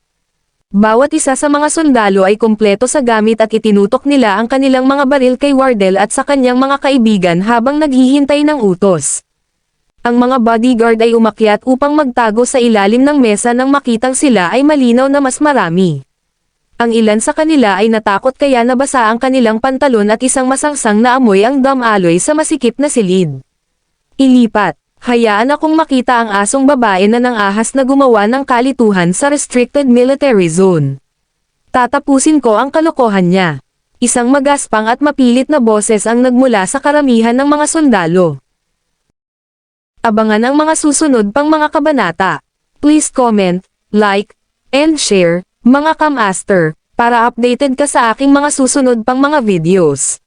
Bawat isa sa mga sundalo ay kumpleto sa gamit at itinutok nila ang kanilang mga baril kay Wardell at sa kanyang mga kaibigan habang naghihintay ng utos. Ang mga bodyguard ay umakyat upang magtago sa ilalim ng mesa nang makitang sila ay malinaw na mas marami. Ang ilan sa kanila ay natakot kaya nabasa ang kanilang pantalon at isang masangsang na amoy ang damaloy sa masikip na silid. "Ilipat. Hayaan akong makita ang asong babae na ahas na gumawa ng kalituhan sa restricted military zone. Tatapusin ko ang kalokohan niya." Isang magaspang at mapilit na boses ang nagmula sa karamihan ng mga sundalo. Abangan ang mga susunod pang mga kabanata. Please comment, like, and share, mga Kamaster, para updated ka sa aking mga susunod pang mga videos.